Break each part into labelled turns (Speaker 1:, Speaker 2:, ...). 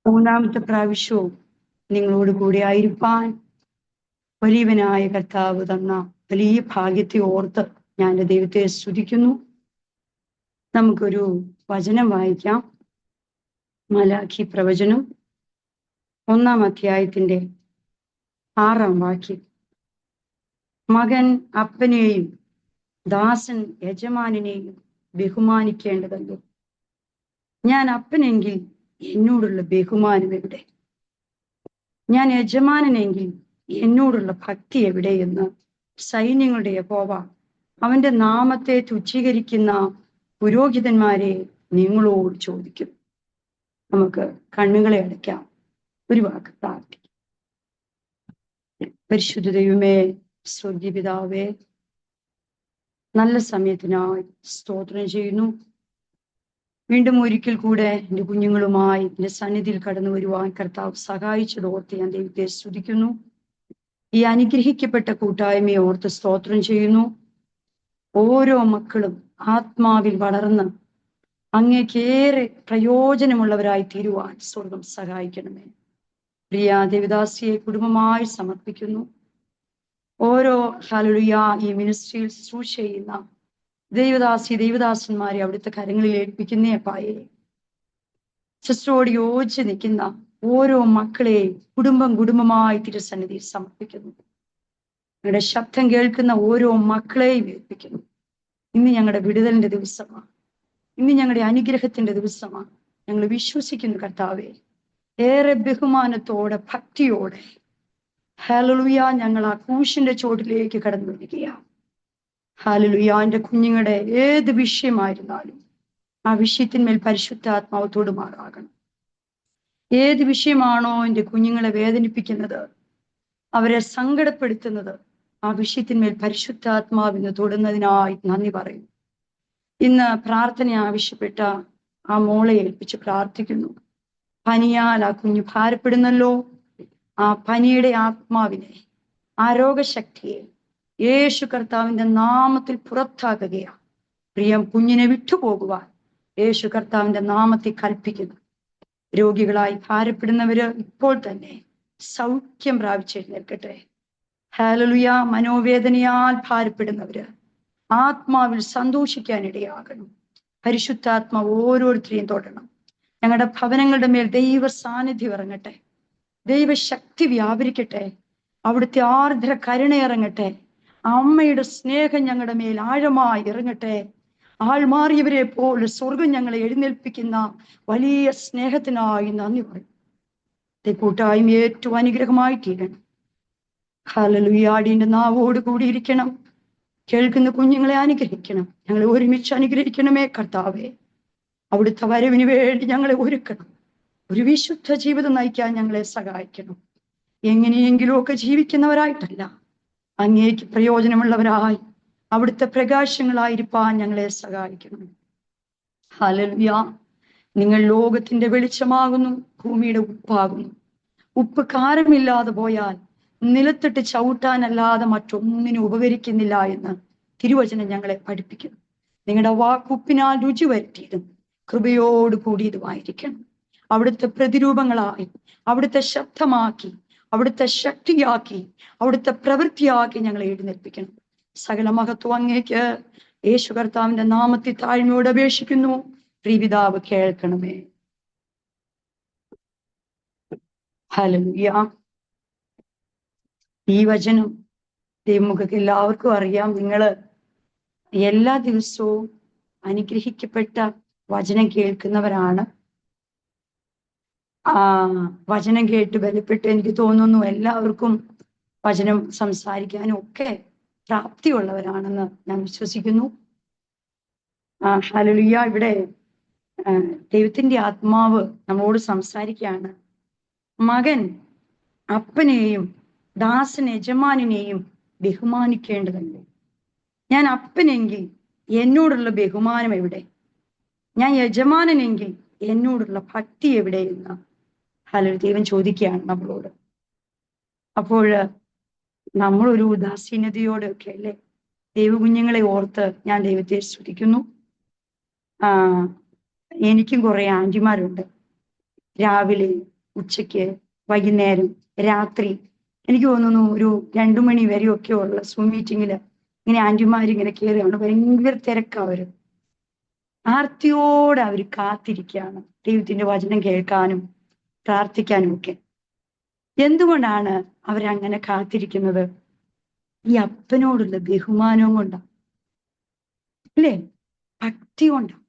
Speaker 1: മൂന്നാമത്തെ പ്രാവശ്യവും നിങ്ങളോട് കൂടി ആയിരിക്കാൻ വലിയവനായ കർത്താവ് തന്ന വലിയ ഭാഗ്യത്തെ ഓർത്ത് ഞാൻ എൻ്റെ ദൈവത്തെ സ്തുതിക്കുന്നു. നമുക്കൊരു വചനം വായിക്കാം. മലാഖി പ്രവചനം 1-ാം അധ്യായത്തിന്റെ 6-ാം വാക്യം. മകൻ അപ്പനെയും ദാസൻ യജമാനെയും ബഹുമാനിക്കേണ്ടതല്ലോ. ഞാൻ അപ്പനെങ്കിൽ എന്നോടുള്ള ബഹുമാനം എവിടെ? ഞാൻ യജമാനെങ്കിൽ എന്നോടുള്ള ഭക്തി എവിടെയെന്ന് സൈന്യങ്ങളുടെ യഹോവ അവന്റെ നാമത്തെ തുച്ഛീകരിക്കുന്ന പുരോഹിതന്മാരെ നിങ്ങളോട് ചോദിക്കും. നമുക്ക് കണ്ണുകളെ അടയ്ക്കാം, ഒരു വാക്ക് പ്രാർത്ഥിക്കാം. പരിശുദ്ധ ദൈവമേ, സ്വർഗീയ പിതാവേ, നല്ല സമയത്തിനായി സ്തോത്രം ചെയ്യുന്നു. വീണ്ടും ഒരിക്കൽ കൂടെ എൻ്റെ കുഞ്ഞുങ്ങളുമായി എൻ്റെ സന്നിധിയിൽ കടന്നു വരുവാൻ കർത്താവ് സഹായിച്ചതോർത്ത് ഞാൻ ദൈവത്തെ സ്തുതിക്കുന്നു. ഈ അനുഗ്രഹിക്കപ്പെട്ട കൂട്ടായ്മയെ ഓർത്ത് സ്തോത്രം ചെയ്യുന്നു. ഓരോ മക്കളും ആത്മാവിൽ വളർന്ന് അങ്ങേക്കേറെ പ്രയോജനമുള്ളവരായി തീരുവാൻ സ്വർഗം സഹായിക്കണമേ. പ്രിയ ദേവദാസിയെ കുടുംബമായി സമർപ്പിക്കുന്നു. ഓരോ ഹല്ലേലൂയ ഈ മിനിസ്ട്രിയിൽ ശുശ്രൂഷ ചെയ്യുന്ന ദൈവദാസന്മാരെ അവിടുത്തെ കരങ്ങളിൽ ഏൽപ്പിക്കുന്നേ അപ്പായേ. സിസ്റ്ററോട് യോജിച്ച് നിൽക്കുന്ന ഓരോ മക്കളെ കുടുംബമായി തിരുസന്നിധിയിൽ സമർപ്പിക്കുന്നു. ഞങ്ങളുടെ ശബ്ദം കേൾക്കുന്ന ഓരോ മക്കളെയും ഏൽപ്പിക്കുന്നു. ഇന്ന് ഞങ്ങളുടെ വിടുതലിന്റെ ദിവസമാണ്. ഇന്ന് ഞങ്ങളുടെ അനുഗ്രഹത്തിന്റെ ദിവസമാണ്. ഞങ്ങൾ വിശ്വസിക്കുന്നു കർത്താവേ, ഏറെ ബഹുമാനത്തോടെ ഭക്തിയോടെ ഹല്ലേലൂയ ഞങ്ങൾ ആ ക്രൂശിന്റെ ചോട്ടിലേക്ക് കടന്നു വരികയാണ്. ഹല്ലേലൂയ, എൻ്റെ കുഞ്ഞുങ്ങളുടെ ഏത് വിഷയമായിരുന്നാലും ആ വിഷയത്തിന്മേൽ പരിശുദ്ധാത്മാവ് തൊടുമാറാകണം. ഏത് വിഷയമാണോ എൻ്റെ കുഞ്ഞുങ്ങളെ വേദനിപ്പിക്കുന്നത്, അവരെ സങ്കടപ്പെടുത്തുന്നത്, ആ വിഷയത്തിന്മേൽ പരിശുദ്ധാത്മാവിന് തൊടുന്നതിനായി നന്ദി പറയുന്നു. ഇന്ന് പ്രാർത്ഥന ആവശ്യപ്പെട്ട ആ മോളെ ഏൽപ്പിച്ച് പ്രാർത്ഥിക്കുന്നു. പനിയാൽ ആ കുഞ്ഞു ഭാരപ്പെടുന്നല്ലോ. ആ പനിയുടെ ആത്മാവിനെ, ആ രോഗശക്തിയെ യേശു കർത്താവിന്റെ നാമത്തിൽ പുറത്താക്കുകയാണ്. പ്രിയം കുഞ്ഞിനെ വിട്ടുപോകുവാൻ യേശു കർത്താവിന്റെ നാമത്തിൽ കൽപ്പിക്കുന്നു. രോഗികളായി ഭാരപ്പെടുന്നവര് ഇപ്പോൾ തന്നെ സൗഖ്യം പ്രാപിച്ചെഴുന്നേൽക്കട്ടെ. ഹല്ലേലൂയ. മനോവേദനയാൽ ഭാരപ്പെടുന്നവര് ആത്മാവിൽ സന്തോഷിക്കാൻ ഇടയാകണം. പരിശുദ്ധാത്മാവ് ഓരോരുത്തരെയും തൊടണം. ഞങ്ങളുടെ ഭവനങ്ങളുടെ മേൽ ദൈവ സാന്നിധ്യം ഇറങ്ങട്ടെ. ദൈവശക്തി വ്യാപരിക്കട്ടെ. അവിടുത്തെ ആർദ്ര കരുണ ഇറങ്ങട്ടെ. അമ്മയുടെ സ്നേഹം ഞങ്ങളുടെ മേൽ ആഴമായി ഇറങ്ങട്ടെ. ആൾമാറിയവരെ പോലെ സ്വർഗം ഞങ്ങളെ എഴുന്നേൽപ്പിക്കുന്ന വലിയ സ്നേഹത്തിനായി നന്ദി പറയും. കൂട്ടായ്മ ഏറ്റവും അനുഗ്രഹമായി തീരണം. ഹല്ലേലൂയാടിന്റെ നാവോട് കൂടിയിരിക്കണം. കേൾക്കുന്ന കുഞ്ഞുങ്ങളെ അനുഗ്രഹിക്കണം. ഞങ്ങളെ ഒരുമിച്ച് അനുഗ്രഹിക്കണമേ കർത്താവേ. അവിടുത്തെ വരവിന് വേണ്ടി ഞങ്ങളെ ഒരുക്കണം. ഒരു വിശുദ്ധ ജീവിതം നയിക്കാൻ ഞങ്ങളെ സഹായിക്കണം. എങ്ങനെയെങ്കിലും ഒക്കെ ജീവിക്കുന്നവരായിട്ടല്ല, അങ്ങേക്ക് പ്രയോജനമുള്ളവരായി അവിടുത്തെ പ്രകാശങ്ങളായിരിക്കാൻ ഞങ്ങളെ സഹായിക്കണം. ഹല്ലേലൂയ. നിങ്ങൾ ലോകത്തിന്റെ വെളിച്ചമാകുന്നു, ഭൂമിയുടെ ഉപ്പാകുന്നു. ഉപ്പ് കാരമില്ലാതെ പോയാൽ നിലത്തിട്ട് ചവിട്ടാനല്ലാതെ മറ്റൊന്നിനും ഉപകരിക്കുന്നില്ല എന്ന് തിരുവചനം ഞങ്ങളെ പഠിപ്പിക്കുന്നു. നിങ്ങളുടെ വാക്കുപ്പിനാൽ രുചി വരുത്തിയതും കൃപയോട് കൂടിയതുമായിരിക്കണം. അവിടുത്തെ പ്രതിരൂപങ്ങളായി, അവിടുത്തെ ശബ്ദമാക്കി, അവിടുത്തെ ശക്തിയാക്കി, അവിടുത്തെ പ്രവൃത്തിയാക്കി ഞങ്ങളെ എഴുന്നേൽപ്പിക്കണം. സകല മഹത്വം അങ്ങേക്ക്. യേശു കർത്താവിന്റെ നാമത്തിൽ താഴ്മയോട് അപേക്ഷിക്കുന്നു. പ്രിയപിതാവ് കേൾക്കണമേ. ഹല്ലേലൂയ. ഈ വചനം ദൈവമുഖക്ക് എല്ലാവർക്കും അറിയാം. നിങ്ങള് എല്ലാ ദിവസവും അനുഗ്രഹിക്കപ്പെട്ട വചനം കേൾക്കുന്നവരാണ്. വചനം കേട്ട് ബലപ്പെട്ട് എനിക്ക് തോന്നുന്നു എല്ലാവർക്കും വചനം സംസാരിക്കാനും ഒക്കെ പ്രാപ്തിയുള്ളവരാണെന്ന് ഞാൻ വിശ്വസിക്കുന്നു. ഹല്ലേലൂയ. ഇവിടെ ദൈവത്തിന്റെ ആത്മാവ് നമ്മോട് സംസാരിക്കുകയാണ്. മകൻ അപ്പനെയും ദാസൻ യജമാനെയും ബഹുമാനിക്കേണ്ടതല്ലേ. ഞാൻ അപ്പനെങ്കിൽ എന്നോടുള്ള ബഹുമാനം എവിടെ? ഞാൻ യജമാനെങ്കിൽ എന്നോടുള്ള ഭക്തി എവിടെയെന്ന് ഹല്ലേലൂയ ദൈവം ചോദിക്കുകയാണ് നമ്മളോട്. അപ്പോൾ നമ്മളൊരു ഉദാസീനതയോടെയൊക്കെ അല്ലേ ദൈവകുഞ്ഞുങ്ങളെ ഓർത്ത് ഞാൻ ദൈവത്തെ സ്തുതിക്കുന്നു. എനിക്കും കുറെ ആന്റിമാരുണ്ട്. രാവിലെ ഉച്ചയ്ക്ക്, വൈകുന്നേരം, രാത്രി, എനിക്ക് തോന്നുന്നു ഒരു 2 മണി വരെയൊക്കെ ഉള്ള സൂം മീറ്റിങ്ങിൽ ഇങ്ങനെ ആന്റിമാരിങ്ങനെ കയറുകയാണ്. ഭയങ്കര തിരക്കാ അവര്. ആർത്തിയോടെ അവർ കാത്തിരിക്കുകയാണ് ദൈവത്തിന്റെ വചനം കേൾക്കാനും പ്രാർത്ഥിക്കാനും ഒക്കെ. എന്തുകൊണ്ടാണ് അവരങ്ങനെ കാത്തിരിക്കുന്നത്? ഈ അപ്പനോടുള്ള ബഹുമാനവും കൊണ്ടാണ്, അല്ലേ? ഭക്തി കൊണ്ടാണ്.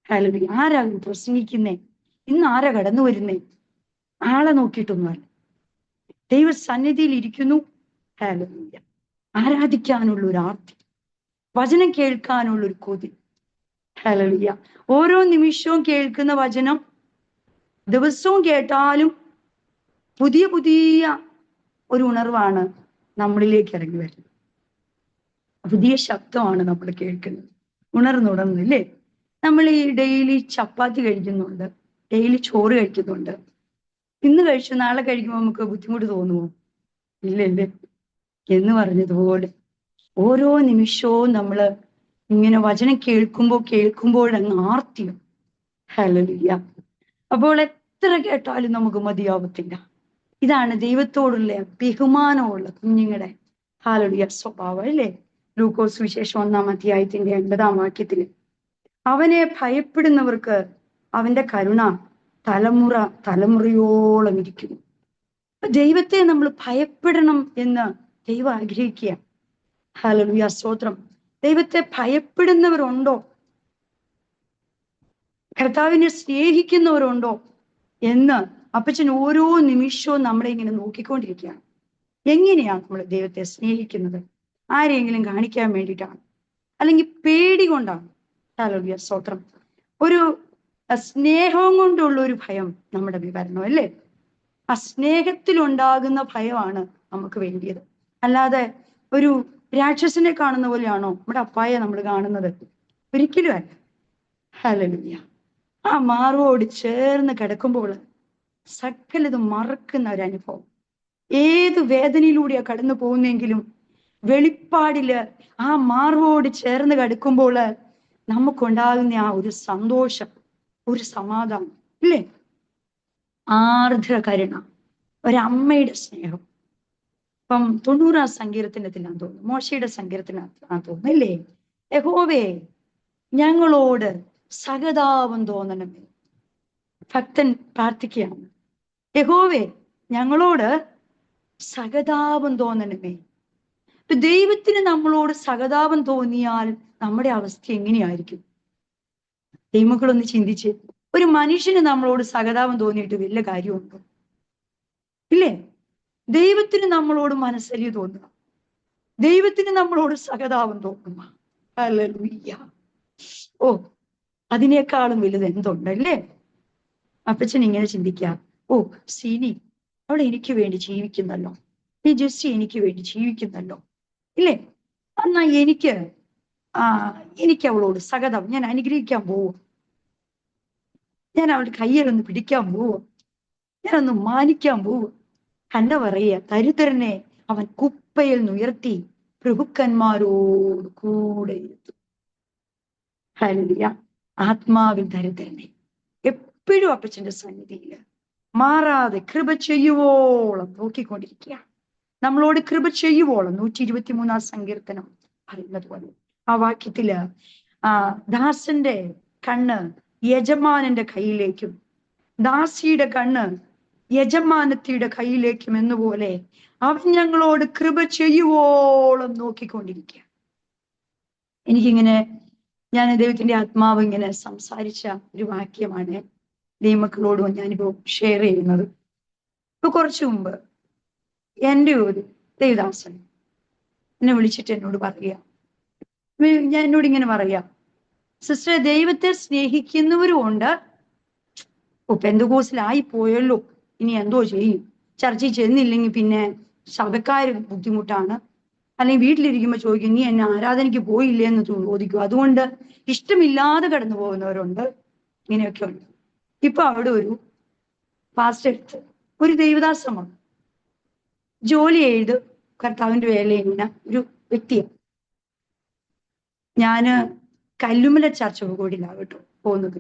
Speaker 1: ഹല്ലേലൂയ. ആരാ പ്രസംഗിക്കുന്നേ? ഇന്ന് ആരാ കടന്നു വരുന്നേ? ആളെ നോക്കിയിട്ടൊന്നുമല്ല. ദൈവ സന്നിധിയിൽ ഇരിക്കുന്നു. ഹല്ലേലൂയ. ആരാധിക്കാനുള്ള ഒരു ആർത്തി, വചനം കേൾക്കാനുള്ള ഒരു കൊതി. ഹല്ലേലൂയ. ഓരോ നിമിഷവും കേൾക്കുന്ന വചനം ദിവസവും കേട്ടാലും പുതിയ പുതിയ ഒരു ഉണർവാണ് നമ്മളിലേക്ക് ഇറങ്ങി വരുന്നത്. പുതിയ ശബ്ദമാണ് നമ്മൾ കേൾക്കുന്നത്. ഉണർന്നില്ലേ? നമ്മൾ ഈ ഡെയിലി ചപ്പാത്തി കഴിക്കുന്നുണ്ട്, ഡെയിലി ചോറ് കഴിക്കുന്നുണ്ട്. ഇന്ന് കഴിച്ചു നാളെ കഴിക്കുമ്പോൾ നമുക്ക് ബുദ്ധിമുട്ട് തോന്നുമോ? ഇല്ലല്ലേ? എന്ന് പറഞ്ഞതുപോലെ ഓരോ നിമിഷവും നമ്മൾ ഇങ്ങനെ വചനം കേൾക്കുമ്പോഴങ്ങ് ആർത്തിയും. ഹല്ലേലൂയ. അപ്പോൾ എത്ര കേട്ടാലും നമുക്ക് മതിയാവത്തില്ല. ഇതാണ് ദൈവത്തോടുള്ള ബഹുമാനമുള്ള കുഞ്ഞുങ്ങളുടെ ഹല്ലേലൂയ സ്വഭാവം, അല്ലേ? ലൂക്കോസ് സുവിശേഷം 1-ാം അധ്യായത്തിന്റെ 80-ാം വാക്യത്തിൽ അവനെ ഭയപ്പെടുന്നവർക്ക് അവന്റെ കരുണ തലമുറ തലമുറയോളം ഇരിക്കുന്നു. ദൈവത്തെ നമ്മൾ ഭയപ്പെടണം എന്ന് ദൈവം ആഗ്രഹിക്കുക. ഹല്ലേലൂയ, സ്തോത്രം. ദൈവത്തെ ഭയപ്പെടുന്നവരുണ്ടോ? കർത്താവിനെ സ്നേഹിക്കുന്നവരുണ്ടോ എന്ന് അപ്പച്ചൻ ഓരോ നിമിഷവും നമ്മളെ ഇങ്ങനെ നോക്കിക്കൊണ്ടിരിക്കുകയാണ്. എങ്ങനെയാണ് നമ്മൾ ദൈവത്തെ സ്നേഹിക്കുന്നത്? ആരെങ്കിലും കാണിക്കാൻ വേണ്ടിയിട്ടാണ്, അല്ലെങ്കിൽ പേടി കൊണ്ടാണ്? ഹല്ലേലൂയ, സ്തോത്രം. ഒരു സ്നേഹം കൊണ്ടുള്ള ഒരു ഭയം നമ്മുടെ വരണം, അല്ലേ? ആ സ്നേഹത്തിലുണ്ടാകുന്ന ഭയമാണ് നമുക്ക് വേണ്ടിയത്. അല്ലാതെ ഒരു രാക്ഷസനെ കാണുന്ന പോലെയാണോ നമ്മുടെ അപ്പായെ നമ്മൾ കാണുന്നത്? ഒരിക്കലും അല്ല. ഹല്ലേലൂയ. ആ മാർവോട് ചേർന്ന് കിടക്കുമ്പോൾ സകലതും മറക്കുന്ന ഒരു അനുഭവം. ഏത് വേദനയിലൂടെയാ കടന്നു പോകുന്നെങ്കിലും വെളിപ്പാടില് ആ മാർവോട് ചേർന്ന് കിടക്കുമ്പോൾ നമുക്കുണ്ടാകുന്ന ആ ഒരു സന്തോഷം, ഒരു സമാധാനം, ഇല്ലേ? ആർദ്ര കരുണ, ഒരമ്മയുടെ സ്നേഹം. ഇപ്പം 90-ാം സങ്കീർത്തനത്തിലാന്ന് തോന്നുന്നു, മോശയുടെ സങ്കീർത്തനത്തിലാന്ന് തോന്നുന്നു, അല്ലേ? യഹോവേ ഞങ്ങളോട് സഹതാപം തോന്നണമേ. ഭക്തൻ പ്രാർത്ഥിക്കുകയാണ്, യഹോവേ ഞങ്ങളോട് സഹതാപം തോന്നണമേ. ഇപ്പൊ ദൈവത്തിന് നമ്മളോട് സഹതാപം തോന്നിയാൽ നമ്മുടെ അവസ്ഥ എങ്ങനെയായിരിക്കും? ദൈവമക്കളൊന്ന് ചിന്തിച്ച്. ഒരു മനുഷ്യന് നമ്മളോട് സഹതാപം തോന്നിയിട്ട് വലിയ കാര്യമുണ്ടോ? ഇല്ലേ? ദൈവത്തിന് നമ്മളോട് മനസ്സലി തോന്നുക, ദൈവത്തിന് നമ്മളോട് സഹതാപം തോന്നുക. ഹല്ലേലൂയ. ഓ, അതിനേക്കാളും വലുത് എന്തുണ്ടല്ലേ? അപ്പച്ചൻ ഇങ്ങനെ ചിന്തിക്കാം, ഓ സീനി അവൾ എനിക്ക് വേണ്ടി ജീവിക്കുന്നല്ലോ, ഈ ജെസ്സി എനിക്ക് വേണ്ടി ജീവിക്കുന്നല്ലോ, ഇല്ലേ? എന്നാ എനിക്ക് അവളോട് സഹതാപം, ഞാൻ അനുഗ്രഹിക്കാൻ പോവും, ഞാൻ അവളുടെ കയ്യിലൊന്ന് പിടിക്കാൻ പോവും, ഞാനൊന്ന് മാനിക്കാൻ പോവും. കണ്ട പറയുക, ദരിദ്രനെ അവൻ കുപ്പയിൽ ഉയർത്തി പ്രഭുക്കന്മാരോട് കൂടെ ഇരുത്തും. ഹല്ലേലൂയ. ആത്മാവിൽ ദരിദ്രനെ എപ്പോഴും അപ്പച്ചന്റെ സന്നിധിയില് മാറാതെ കൃപ ചെയ്യുവോളം നോക്കിക്കൊണ്ടിരിക്കുക. നമ്മളോട് കൃപ ചെയ്യുവോളം 123-ാം സങ്കീർത്തനം പറയുന്നത് പോലെ ആ വാക്യത്തില് ദാസന്റെ കണ്ണ് യജമാനന്റെ കയ്യിലേക്കും ദാസിയുടെ കണ്ണ് യജമാനത്തിയുടെ കയ്യിലേക്കും എന്നുപോലെ അവൻ ഞങ്ങളോട് കൃപ ചെയ്യുവോളം നോക്കിക്കൊണ്ടിരിക്കുക. എനിക്കിങ്ങനെ, ഞാൻ ദൈവത്തിന്റെ ആത്മാവ് ഇങ്ങനെ സംസാരിച്ച ഒരു വാക്യമാണ് ദൈവമക്കളോടും ഞാനിപ്പോ ഷെയർ ചെയ്യുന്നത്. ഇപ്പൊ കുറച്ചു മുമ്പ് എൻ്റെ ഒരു ദേവദാസൻ എന്നെ വിളിച്ചിട്ട് എന്നോട് പറയാ, എന്നോട് ഇങ്ങനെ പറയാ, സിസ്റ്റർ ദൈവത്തെ സ്നേഹിക്കുന്നവരും ഉണ്ട്, പെന്തക്കോസ്തിലായി പോയല്ലോ, ഇനി എന്തോ ചെയ്യും, ചർച്ചയിൽ ചെന്നില്ലെങ്കിൽ പിന്നെ സഭക്കാര് ബുദ്ധിമുട്ടാണ്, അല്ലെങ്കിൽ വീട്ടിലിരിക്കുമ്പോ ചോദിക്കും നീ എന്നെ ആരാധനയ്ക്ക് പോയില്ലേ എന്ന് ചോദിക്കും, അതുകൊണ്ട് ഇഷ്ടമില്ലാതെ കടന്നു പോകുന്നവരുണ്ട്, ഇങ്ങനെയൊക്കെ ഉണ്ട്. ഇപ്പൊ അവിടെ ഒരു പാസ്റ്റർ എടുത്ത് ഒരു ദൈവദാസമാണ്, ജോലി ചെയ്ത് കർത്താവിന്റെ വേല ചെയ്യുന്ന ഒരു വ്യക്തിയാണ്. ഞാന് കല്ലുമല ചർച്ച കൂടിയില്ല കേട്ടോ പോകുന്നത്,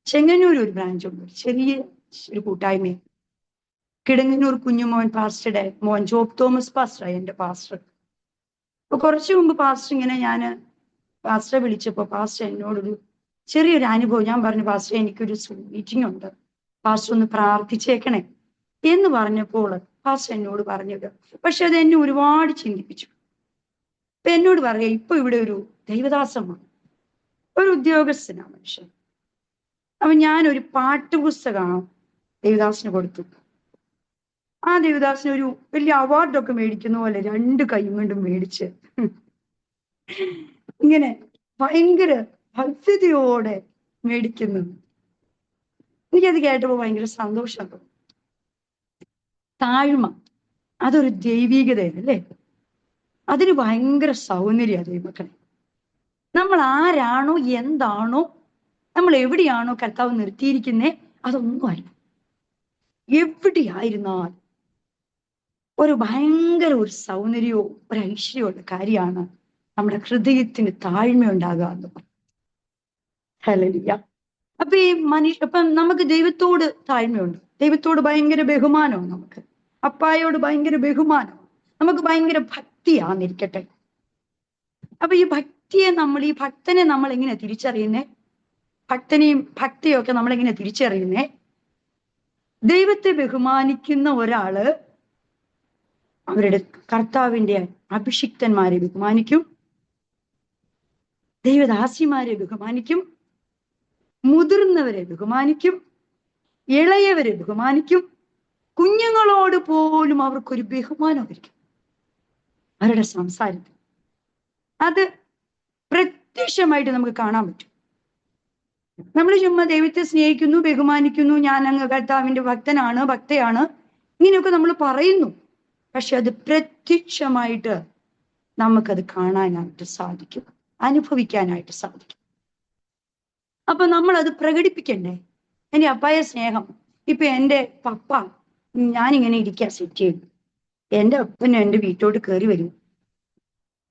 Speaker 1: ചെങ്ങന്നൂർ ഒരു ബ്രാഞ്ച് ഉണ്ട്, ചെറിയ ഒരു കൂട്ടായ്മ. കിടങ്ങന്നൂർ കുഞ്ഞുമോൻ പാസ്റ്ററുടെ മോൻ ജോബ് തോമസ് പാസ്റ്റർ എന്റെ പാസ്റ്റർ. അപ്പൊ കുറച്ചു മുമ്പ് പാസ്റ്റർ ഇങ്ങനെ പാസ്റ്ററെ വിളിച്ചപ്പോ പാസ്റ്റർ എന്നോടൊരു ചെറിയൊരു അനുഭവം, ഞാൻ പറഞ്ഞു പാസ്റ്റർ എനിക്കൊരു മീറ്റിംഗ് ഉണ്ട്, പാസ്റ്റർ ഒന്ന് പ്രാർത്ഥിച്ചേക്കണേ എന്ന് പറഞ്ഞപ്പോൾ പാസ്റ്റർ എന്നോട് പറഞ്ഞത്, പക്ഷെ അത് എന്നെ ഒരുപാട് ചിന്തിപ്പിച്ചു. അപ്പൊ എന്നോട് പറയാ, ഇപ്പൊ ഇവിടെ ഒരു ദൈവദാസമാണ്, ഒരു ഉദ്യോഗസ്ഥനാണ് മനുഷ്യൻ. അപ്പൊ ഞാനൊരു പാട്ടുപുസ്തകമാണ് ദേവദാസിന് കൊടുത്തു. ആ ദേവദാസിന് ഒരു വലിയ അവാർഡൊക്കെ മേടിക്കുന്ന പോലെ 2 കൈ കൊണ്ടും മേടിച്ച് ഇങ്ങനെ ഭയങ്കര ഭക്തിയോടെ മേടിക്കുന്നു. എനിക്കത് കേട്ടപ്പോ ഭയങ്കര സന്തോഷം തോന്നി. താഴ്മ അതൊരു ദൈവികതയാണ് അല്ലേ? അതിന് ഭയങ്കര സൗന്ദര്യ ദൈവമക്കളെ. നമ്മൾ ആരാണോ എന്താണോ നമ്മൾ എവിടെയാണോ കർത്താവ് നിർത്തിയിരിക്കുന്നേ അതൊന്നുമല്ല. എവിടെയായിരുന്നാൽ ഒരു ഭയങ്കര ഒരു സൗന്ദര്യവും ഒരു ഐശ്വര്യമുള്ള കാര്യമാണ് നമ്മുടെ ഹൃദയത്തിന് താഴ്മയുണ്ടാകുക എന്ന് പറയും. ഹല്ലേലൂയ. അപ്പൊ ഇപ്പം നമുക്ക് ദൈവത്തോട് താഴ്മയുണ്ട്, ദൈവത്തോട് ഭയങ്കര ബഹുമാനവും, നമുക്ക് അപ്പായോട് ഭയങ്കര ബഹുമാനവും, നമുക്ക് ഭയങ്കര ഭക്തിയാന്നിരിക്കട്ടെ. അപ്പൊ ഈ ഭക്തനെ നമ്മൾ എങ്ങനെ തിരിച്ചറിയുന്നേ? ഭക്തനെയും ഭക്തിയും ഒക്കെ നമ്മൾ എങ്ങനെ തിരിച്ചറിയുന്നേ? ദൈവത്തെ ബഹുമാനിക്കുന്ന ഒരാള് അവരുടെ കർത്താവിന്റെ അഭിഷിക്തന്മാരെ ബഹുമാനിക്കും, ദൈവദാസിമാരെ ബഹുമാനിക്കും, മുതിർന്നവരെ ബഹുമാനിക്കും, ഇളയവരെ ബഹുമാനിക്കും, കുഞ്ഞുങ്ങളോട് പോലും അവർക്കൊരു ബഹുമാനമായിരിക്കും അവരുടെ സംസാരത്തിൽ. അത് പ്രത്യക്ഷമായിട്ട് നമുക്ക് കാണാൻ പറ്റും. നമ്മൾ ചുമ്മാ ദൈവത്തെ സ്നേഹിക്കുന്നു, ബഹുമാനിക്കുന്നു, ഞാൻ അങ്ങ് കർത്താവിന്റെ ഭക്തയാണ് ഇങ്ങനെയൊക്കെ നമ്മൾ പറയുന്നു. പക്ഷെ അത് പ്രത്യക്ഷമായിട്ട് നമുക്കത് കാണാനായിട്ട് സാധിക്കും, അനുഭവിക്കാനായിട്ട് സാധിക്കും. അപ്പൊ നമ്മൾ അത് പ്രകടിപ്പിക്കണ്ടേ? എന്റെ അപ്പായ സ്നേഹം. ഇപ്പൊ എന്റെ പപ്പ, ഞാനിങ്ങനെ ഇരിക്കാൻ സെറ്റ് ചെയ്തു, എന്റെ അപ്പന് എന്റെ വീട്ടോട്ട് കയറി വരും.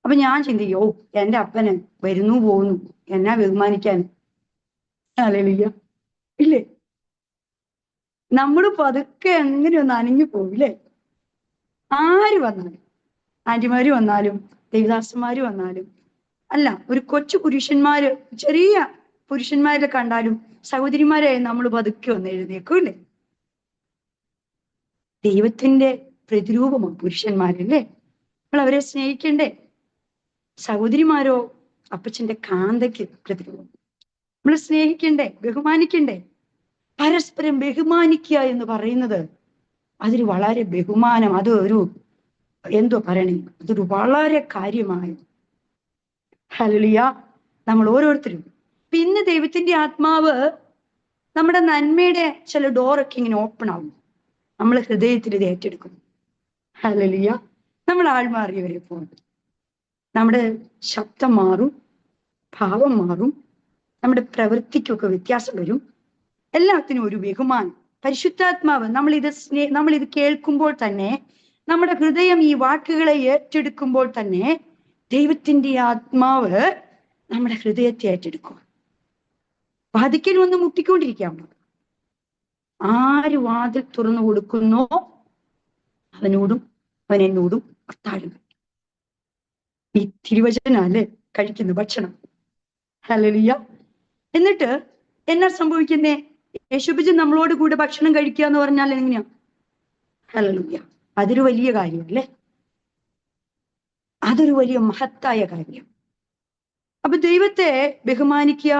Speaker 1: അപ്പൊ ഞാൻ ചിന്തിക്കോ, എന്റെ അപ്പന് വരുന്നു പോകുന്നു, എന്നാ ബഹുമാനിക്കാൻ? ഹല്ലേലൂയ. ഇല്ലേ? നമ്മള് പതുക്കെ അങ്ങനെ ഒന്ന് അനങ്ങി പോവില്ലേ? ആര് വന്നാലും, ആന്റിമാര് വന്നാലും ദേവദാസന്മാര് വന്നാലും, അല്ല ഒരു കൊച്ചു പുരുഷന്മാര്, ചെറിയ പുരുഷന്മാരെ കണ്ടാലും സഹോദരിമാരെ നമ്മൾ പതുക്കെ ഒന്ന് എഴുന്നേക്കൂല്ലേ? ദൈവത്തിന്റെ പ്രതിരൂപമാണ് പുരുഷന്മാരല്ലേ? നമ്മൾ അവരെ സ്നേഹിക്കണ്ടേ? സഹോദരിമാരോ അപ്പച്ചന്റെ കാന്തയ്ക്ക് പ്രതിരൂപം. നമ്മൾ സ്നേഹിക്കണ്ടേ? ബഹുമാനിക്കണ്ടേ? പരസ്പരം ബഹുമാനിക്കുക എന്ന് പറയുന്നത് അതൊരു വളരെ ബഹുമാനം, അത് ഒരു എന്തോ പറയണേ, അതൊരു വളരെ കാര്യമായ. ഹല്ലേലൂയ. നമ്മൾ ഓരോരുത്തരും പിന്നെ ദൈവത്തിന്റെ ആത്മാവ് നമ്മുടെ നന്മയുടെ ചില ഡോറൊക്കെ ഇങ്ങനെ ഓപ്പൺ ആവും, നമ്മൾ ഹൃദയത്തിൽ ഇത് ഏറ്റെടുക്കും. ഹല്ലേലൂയ. നമ്മൾ ആൾമാറിയവരെ പോകും, നമ്മുടെ ശബ്ദം മാറും, ഭാവം മാറും, നമ്മുടെ പ്രവൃത്തിക്കൊക്കെ വ്യത്യാസം വരും. എല്ലാത്തിനും ഒരു ബഹുമാനം. പരിശുദ്ധാത്മാവ് നമ്മളിത് കേൾക്കുമ്പോൾ തന്നെ, നമ്മുടെ ഹൃദയം ഈ വാക്കുകളെ ഏറ്റെടുക്കുമ്പോൾ തന്നെ ദൈവത്തിന്റെ ആത്മാവ് നമ്മുടെ ഹൃദയത്തെ ഏറ്റെടുക്കും. വാതിക്കൽ വന്ന് മുട്ടിക്കൊണ്ടിരിക്കാൻ പാടില്ല. ആര് വാതിൽ തുറന്നു കൊടുക്കുന്നോ അവനോടും അവൻ എന്നോടും വർത്താനം. ഈ തിരുവചനല്ലേ കഴിക്കുന്ന ഭക്ഷണം. ഹല്ലേലൂയ. എന്നിട്ട് എന്നാ സംഭവിക്കുന്നേ? യേശുപിജൻ നമ്മളോട് കൂടെ ഭക്ഷണം കഴിക്കുക എന്ന് പറഞ്ഞാൽ എങ്ങനെയാ? ഹല്ലേലൂയ. അതൊരു വലിയ കാര്യമല്ലേ? അതൊരു വലിയ മഹത്തായ കാര്യം. അപ്പൊ ദൈവത്തെ ബഹുമാനിക്കുക,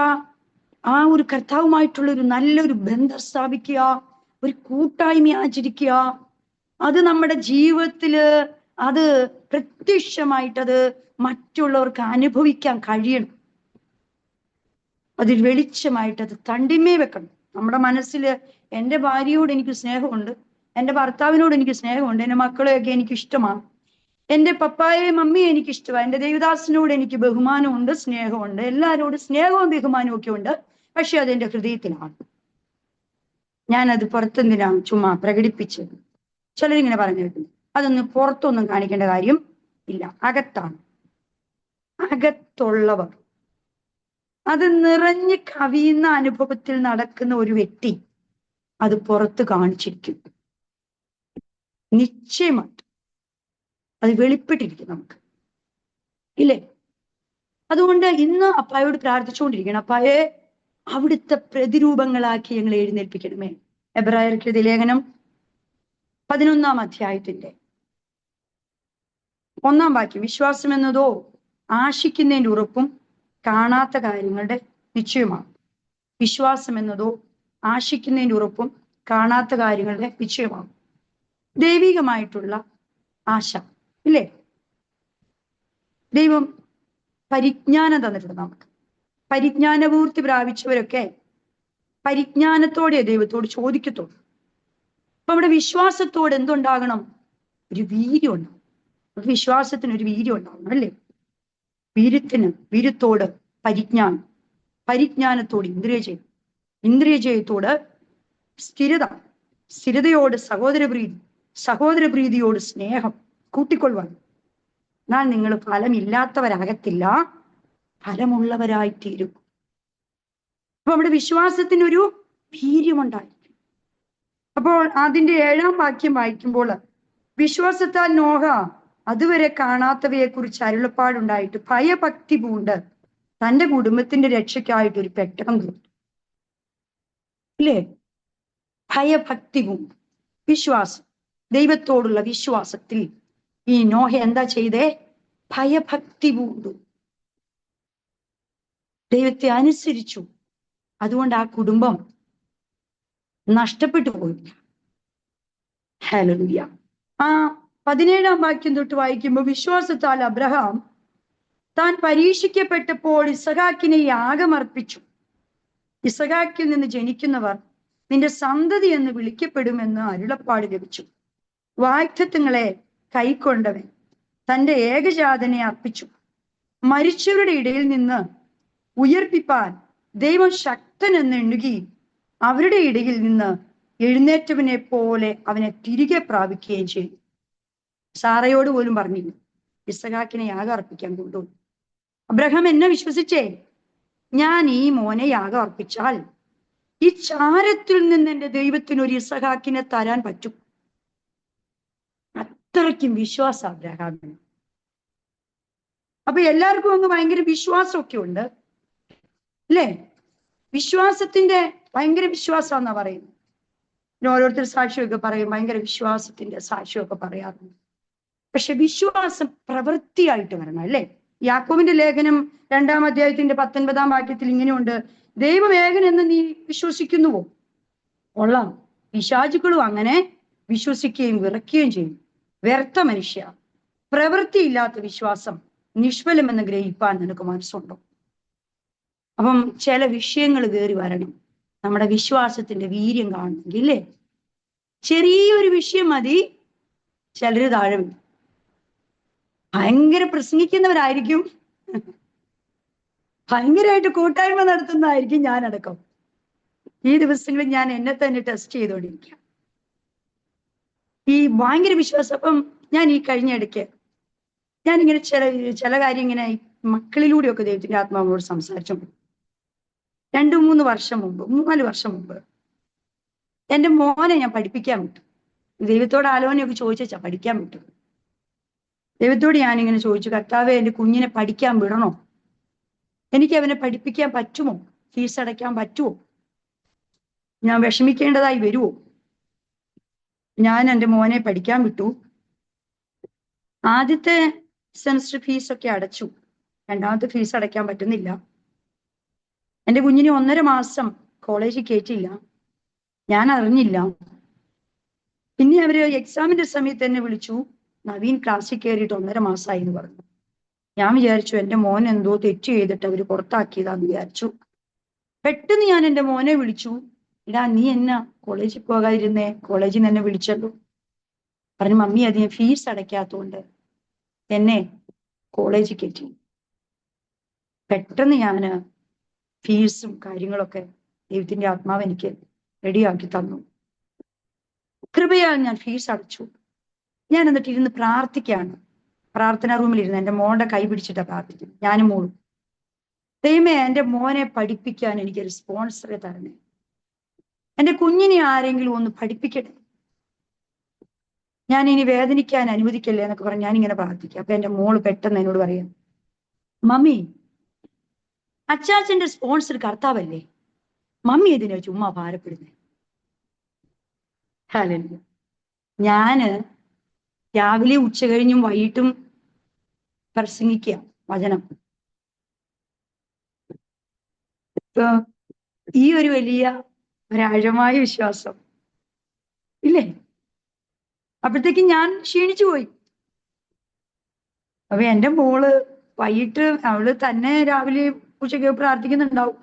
Speaker 1: ആ ഒരു കർത്താവുമായിട്ടുള്ള ഒരു നല്ലൊരു ബന്ധം സ്ഥാപിക്കുക, ഒരു കൂട്ടായ്മ ആചരിക്കുക, അത് നമ്മുടെ ജീവിതത്തില് അത് പ്രത്യക്ഷമായിട്ടത് മറ്റുള്ളവർക്ക് അനുഭവിക്കാൻ കഴിയണം. അതിൽ വെളിച്ചമായിട്ട് അത് തണ്ടിമേ വെക്കണം. നമ്മുടെ മനസ്സിൽ എൻ്റെ ഭാര്യയോട് എനിക്ക് സ്നേഹമുണ്ട്, എൻ്റെ ഭർത്താവിനോട് എനിക്ക് സ്നേഹമുണ്ട്, എൻ്റെ മക്കളെയൊക്കെ എനിക്ക് ഇഷ്ടമാണ്, എൻ്റെ പപ്പായെയും മമ്മിയെ എനിക്ക് ഇഷ്ടമാണ്, എൻ്റെ ദേവദാസിനോട് എനിക്ക് ബഹുമാനമുണ്ട്, സ്നേഹമുണ്ട്, എല്ലാവരോടും സ്നേഹവും ബഹുമാനവും ഒക്കെ ഉണ്ട്. പക്ഷെ അതെന്റെ ഹൃദയത്തിലാണ്. ഞാനത് പുറത്തെന്തിനാണ് ചുമ്മാ പ്രകടിപ്പിച്ചത്? ചിലരിങ്ങനെ പറഞ്ഞു കേട്ടു, അതൊന്നും പുറത്തൊന്നും കാണിക്കേണ്ട കാര്യം ഇല്ല, അകത്താണ്. അകത്തുള്ളവർ, അത് നിറഞ്ഞ് കവിയുന്ന അനുഭവത്തിൽ നടക്കുന്ന ഒരു വ്യക്തി അത് പുറത്ത് കാണിച്ചിരിക്കും. നിശ്ചയമായിട്ട് അത് വെളിപ്പെട്ടിരിക്കും നമുക്ക്, ഇല്ലേ? അതുകൊണ്ട് ഇന്ന് അപ്പായോട് പ്രാർത്ഥിച്ചുകൊണ്ടിരിക്കണം, അപ്പായെ അവിടുത്തെ പ്രതിരൂപങ്ങളാക്കി ഞങ്ങൾ എഴുന്നേൽപ്പിക്കണമേ. എബ്രായർക്കെഴുതിയ ലേഖനം 11-ാം അധ്യായത്തിന്റെ 1-ാം വാക്യം, വിശ്വാസം എന്നതോ ആശിക്കുന്നതിന്റെ ഉറപ്പും കാണാത്ത കാര്യങ്ങളുടെ നിശ്ചയമാണ്. വിശ്വാസം എന്നതോ ആശിക്കുന്നതിന്റെ ഉറപ്പും കാണാത്ത കാര്യങ്ങളുടെ നിശ്ചയമാണ്. ദൈവികമായിട്ടുള്ള ആശ, ഇല്ലേ? ദൈവം പരിജ്ഞാനം തന്നിട്ടുണ്ട് നമുക്ക്. പരിജ്ഞാനപൂർത്തി പ്രാപിച്ചവരൊക്കെ പരിജ്ഞാനത്തോടെ ദൈവത്തോട് ചോദിക്കത്തുള്ളൂ. അപ്പൊ നമ്മുടെ വിശ്വാസത്തോട് എന്തുണ്ടാകണം? ഒരു വീര്യം ഉണ്ടാവും. വിശ്വാസത്തിന് ഒരു വീര്യം ഉണ്ടാവണം, അല്ലേ? വീര്യത്തോട് പരിജ്ഞാനം, പരിജ്ഞാനത്തോട് ഇന്ദ്രിയജയം, ഇന്ദ്രിയജയത്തോട് സ്ഥിരത, സ്ഥിരതയോട് സഹോദരപ്രീതി, സഹോദരപ്രീതിയോട് സ്നേഹം കൂട്ടിക്കൊള്ളുവാൻ. എന്നാൽ നിങ്ങൾ ഫലമില്ലാത്തവരാകത്തില്ല, ഫലമുള്ളവരായിത്തീരും. അപ്പൊ നമ്മുടെ വിശ്വാസത്തിനൊരു വീര്യമുണ്ടായിരിക്കും. അപ്പോൾ അതിന്റെ 7-ാം വാക്യം വായിക്കുമ്പോൾ, വിശ്വാസത്താൽ നോഹ അതുവരെ കാണാത്തവയെ കുറിച്ച് അരുളപ്പാടുണ്ടായിട്ട് ഭയഭക്തി പൂണ്ട് തന്റെ കുടുംബത്തിന്റെ രക്ഷയ്ക്കായിട്ട് ഒരു പെട്ടകം തീർത്തു, ഇല്ലേ? ഭയഭക്തി പൂണ്ട് വിശ്വാസം, ദൈവത്തോടുള്ള വിശ്വാസത്തിൽ ഈ നോഹ എന്താ ചെയ്തേ? ഭയഭക്തി പൂണ്ടു, ദൈവത്തെ അനുസരിച്ചു. അതുകൊണ്ട് ആ കുടുംബം നഷ്ടപ്പെട്ടു പോയില്ല. ഹല്ലേലൂയ. ആ 17-ാം വാക്യം തൊട്ട് വായിക്കുമ്പോൾ, വിശ്വാസത്താൽ അബ്രഹാം താൻ പരീക്ഷിക്കപ്പെട്ടപ്പോൾ ഇസഹാക്കിനെ യാഗമർപ്പിച്ചു. ഇസഹാക്കിൽ നിന്ന് ജനിക്കുന്നവർ നിന്റെ സന്തതി എന്ന് വിളിക്കപ്പെടുമെന്ന് അരുളപ്പാട് ലഭിച്ചു. വാഗ്ദത്തങ്ങളെ കൈക്കൊണ്ടവൻ തന്റെ ഏകജാതനെ അർപ്പിച്ചു. മരിച്ചവരുടെ ഇടയിൽ നിന്ന് ഉയർപ്പിപ്പാൻ ദൈവം ശക്തനെന്ന് എണ്ണുകി അവരുടെ ഇടയിൽ നിന്ന് എഴുന്നേറ്റവനെ പോലെ അവനെ തിരികെ പ്രാപിക്കുകയും ചെയ്തു. സാറയോട് പോലും പറഞ്ഞില്ല, ഇസഹാക്കിനെ യാഗം അർപ്പിക്കാൻ കൊണ്ടുപോയി. അബ്രഹാം എന്നെ വിശ്വസിച്ചേ, ഞാൻ ഈ മോനെ യാഗം അർപ്പിച്ചാൽ ഈ ചാരത്തിൽ നിന്ന് എന്റെ ദൈവത്തിന് ഒരു ഇസഹാക്കിനെ തരാൻ പറ്റും. അത്രയ്ക്കും വിശ്വാസം അബ്രഹാമിന്. അപ്പൊ എല്ലാവർക്കും ഒന്ന് ഭയങ്കര വിശ്വാസമൊക്കെ ഉണ്ട്, അല്ലേ? വിശ്വാസത്തിന്റെ ഭയങ്കര വിശ്വാസം എന്നാ പറയുന്നത്. ഓരോരുത്തർ സാക്ഷിയൊക്കെ പറയും, ഭയങ്കര വിശ്വാസത്തിന്റെ സാക്ഷിയൊക്കെ പറയാറുണ്ട്. പക്ഷെ വിശ്വാസം പ്രവൃത്തിയായിട്ട് വരണം, അല്ലേ? യാക്കോബിന്റെ ലേഖനം 2-ാം അധ്യായത്തിന്റെ 19-ാം വാക്യത്തിൽ ഇങ്ങനെയുണ്ട്, ദൈവം ഏകൻ എന്ന് നീ വിശ്വസിക്കുന്നുവോ? കൊള്ളാം. പിശാചുക്കളും അങ്ങനെ വിശ്വസിക്കുകയും വിറയ്ക്കുകയും ചെയ്യും. വ്യർത്ഥ മനുഷ്യ, പ്രവൃത്തിയില്ലാത്ത വിശ്വാസം നിഷ്ഫലമെന്ന് ഗ്രഹിപ്പാൻ നിനക്ക് മനസ്സുണ്ടോ? അപ്പം ചില വിഷയങ്ങൾ കയറി വരണം, നമ്മുടെ വിശ്വാസത്തിന്റെ വീര്യം കാണണമെങ്കിൽ, ഇല്ലേ? ചെറിയൊരു വിഷയം മതി ചിലര് താഴെ വീഴും. ഭയങ്കര പ്രസംഗിക്കുന്നവരായിരിക്കും, ഭയങ്കരമായിട്ട് കൂട്ടായ്മ നടത്തുന്നതായിരിക്കും ഞാനടക്കം. ഈ ദിവസങ്ങളിൽ ഞാൻ എന്നെ തന്നെ ടെസ്റ്റ് ചെയ്തുകൊണ്ടിരിക്കുക, ഈ ഭയങ്കര വിശ്വാസം. അപ്പം ഞാൻ ഈ കഴിഞ്ഞ ഇടയ്ക്ക് ഞാനിങ്ങനെ ചില കാര്യം ഇങ്ങനെ മക്കളിലൂടെയൊക്കെ ദൈവത്തിന്റെ ആത്മാവോട് സംസാരിച്ചു. 2-3 വർഷം മുമ്പ്, 4 വർഷം മുമ്പ് എൻ്റെ മോനെ ഞാൻ പഠിപ്പിക്കാൻ വിട്ടു. ദൈവത്തോട് ആലോചനയൊക്കെ ചോദിച്ചാ പഠിക്കാൻ വിട്ടു. ദൈവത്തോട് ഞാനിങ്ങനെ ചോദിച്ചു, കർത്താവേ, എൻ്റെ കുഞ്ഞിനെ പഠിക്കാൻ വിടണോ? എനിക്ക് അവനെ പഠിപ്പിക്കാൻ പറ്റുമോ? ഫീസ് അടയ്ക്കാൻ പറ്റുമോ? ഞാൻ വിഷമിക്കേണ്ടതായി വരുമോ? ഞാൻ എൻ്റെ മോനെ പഠിക്കാൻ വിട്ടു. ആദ്യത്തെ സെമസ്റ്റർ ഫീസൊക്കെ അടച്ചു, രണ്ടാമത്തെ ഫീസ് അടയ്ക്കാൻ പറ്റുന്നില്ല. എൻ്റെ കുഞ്ഞിനെ 1.5 മാസം കോളേജിൽ കയറ്റിയില്ല, ഞാൻ അറിഞ്ഞില്ല. പിന്നെ അവര് എക്സാമിന്റെ സമയത്ത് എന്നെ വിളിച്ചു, നവീൻ ക്ലാസ്സിൽ കയറിയിട്ട് 1.5 മാസമായി എന്ന് പറഞ്ഞു. ഞാൻ വിചാരിച്ചു എൻ്റെ മോൻ എന്തോ തെറ്റ് ചെയ്തിട്ട് അവര് പുറത്താക്കിയതാന്ന് വിചാരിച്ചു. പെട്ടെന്ന് ഞാൻ എൻ്റെ മോനെ വിളിച്ചു, ഇടാ നീ എന്നാ കോളേജിൽ പോകാതിരുന്നേ? കോളേജിൽ നിന്ന് എന്നെ വിളിച്ചല്ലോ. പറഞ്ഞു, മമ്മി അത് ഞാൻ ഫീസ് അടയ്ക്കാത്തതുകൊണ്ട് എന്നെ കോളേജിൽ കയറ്റി. പെട്ടെന്ന് ഞാന് ഫീസും കാര്യങ്ങളൊക്കെ ദൈവത്തിന്റെ ആത്മാവ് എനിക്ക് റെഡിയാക്കി തന്നു. കൃപയാൽ ഞാൻ ഫീസ് അടച്ചു. ഞാൻ എന്നിട്ട് ഇരുന്ന് പ്രാർത്ഥിക്കുകയാണ്. പ്രാർത്ഥനാ റൂമിൽ ഇരുന്ന് എൻ്റെ മോളുടെ കൈ പിടിച്ചിട്ടാ പ്രാർത്ഥിക്കുന്നു, ഞാനും മോളും. ദൈവമേ, എൻ്റെ മോനെ പഠിപ്പിക്കാൻ എനിക്കൊരു സ്പോൺസറെ തരണേ. എൻ്റെ കുഞ്ഞിനെ ആരെങ്കിലും ഒന്ന് പഠിപ്പിക്കട്ടെ. ഞാൻ ഇനി വേദനിക്കാൻ അനുവദിക്കല്ലേ എന്നൊക്കെ പറഞ്ഞ് ഞാനിങ്ങനെ പ്രാർത്ഥിക്കുക. അപ്പൊ എന്റെ മോള് പെട്ടെന്ന് എന്നോട് പറയാം, മമ്മി, അച്ചാച്ചന്റെ സ്പോൺസർ കർത്താവല്ലേ, മമ്മി ഇതിനെ ചുമ്മാ ഭാരപ്പെടുന്നേ. ഹല്ലേലൂയ. ഞാന് രാവിലെ ഉച്ച കഴിഞ്ഞും വൈകിട്ടും പ്രസംഗിക്കുക വചനം. ഇപ്പൊ ഈ ഒരു വലിയ ഒരാഴമായ വിശ്വാസം ഇല്ലേ, അപ്പോഴത്തേക്കും ഞാൻ ക്ഷീണിച്ചു പോയി. അപ്പൊ എന്റെ മോള് വൈകിട്ട്, അവള് തന്നെ രാവിലെ ഉച്ചയ്ക്ക് പ്രാർത്ഥിക്കുന്നുണ്ടാവും,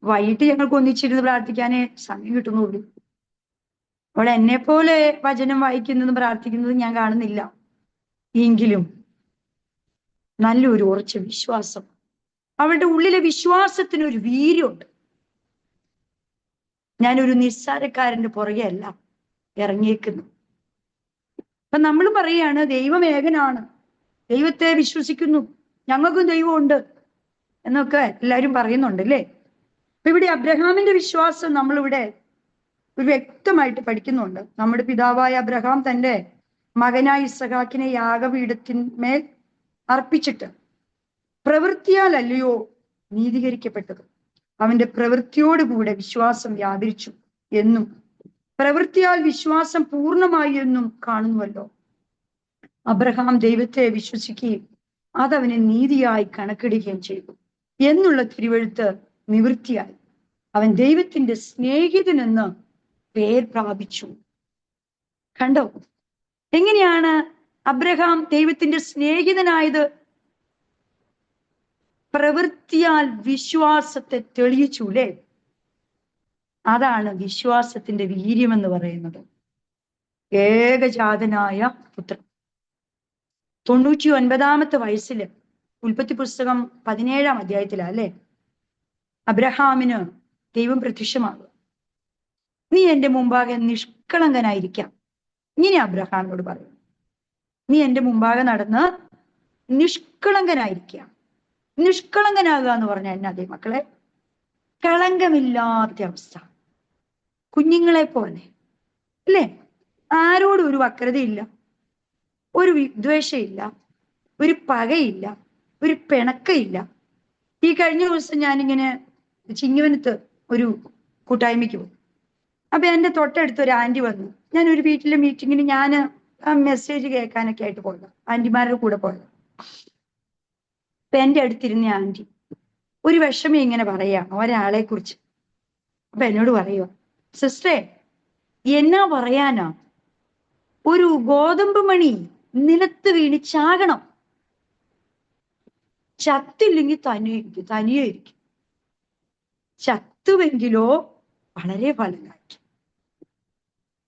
Speaker 1: വൈകിട്ട് ഞങ്ങൾക്ക് ഒന്നിച്ചിരുന്ന് പ്രാർത്ഥിക്കാനേ സമയം കിട്ടുന്നുള്ളൂ. അവൾ എന്നെ പോലെ വചനം വായിക്കുന്നതും പ്രാർത്ഥിക്കുന്നതും ഞാൻ കാണുന്നില്ല. എങ്കിലും നല്ലൊരു ഉറച്ച വിശ്വാസം, അവളുടെ ഉള്ളിലെ വിശ്വാസത്തിനൊരു വീര്യമുണ്ട്. ഞാനൊരു നിസ്സാരക്കാരന്റെ പുറകെ അല്ല ഇറങ്ങിയേക്കുന്നു. അപ്പൊ നമ്മൾ പറയാണ് ദൈവം ഏകനാണ്, ദൈവത്തെ വിശ്വസിക്കുന്നു, ഞങ്ങൾക്കും ദൈവമുണ്ട് എന്നൊക്കെ എല്ലാവരും പറയുന്നുണ്ട് അല്ലേ. അപ്പൊ ഇവിടെ അബ്രഹാമിന്റെ വിശ്വാസം നമ്മളിവിടെ ഒരു വ്യക്തമായിട്ട് പഠിക്കുന്നുണ്ട്. നമ്മുടെ പിതാവായ അബ്രഹാം തന്റെ മകനായ ഇസഹാക്കിനെ യാഗപീഠത്തിന്മേൽ അർപ്പിച്ചിട്ട് പ്രവൃത്തിയാലല്ലയോ നീതീകരിക്കപ്പെട്ടത്, അവന്റെ പ്രവൃത്തിയോടുകൂടെ വിശ്വാസം വ്യാപരിച്ചു എന്നും പ്രവൃത്തിയാൽ വിശ്വാസം പൂർണ്ണമായി എന്നും കാണുന്നുവല്ലോ. അബ്രഹാം ദൈവത്തെ വിശ്വസിക്കുകയും അതവന് നീതിയായി കണക്കിടുകയും ചെയ്തു എന്നുള്ള തിരുവെഴുത്ത് നിവൃത്തിയായി അവൻ ദൈവത്തിന്റെ സ്നേഹിതനെന്ന് പേർ പ്രാപിച്ചു. കണ്ടോ എങ്ങനെയാണ് അബ്രഹാം ദൈവത്തിന്റെ സ്നേഹിതനായത്? പ്രവൃത്തിയാൽ വിശ്വാസത്തെ തെളിയിച്ചു അല്ലേ. അതാണ് വിശ്വാസത്തിന്റെ വീര്യമെന്ന് പറയുന്നത്. ഏകജാതനായ പുത്രൻ 99 വയസ്സില്, ഉൽപ്പത്തി പുസ്തകം 17 അധ്യായത്തിലാ അല്ലെ, അബ്രഹാമിന് ദൈവം പ്രത്യക്ഷമാകുക. നീ എന്റെ മുമ്പാകെ നിഷ്കളങ്കനായിരിക്കാം. ഇങ്ങനെ അബ്രഹാമിനോട് പറയും, നീ എന്റെ മുമ്പാകെ നടന്ന് നിഷ്കളങ്കനായിരിക്കാം. നിഷ്കളങ്കനാകുക എന്ന് പറഞ്ഞാൽ എന്നാ അതേ മക്കളെ? കളങ്കമില്ലാത്ത അവസ്ഥ, കുഞ്ഞുങ്ങളെ പോലെ അല്ലേ. ആരോടും ഒരു വക്രതയില്ല, ഒരു വിദ്വേഷമില്ല, ഒരു പകയില്ല, ഒരു പിണക്കയില്ല. ഈ കഴിഞ്ഞ ദിവസം ഞാനിങ്ങനെ ചിങ്ങവനത്ത് ഒരു കൂട്ടായ്മയ്ക്ക് പോകും. അപ്പൊ എന്റെ തൊട്ടടുത്ത് ഒരു ആന്റി വന്നു. ഞാൻ ഒരു വീട്ടിലെ മീറ്റിങ്ങിന് ഞാൻ മെസ്സേജ് കേൾക്കാനൊക്കെ ആയിട്ട് പോയത്, ആന്റിമാരുടെ കൂടെ പോയത്. അപ്പൊ എന്റെ അടുത്തിരുന്ന ആന്റി ഒരു വിഷമം ഇങ്ങനെ പറയാണ് ഒരാളെ കുറിച്ച്. അപ്പൊ എന്നോട് പറയുക, സിസ്റ്ററെ എന്നാ പറയാനാ, ഒരു ഗോതമ്പ് മണി നിലത്ത് വീണ് ചാകണം, ചത്തില്ലെങ്കിൽ തനിയെ ഇരിക്കും, ചത്തുവെങ്കിലോ വളരെ ഫലമായിരിക്കും.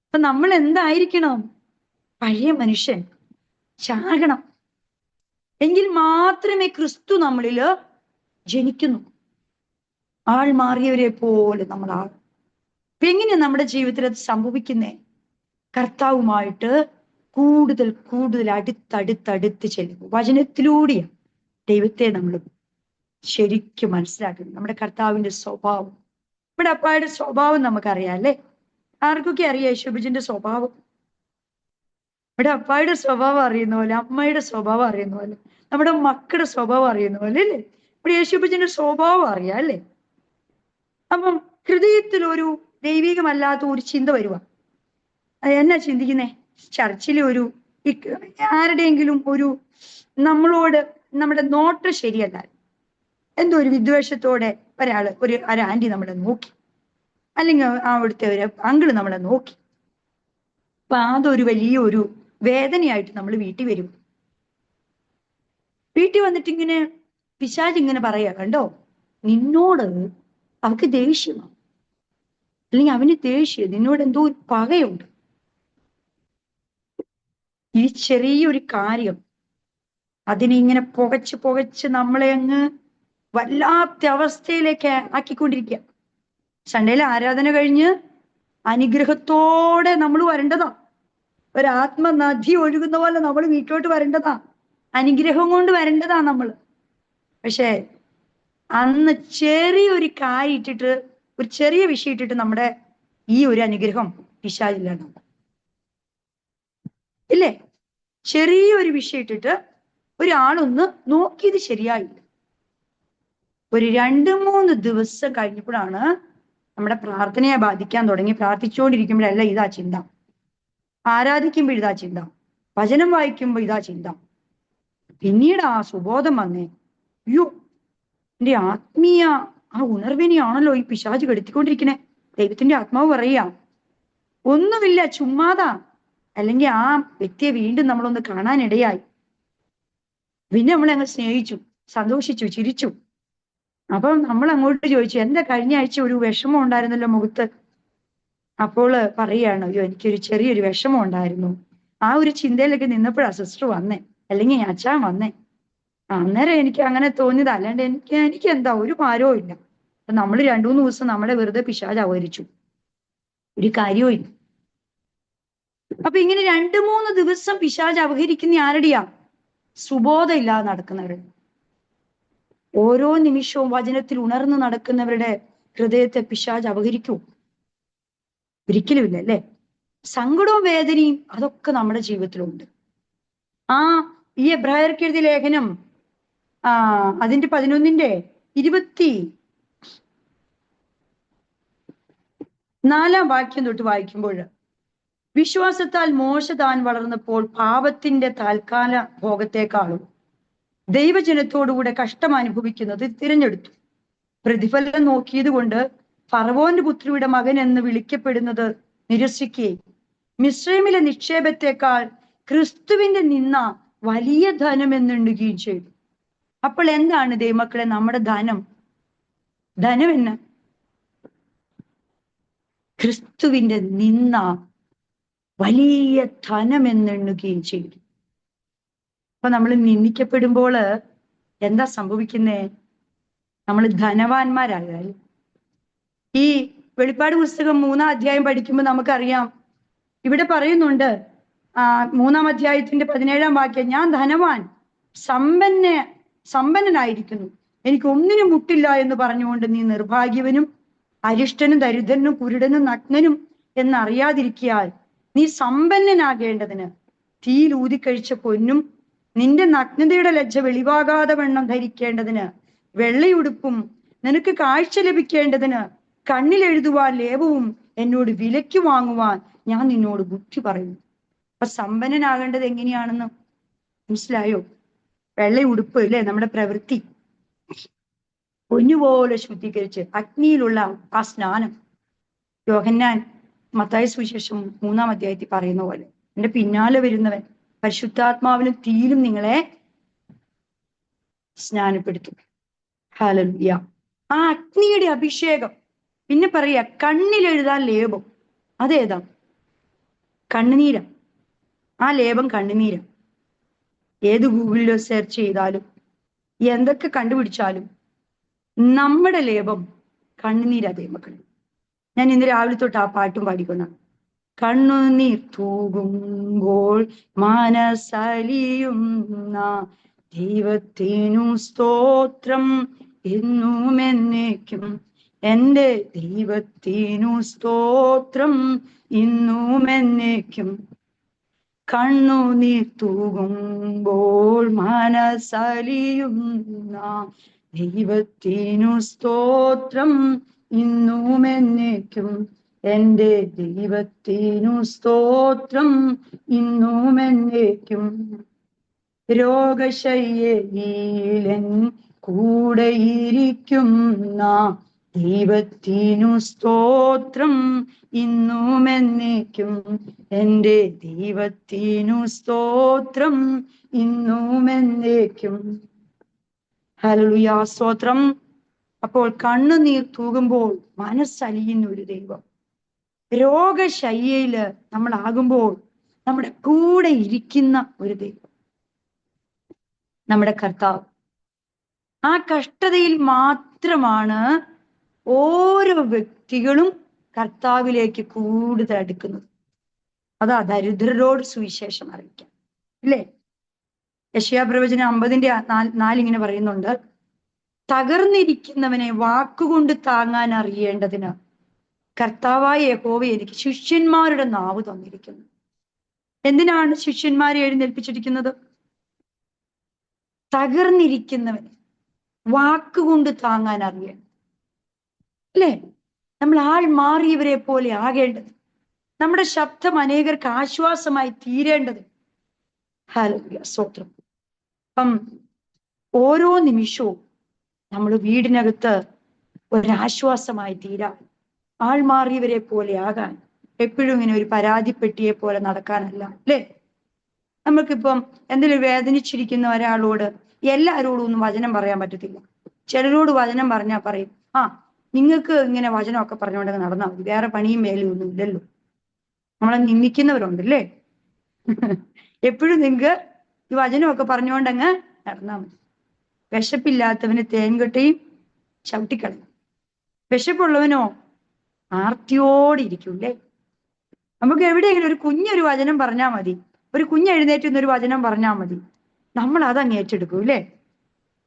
Speaker 1: അപ്പൊ നമ്മൾ എന്തായിരിക്കണം? പഴയ മനുഷ്യൻ ചാകണം, എങ്കിൽ മാത്രമേ ക്രിസ്തു നമ്മളില് ജനിക്കുന്നു. ആൾ മാറിയവരെ പോലെ നമ്മൾ ആകും. അപ്പൊ എങ്ങനെയാ നമ്മുടെ ജീവിതത്തിൽ അത് സംഭവിക്കുന്നേ? കർത്താവുമായിട്ട് കൂടുതൽ കൂടുതൽ അടുത്തടുത്തടുത്ത് ചെല്ലുന്നു. വചനത്തിലൂടെയാണ് ദൈവത്തെ നമ്മൾ ശരിക്കും മനസ്സിലാക്കുന്നത്. നമ്മുടെ കർത്താവിന്റെ സ്വഭാവം, നമ്മുടെ അപ്പായുടെ സ്വഭാവം നമുക്കറിയാം അല്ലേ. ആർക്കൊക്കെ അറിയാം യേശുബിജിന്റെ സ്വഭാവം? നമ്മുടെ അപ്പായുടെ സ്വഭാവം അറിയുന്ന പോലെ, അമ്മയുടെ സ്വഭാവം അറിയുന്ന പോലെ, നമ്മുടെ മക്കളുടെ സ്വഭാവം അറിയുന്ന പോലെ അല്ലേ. ഇവിടെ യേശുബിജിന്റെ സ്വഭാവം അറിയാം അല്ലേ. അപ്പം ഹൃദയത്തിൽ ഒരു ദൈവികമല്ലാത്ത ഒരു ചിന്ത വരുക. എന്നാ ചിന്തിക്കുന്നേ? ചർച്ചിലെ ഒരു ആരുടെയെങ്കിലും ഒരു നമ്മളോട് നമ്മുടെ നോട്ട് ശരിയല്ല, എന്തോ ഒരു വിദ്വേഷത്തോടെ ഒരു ആന്റി നമ്മളെ നോക്കി, അല്ലെങ്കിൽ അവിടുത്തെ ഒരു അങ്കിള് നമ്മളെ നോക്കി. അപ്പൊ അതൊരു വലിയ ഒരു വേദനയായിട്ട് നമ്മൾ വീട്ടിൽ വരും. വീട്ടിൽ വന്നിട്ട് ഇങ്ങനെ പിശാച് ഇങ്ങനെ പറയാ, കണ്ടോ നിന്നോട് അവർക്ക് ദേഷ്യമാണ്, അല്ലെങ്കിൽ അവന് ദേഷ്യം, നിന്നോട് എന്തോ ഒരു പകയുണ്ട്. ഈ ചെറിയൊരു കാര്യം അതിനെ ഇങ്ങനെ പുകച്ച് പുകച്ച് നമ്മളെ അങ്ങ് വല്ലാത്ത അവസ്ഥയിലേക്ക് ആക്കിക്കൊണ്ടിരിക്കുക. സൺഡേയിലെ ആരാധന കഴിഞ്ഞ് അനുഗ്രഹത്തോടെ നമ്മൾ വരേണ്ടതാ. ഒരാത്മനദി ഒഴുകുന്ന പോലെ നമ്മൾ വീട്ടിലോട്ട് വരേണ്ടതാ, അനുഗ്രഹം കൊണ്ട് വരേണ്ടതാ നമ്മൾ. പക്ഷെ അന്ന് ചെറിയൊരു കാര്യം ഇട്ടിട്ട്, ഒരു ചെറിയ വിഷയം ഇട്ടിട്ട് നമ്മുടെ ഈ ഒരു അനുഗ്രഹം പിശാചില്ലാണ്. ഇല്ലേ? ചെറിയൊരു വിഷയം ഇട്ടിട്ട് ഒരാളൊന്ന് നോക്കിയത് ശരിയായില്ല. ഒരു 2-3 ദിവസം കഴിഞ്ഞപ്പോഴാണ് നമ്മുടെ പ്രാർത്ഥനയെ ബാധിക്കാൻ തുടങ്ങി. പ്രാർത്ഥിച്ചുകൊണ്ടിരിക്കുമ്പോഴല്ല ഇതാ ചിന്ത, ആരാധിക്കുമ്പോൾ ഇതാ ചിന്ത, വചനം വായിക്കുമ്പോൾ ഇതാ ചിന്ത. പിന്നീട് ആ സുബോധം വന്നേ, അയ്യോ, എന്റെ ആത്മീയ ആ ഉണർവിനെയാണല്ലോ ഈ പിശാച് കെടുത്തിക്കൊണ്ടിരിക്കണേ. ദൈവത്തിന്റെ ആത്മാവ് പറയാ, ഒന്നുമില്ല, ചുമ്മാതാ. അല്ലെങ്കിൽ ആ വ്യക്തിയെ വീണ്ടും നമ്മളൊന്ന് കാണാനിടയായി. പിന്നെ നമ്മളെ അങ്ങ് സ്നേഹിച്ചു, സന്തോഷിച്ചു, ചിരിച്ചു. അപ്പം നമ്മൾ അങ്ങോട്ട് ചോദിച്ചു, എന്താ കഴിഞ്ഞ ആഴ്ച ഒരു വിഷമം ഉണ്ടായിരുന്നല്ലോ മുഖത്ത്? അപ്പോൾ പറയാണ്, അയ്യോ, എനിക്കൊരു ചെറിയൊരു വിഷമം ഉണ്ടായിരുന്നു. ആ ഒരു ചിന്തയിലൊക്കെ നിന്നപ്പോഴാ സിസ്റ്റർ വന്നേ, അല്ലെങ്കിൽ അച്ഛൻ വന്നേ. അന്നേരം എനിക്ക് അങ്ങനെ തോന്നിയതാ, അല്ലാണ്ട് എനിക്ക് എന്താ ഒരു ഭാരവും ഇല്ല. അപ്പൊ നമ്മൾ 2-3 ദിവസം നമ്മളെ വെറുതെ പിശാച് അവഹരിച്ചു, ഒരു കാര്യവും ഇല്ല. അപ്പൊ ഇങ്ങനെ 2-3 ദിവസം പിശാച് അപഹരിക്കുന്ന ആരുടെയാ? സുബോധം ഇല്ലാതെ നടക്കുന്നവരുടെ. ഓരോ നിമിഷവും വചനത്തിൽ ഉണർന്നു നടക്കുന്നവരുടെ ഹൃദയത്തെ പിശാച് അപഹരിക്കൂ? ഒരിക്കലുമില്ല, അല്ലേ? സങ്കടവും വേദനയും അതൊക്കെ നമ്മുടെ ജീവിതത്തിലുണ്ട്. ആ ഈ എബ്രായർക്ക് എഴുതിയ ലേഖനം അതിന്റെ 11-ന്റെ 24 തൊട്ട് വായിക്കുമ്പോൾ, വിശ്വാസത്താൽ മോശ താൻ വളർന്നപ്പോൾ പാപത്തിന്റെ താൽക്കാല ഭോഗത്തെക്കാളും ദൈവജനത്തോടുകൂടെ കഷ്ടം അനുഭവിക്കുന്നത് തിരഞ്ഞെടുത്തു. പ്രതിഫലം നോക്കിയത് കൊണ്ട് ഫറവോന്റെ പുത്രിയുടെ മകൻ എന്ന് വിളിക്കപ്പെടുന്നത് നിരസിക്കുകയും മിസ്രൈമിലെ നിക്ഷേപത്തെക്കാൾ ക്രിസ്തുവിന്റെ നിന്ന വലിയ ധനം എന്നുണ്ടുകയും ചെയ്തു. അപ്പോൾ എന്താണ് ദൈവമക്കളെ നമ്മുടെ ധനം? ധനം എന്ന് ക്രിസ്തുവിന്റെ നിന്ന വലിയ ധനം എന്നെണ്ണുകയും ചെയ്തു. അപ്പൊ നമ്മൾ നിന്ദിക്കപ്പെടുമ്പോൾ എന്താ സംഭവിക്കുന്നേ? നമ്മൾ ധനവാന്മാരായാൽ, ഈ വെളിപ്പാട് പുസ്തകം 3-ാം അധ്യായം പഠിക്കുമ്പോൾ നമുക്കറിയാം, ഇവിടെ പറയുന്നുണ്ട് 3-ാം അധ്യായത്തിന്റെ 17-ാം വാക്യം, ഞാൻ ധനവാൻ സമ്പന്നനായിരിക്കുന്നു, എനിക്ക് ഒന്നിനും മുട്ടില്ല എന്ന് പറഞ്ഞുകൊണ്ട് നീ നിർഭാഗ്യവനും അരിഷ്ടനും ദരിദ്രനും കുരുടനും നഗ്നനും എന്നറിയാതിരിക്കാൽ നീ സമ്പന്നനാകേണ്ടതിന് തീയിൽ ഊതിക്കഴിച്ച പൊന്നും നിന്റെ നഗ്നതയുടെ ലജ്ജ വെളിവാകാതെ വണ്ണം ധരിക്കേണ്ടതിന് വെള്ളയുടുപ്പും നിനക്ക് കാഴ്ച ലഭിക്കേണ്ടതിന് കണ്ണിലെഴുതുവാൻ ലേപവും എന്നോട് വിലയ്ക്ക് വാങ്ങുവാൻ ഞാൻ നിന്നോട് ബുദ്ധി പറയുന്നു. അപ്പൊ സമ്പന്നനാകേണ്ടത് എങ്ങനെയാണെന്ന് മനസ്സിലായോ? വെള്ളയുടുപ്പ്, അല്ലേ? നമ്മുടെ പ്രവൃത്തി പൊന്നുപോലെ ശുദ്ധീകരിച്ച് അഗ്നിയിലുള്ള ആ സ്നാനം. യോഹന്നാൻ മത്തായി സുവിശേഷം 3-ാം അധ്യായത്തിൽ പറയുന്ന പോലെ, എന്റെ പിന്നാലെ വരുന്നവൻ പരിശുദ്ധാത്മാവിനും തീയിലും നിങ്ങളെ സ്നാനപ്പെടുത്തും. ഹല്ലേലൂയ. ആ അഗ്നിയുടെ അഭിഷേകം. പിന്നെ പറയാ, കണ്ണിലെഴുതാൻ ലേപം. അതേതാ? കണ്ണുനീര. ആ ലേപം കണ്ണുനീര. ഏത് ഗൂഗിളിൽ സെർച്ച് ചെയ്താലും എന്തൊക്കെ കണ്ടുപിടിച്ചാലും നമ്മുടെ ലേപം കണ്ണുനീരാ ദൈവമക്കൾ. ഞാൻ ഇന്ന് രാവിലെ തൊട്ട് ആ പാട്ടും പാടിക്കൊന്ന, കണ്ണുനീർ തൂകുമ്പോൾ മനസ്സലിയുന്ന ദൈവത്തിനു സ്തോത്രം എന്നും എന്നേക്കും, എന്റെ ദൈവത്തിനു സ്തോത്രം ഇന്നും എന്നേക്കും. കണ്ണുനീർ തൂകുമ്പോൾ മനസ്സലിയുന്ന ദൈവത്തിനു സ്തോത്രം ഇന്നും എന്നേക്കും, എന്റെ ദൈവത്തിനു സ്തോത്രം ഇന്നും എന്നേക്കും. രോഗശയ്യയിലൻ കൂടെയിരിക്കുന്ന ദൈവത്തിനു സ്തോത്രം ഇന്നും എന്നേക്കും, എന്റെ ദൈവത്തിനു സ്തോത്രം ഇന്നും എന്നേക്കും. ഹല്ലേലൂയ, സ്തോത്രം. അപ്പോൾ കണ്ണുനീർ തൂകുമ്പോൾ മനസ്സലിയുന്ന ഒരു ദൈവം, രോഗശയ്യയില് നമ്മളാകുമ്പോൾ നമ്മുടെ കൂടെ ഇരിക്കുന്ന ഒരു ദൈവം, നമ്മുടെ കർത്താവ്. ആ കഷ്ടതയിൽ മാത്രമാണ് ഓരോ വ്യക്തികളും കർത്താവിലേക്ക് കൂടുതൽ അടുക്കുന്നത്. അതാ ദരിദ്രരോട് സുവിശേഷം അറിയിക്കാം, ഇല്ലേ? യെശയ്യാപ്രവചനം 50-ന്റെ 4 ഇങ്ങനെ പറയുന്നുണ്ട്, തകർന്നിരിക്കുന്നവനെ വാക്കുകൊണ്ട് താങ്ങാൻ അറിയേണ്ടതിന് കർത്താവായ യഹോവ എനിക്ക് ശിഷ്യന്മാരുടെ നാവ് തന്നിരിക്കുന്നു. എന്തിനാണ് ശിഷ്യന്മാരെ എഴുന്നേൽപ്പിച്ചിരിക്കുന്നത്? തകർന്നിരിക്കുന്നവന് വാക്കുകൊണ്ട് താങ്ങാൻ അറിയണം, അല്ലേ? നമ്മൾ ആൾ മാറിയവരെ പോലെ ആകേണ്ടത്, നമ്മുടെ ശബ്ദം അനേകർക്ക് ആശ്വാസമായി തീരേണ്ടത്. ഹല്ലേലൂയ, സ്തോത്രം. അപ്പം ഓരോ നിമിഷവും നമ്മൾ വീടിനകത്ത് ഒരാശ്വാസമായി തീരാൻ, ആൾ മാറിയവരെ പോലെ ആകാൻ, എപ്പോഴും ഇങ്ങനെ ഒരു പരാതിപ്പെട്ടിയെ പോലെ നടക്കാനല്ല, അല്ലേ? നമുക്കിപ്പം എന്തെങ്കിലും വേദനിച്ചിരിക്കുന്ന ഒരാളോട് എല്ലാവരോടും ഒന്നും വചനം പറയാൻ പറ്റത്തില്ല. ചിലരോട് വചനം പറഞ്ഞാൽ പറയും, ആ നിങ്ങൾക്ക് ഇങ്ങനെ വചനമൊക്കെ പറഞ്ഞുകൊണ്ടൊക്കെ നടന്നാൽ മതി, വേറെ പണിയും വേലയും ഒന്നും ഇല്ലല്ലോ. നമ്മളെ നിന്ദിക്കുന്നവരുണ്ടല്ലേ. എപ്പോഴും നിങ്ങൾക്ക് ഈ വചനമൊക്കെ പറഞ്ഞുകൊണ്ടങ്ങ് നടന്നാൽ മതി. വിശപ്പില്ലാത്തവന് തേൻകൊട്ടയും ചവിട്ടിക്കളയും, വിശപ്പുള്ളവനോ ആർത്തിയോടിരിക്കൂല്ലേ. നമുക്ക് എവിടെയെങ്കിലും ഒരു കുഞ്ഞൊരു വചനം പറഞ്ഞാൽ മതി, ഒരു കുഞ്ഞെഴുന്നേറ്റുന്നൊരു വചനം പറഞ്ഞാൽ മതി, നമ്മൾ അതങ്ങ് ഏറ്റെടുക്കും, അല്ലേ?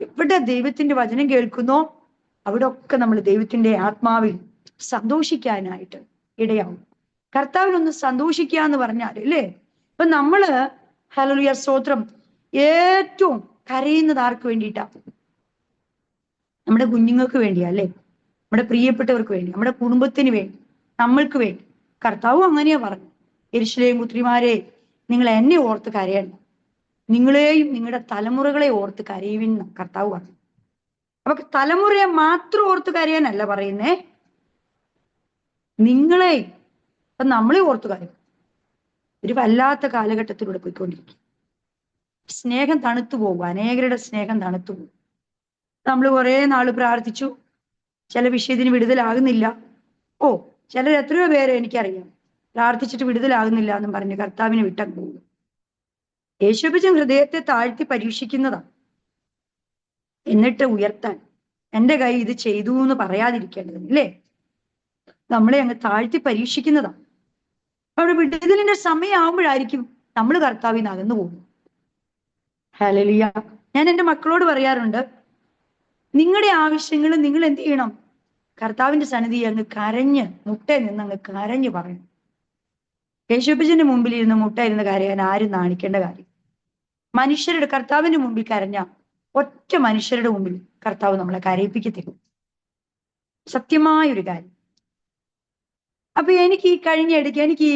Speaker 1: എവിടെ ദൈവത്തിന്റെ വചനം കേൾക്കുന്നോ അവിടെ ഒക്കെ നമ്മൾ ദൈവത്തിന്റെ ആത്മാവിൽ സന്തോഷിക്കാനായിട്ട് ഇടയാവും. കർത്താവിനൊന്ന് സന്തോഷിക്കുക എന്ന് പറഞ്ഞാൽ, അല്ലേ? ഇപ്പൊ നമ്മള് ഹല്ലേലൂയ, സ്തോത്രം, ഏറ്റവും കരയുന്നത് ആർക്ക് വേണ്ടിയിട്ടാ? നമ്മുടെ കുഞ്ഞുങ്ങൾക്ക് വേണ്ടിയാ, അല്ലേ? നമ്മുടെ പ്രിയപ്പെട്ടവർക്ക് വേണ്ടി, നമ്മുടെ കുടുംബത്തിന് വേണ്ടി, നമ്മൾക്ക് വേണ്ടി. കർത്താവും അങ്ങനെയാ പറഞ്ഞു, യെരൂശലേം പുത്രിമാരെ, നിങ്ങൾ എന്നെ ഓർത്ത് കരയണ്ട, നിങ്ങളെയും നിങ്ങളുടെ തലമുറകളെ ഓർത്ത് കരയുവിൻ കർത്താവ് പറഞ്ഞു. അപ്പൊ തലമുറയെ മാത്രം ഓർത്ത് കരയാനല്ല പറയുന്നേ, നിങ്ങളെ, അപ്പൊ നമ്മളെ ഓർത്ത് കരയും. ഒരു വല്ലാത്ത കാലഘട്ടത്തിലൂടെ പോയിക്കൊണ്ടിരിക്കും. സ്നേഹം തണുത്തു പോകും, അനേകരുടെ സ്നേഹം തണുത്തു പോകും. നമ്മൾ കുറെ നാള് പ്രാർത്ഥിച്ചു, ചില വിഷയത്തിന് വിടുതലാകുന്നില്ല. ഓ, ചിലർ എത്രയോ പേരെ എനിക്കറിയാം പ്രാർത്ഥിച്ചിട്ട് വിടുതലാകുന്നില്ല എന്നും പറഞ്ഞ് കർത്താവിനെ വിട്ടങ്ങ് പോകും. യേശുപ്പച്ചൻ ഹൃദയത്തെ താഴ്ത്തി പരീക്ഷിക്കുന്നതാണ്, എന്നിട്ട് ഉയർത്താൻ. എന്റെ കൈ ഇത് ചെയ്തു എന്ന് പറയാതിരിക്കേണ്ടത്, അല്ലേ? നമ്മളെ അങ്ങ് താഴ്ത്തി പരീക്ഷിക്കുന്നതാണ്. അവിടെ വിടുതലിന്റെ സമയമാകുമ്പോഴായിരിക്കും നമ്മൾ കർത്താവിന് അകന്നു പോകും. ഹല്ലേലൂയ. ഞാൻ എൻ്റെ മക്കളോട് പറയാറുണ്ട്, നിങ്ങളുടെ ആവശ്യങ്ങൾ നിങ്ങൾ എന്ത് ചെയ്യണം? കർത്താവിന്റെ സന്നിധി അങ്ങ് കരഞ്ഞ്, മുട്ട നിന്ന് അങ്ങ് കരഞ്ഞു പറയണം. യേശുപ്പച്ചന്റെ മുമ്പിൽ ഇരുന്ന് മുട്ട ഇരുന്ന് കരയാൻ ആരും നാണിക്കേണ്ട കാര്യം. മനുഷ്യരുടെ, കർത്താവിന്റെ മുമ്പിൽ കരഞ്ഞ ഒറ്റ മനുഷ്യരുടെ മുമ്പിൽ കർത്താവ് നമ്മളെ കരയിപ്പിക്കത്തില്ല. സത്യമായൊരു കാര്യം. അപ്പൊ എനിക്ക് ഈ കഴിഞ്ഞ ഇടയ്ക്ക് എനിക്ക്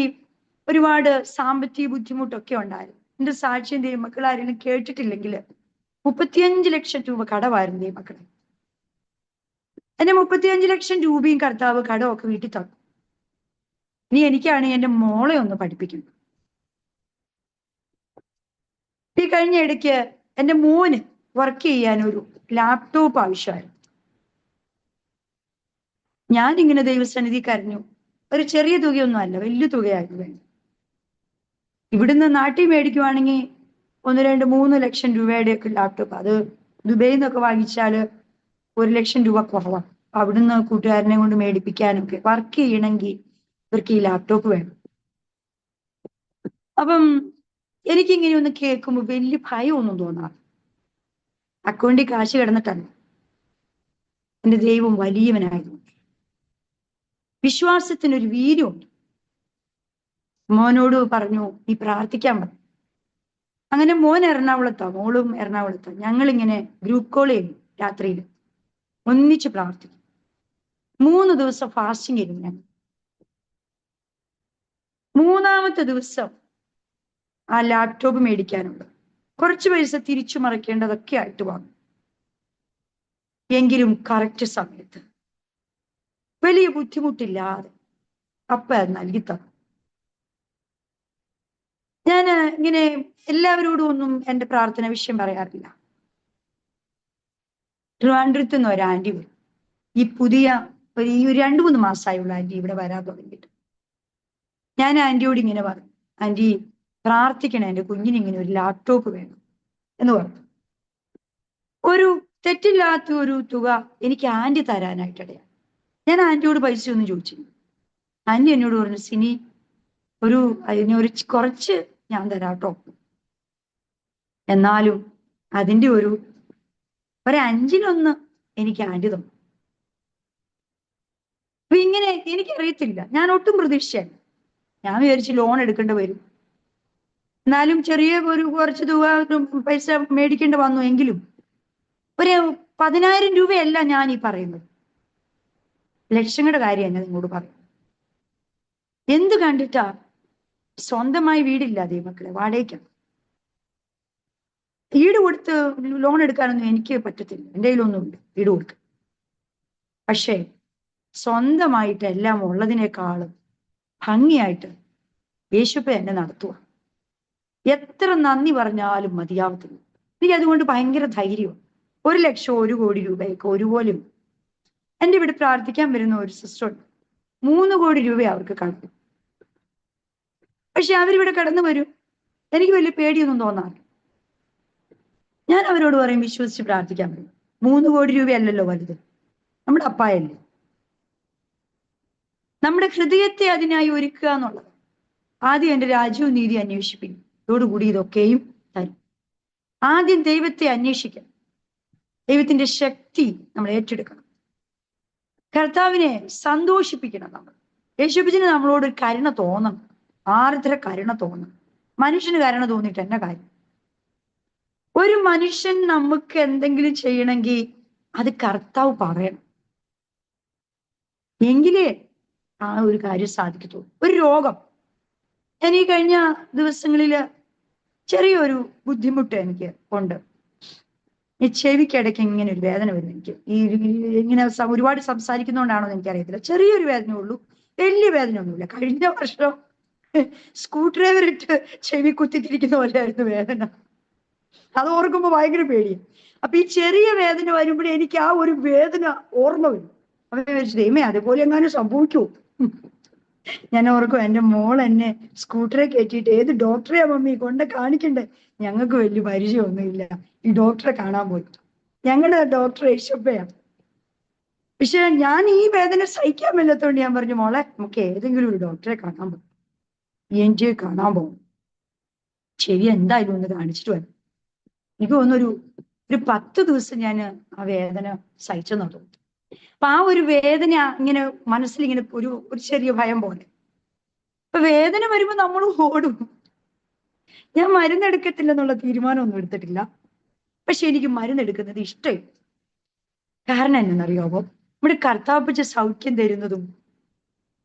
Speaker 1: ഒരുപാട് സാമ്പത്തിക ബുദ്ധിമുട്ടൊക്കെ ഉണ്ടായിരുന്നു. എന്റെ സാക്ഷ്യം ദൈവമക്കൾ ആരെങ്കിലും കേട്ടിട്ടില്ലെങ്കിൽ, 35 ലക്ഷം രൂപ കടമായിരുന്നു ദൈവമക്കളെ. എന്റെ 35 ലക്ഷം രൂപയും കർത്താവ് കടമൊക്കെ വീട്ടിൽ തന്നു. ഇനി എനിക്കാണ് എന്റെ മോളെ ഒന്ന് പഠിപ്പിക്കുന്നത്. ഈ കഴിഞ്ഞ ഇടയ്ക്ക് എന്റെ മോന് വർക്ക് ചെയ്യാൻ ഒരു ലാപ്ടോപ്പ് ആവശ്യമായിരുന്നു. ഞാനിങ്ങനെ ദൈവസന്നിധി കരഞ്ഞു. ഒരു ചെറിയ തുകയൊന്നും അല്ല, വലിയ തുകയായിരുന്നു വേണ്ടത്. ഇവിടുന്ന് നാട്ടിൽ മേടിക്കുവാണെങ്കിൽ 1, 2, 3 ലക്ഷം രൂപയുടെ ഒക്കെ ലാപ്ടോപ്പ്, അത് ദുബൈയിൽ നിന്നൊക്കെ വാങ്ങിച്ചാൽ 1 ലക്ഷം രൂപ കുറവാണ്. അവിടുന്ന് കൂട്ടുകാരനെ കൊണ്ട് മേടിപ്പിക്കാനൊക്കെ, വർക്ക് ചെയ്യണമെങ്കിൽ ഇവർക്ക് ഈ ലാപ്ടോപ്പ് വേണം. അപ്പം എനിക്കിങ്ങനെ ഒന്ന് കേൾക്കുമ്പോൾ വലിയ ഭയമൊന്നും തോന്നാറ്. അക്കൗണ്ടിൽ കാശ് കിടന്നിട്ടല്ല, എന്റെ ദൈവം വലിയവനായിരുന്നു. വിശ്വാസത്തിനൊരു വീര്യമുണ്ട്. മോനോട് പറഞ്ഞു, നീ പ്രാർത്ഥിക്കാൻ പറഞ്ഞു. അങ്ങനെ മോൻ എറണാകുളത്താ, മോളും എറണാകുളത്താ. ഞങ്ങളിങ്ങനെ ഗ്രൂപ്പ് കോൾ ചെയ്യും, രാത്രിയിൽ ഒന്നിച്ച് പ്രാർത്ഥിക്കും. 3 ദിവസം ഫാസ്റ്റിംഗ് ആയിരുന്നു ഞങ്ങൾ. 3-ാമത്തെ ദിവസം ആ ലാപ്ടോപ്പ് മേടിക്കാനുണ്ട്, കുറച്ച് പൈസ തിരിച്ചു മറിക്കേണ്ടതൊക്കെ ആയിട്ട് വന്നു. എങ്കിലും കറക്റ്റ് സമയത്ത് വലിയ ബുദ്ധിമുട്ടില്ലാതെ അപ്പ അത് നൽകി തന്നു. ഞാൻ ഇങ്ങനെ എല്ലാവരോടും ഒന്നും എന്റെ പ്രാർത്ഥന വിഷയം പറയാറില്ല. ട്രിവാൻഡ്രത്ത് നിന്ന് ഒരു ആന്റി വരും. ഈ പുതിയ ഈ 2-3 മാസമായുള്ള ആന്റി ഇവിടെ വരാൻ തുടങ്ങിയിട്ട്. ഞാൻ ആന്റിയോട് ഇങ്ങനെ പറഞ്ഞു, ആന്റി പ്രാർത്ഥിക്കണം, എന്റെ കുഞ്ഞിന് ഇങ്ങനെ ഒരു ലാപ്ടോപ്പ് വേണം എന്ന് പറഞ്ഞു. ഒരു തെറ്റില്ലാത്ത ഒരു തുക എനിക്ക് ആന്റി തരാനായിട്ടിടയാണ്. ഞാൻ ആന്റിയോട് പൈസ ഒന്നും ചോദിച്ചില്ല. ആന്റി എന്നോട് പറഞ്ഞു, സിനി അതിനൊരു കുറച്ച് ഞാൻ തരാട്ടോ, എന്നാലും അതിന്റെ ഒരു 5-1 എനിക്ക് ആന്റി തന്നു. അപ്പൊ ഇങ്ങനെ എനിക്കറിയത്തില്ല, ഞാൻ ഒട്ടും പ്രതീക്ഷിച്ചല്ല. ഞാൻ വിചാരിച്ച് ലോൺ എടുക്കേണ്ടി വരും, എന്നാലും ചെറിയ കുറച്ച് തുക പൈസ മേടിക്കേണ്ടി വന്നു. എങ്കിലും ഒരു 10,000 രൂപയല്ല ഞാൻ ഈ പറയുന്നത്, ലക്ഷങ്ങളുടെ കാര്യം എന്നെ നിങ്ങളോട് പറയും. എന്ത് കണ്ടിട്ടാ? സ്വന്തമായി വീടില്ല ദൈവമക്കളെ, വാടകയ്ക്കാണ്. വീട് കൊടുത്ത് ലോൺ എടുക്കാനൊന്നും എനിക്ക് പറ്റത്തില്ല, എൻ്റെ കയ്യിലൊന്നുമില്ല വീട് കൊടുക്കാൻ. പക്ഷേ സ്വന്തമായിട്ട് എല്ലാം ഉള്ളതിനേക്കാളും ഭംഗിയായിട്ട് യേശുപ്പ എന്നെ നടത്തുക. എത്ര നന്ദി പറഞ്ഞാലും മതിയാവത്തില്ല. എനിക്ക് അതുകൊണ്ട് ഭയങ്കര ധൈര്യമാണ്. 1,00,000 1 കോടി രൂപയൊക്കെ ഒരുപോലെ. എൻ്റെ ഇവിടെ പ്രാർത്ഥിക്കാൻ വരുന്ന ഒരു സിസ്റ്റർ ഉണ്ട്, 3 കോടി രൂപ അവർക്ക് കടന്നു. പക്ഷെ അവരിവിടെ കടന്നു വരും, എനിക്ക് വലിയ പേടിയൊന്നും തോന്നാറില്ല. ഞാൻ അവരോട് പറയും, വിശ്വസിച്ച് പ്രാർത്ഥിക്കാൻ പറയും. 3 കോടി രൂപയല്ലല്ലോ വലുത്, നമ്മുടെ അപ്പായല്ലേ. നമ്മുടെ ഹൃദയത്തെ അതിനായി ഒരുക്കുക എന്നുള്ളത്. ആദ്യം എൻ്റെ രാജ്യവും നീതി അന്വേഷിപ്പിക്കും, ഇതോടുകൂടി ഇതൊക്കെയും തരും. ആദ്യം ദൈവത്തെ അന്വേഷിക്കണം, ദൈവത്തിന്റെ ശക്തി നമ്മൾ ഏറ്റെടുക്കണം, കർത്താവിനെ സന്തോഷിപ്പിക്കണം. നമ്മൾ യേശുവിന് നമ്മളോട് കരുണ തോന്നണം, ആർദ്ര കരുണ തോന്നണം. മനുഷ്യന് കരുണ തോന്നിയിട്ട് എന്നെ കാര്യം? ഒരു മനുഷ്യൻ നമുക്ക് എന്തെങ്കിലും ചെയ്യണമെങ്കിൽ അത് കർത്താവ് പറയണം, എങ്കിലേ ആ ഒരു കാര്യം സാധിക്കത്തുള്ളൂ. ഒരു രോഗം, എനിക്ക് കഴിഞ്ഞ ദിവസങ്ങളില് ചെറിയൊരു ബുദ്ധിമുട്ട് എനിക്ക് ഉണ്ട്. ഈ ചെവിക്കിടയ്ക്ക് ഇങ്ങനെ ഒരു വേദന വരും എനിക്ക്. ഇങ്ങനെ ഒരുപാട് സംസാരിക്കുന്നതുകൊണ്ടാണോ എന്ന് എനിക്കറിയത്തില്ല. ചെറിയൊരു വേദന ഉള്ളൂ, വലിയ വേദന ഒന്നുമില്ല. കഴിഞ്ഞ വർഷം സ്ക്രൂ ഡ്രൈവർ ഇട്ട് ചെവി കുത്തിത്തിരിക്കുന്ന പോലെയായിരുന്നു വേദന. അത് ഓർക്കുമ്പോ ഭയങ്കര പേടിയാണ്. അപ്പൊ ഈ ചെറിയ വേദന വരുമ്പോഴേ എനിക്ക് ആ ഒരു വേദന ഓർമ്മ വരും. അപ്പൊ വിചാരിച്ചു, ദൈവമേ അതുപോലെ എങ്ങാനും സംഭവിക്കുമോ? ഞാൻ ഓർക്കും, എൻ്റെ മോൾ എന്നെ സ്കൂട്ടറെ കയറ്റിയിട്ട് ഏത് ഡോക്ടറെയാ മമ്മി കൊണ്ട് കാണിക്കണ്ടേ? ഞങ്ങൾക്ക് വലിയ പരിചയമൊന്നുമില്ല, ഈ ഡോക്ടറെ കാണാൻ പോയി. ഞങ്ങളുടെ ഡോക്ടർ യേശുപ്പയാണ്. പക്ഷെ ഞാൻ ഈ വേദന സഹിക്കാൻ പറ്റാത്തതുകൊണ്ട് ഞാൻ പറഞ്ഞു, മോളെ നമുക്ക് ഏതെങ്കിലും ഒരു ഡോക്ടറെ കാണാൻ പോകും, ENT കാണാൻ പോകും. ചെവി എന്തായാലും ഒന്ന് കാണിച്ചിട്ട് വരും. എനിക്ക് തോന്നുന്നൊരു 10 ദിവസം ഞാൻ ആ വേദന സഹിച്ചെന്നു തോന്നുന്നു. അപ്പൊ ആ ഒരു വേദന ഇങ്ങനെ മനസ്സിലിങ്ങനെ ഒരു ചെറിയ ഭയം പോലെ. അപ്പൊ വേദന വരുമ്പോ നമ്മൾ ഓടും. ഞാൻ മരുന്നെടുക്കത്തില്ലെന്നുള്ള തീരുമാനമൊന്നും എടുത്തിട്ടില്ല, പക്ഷെ എനിക്ക് മരുന്നെടുക്കുന്നത് ഇഷ്ടമില്ല. കാരണം എന്നറിയാമോ? നമ്മുടെ കർത്താവ് സൗഖ്യം തരുന്നതും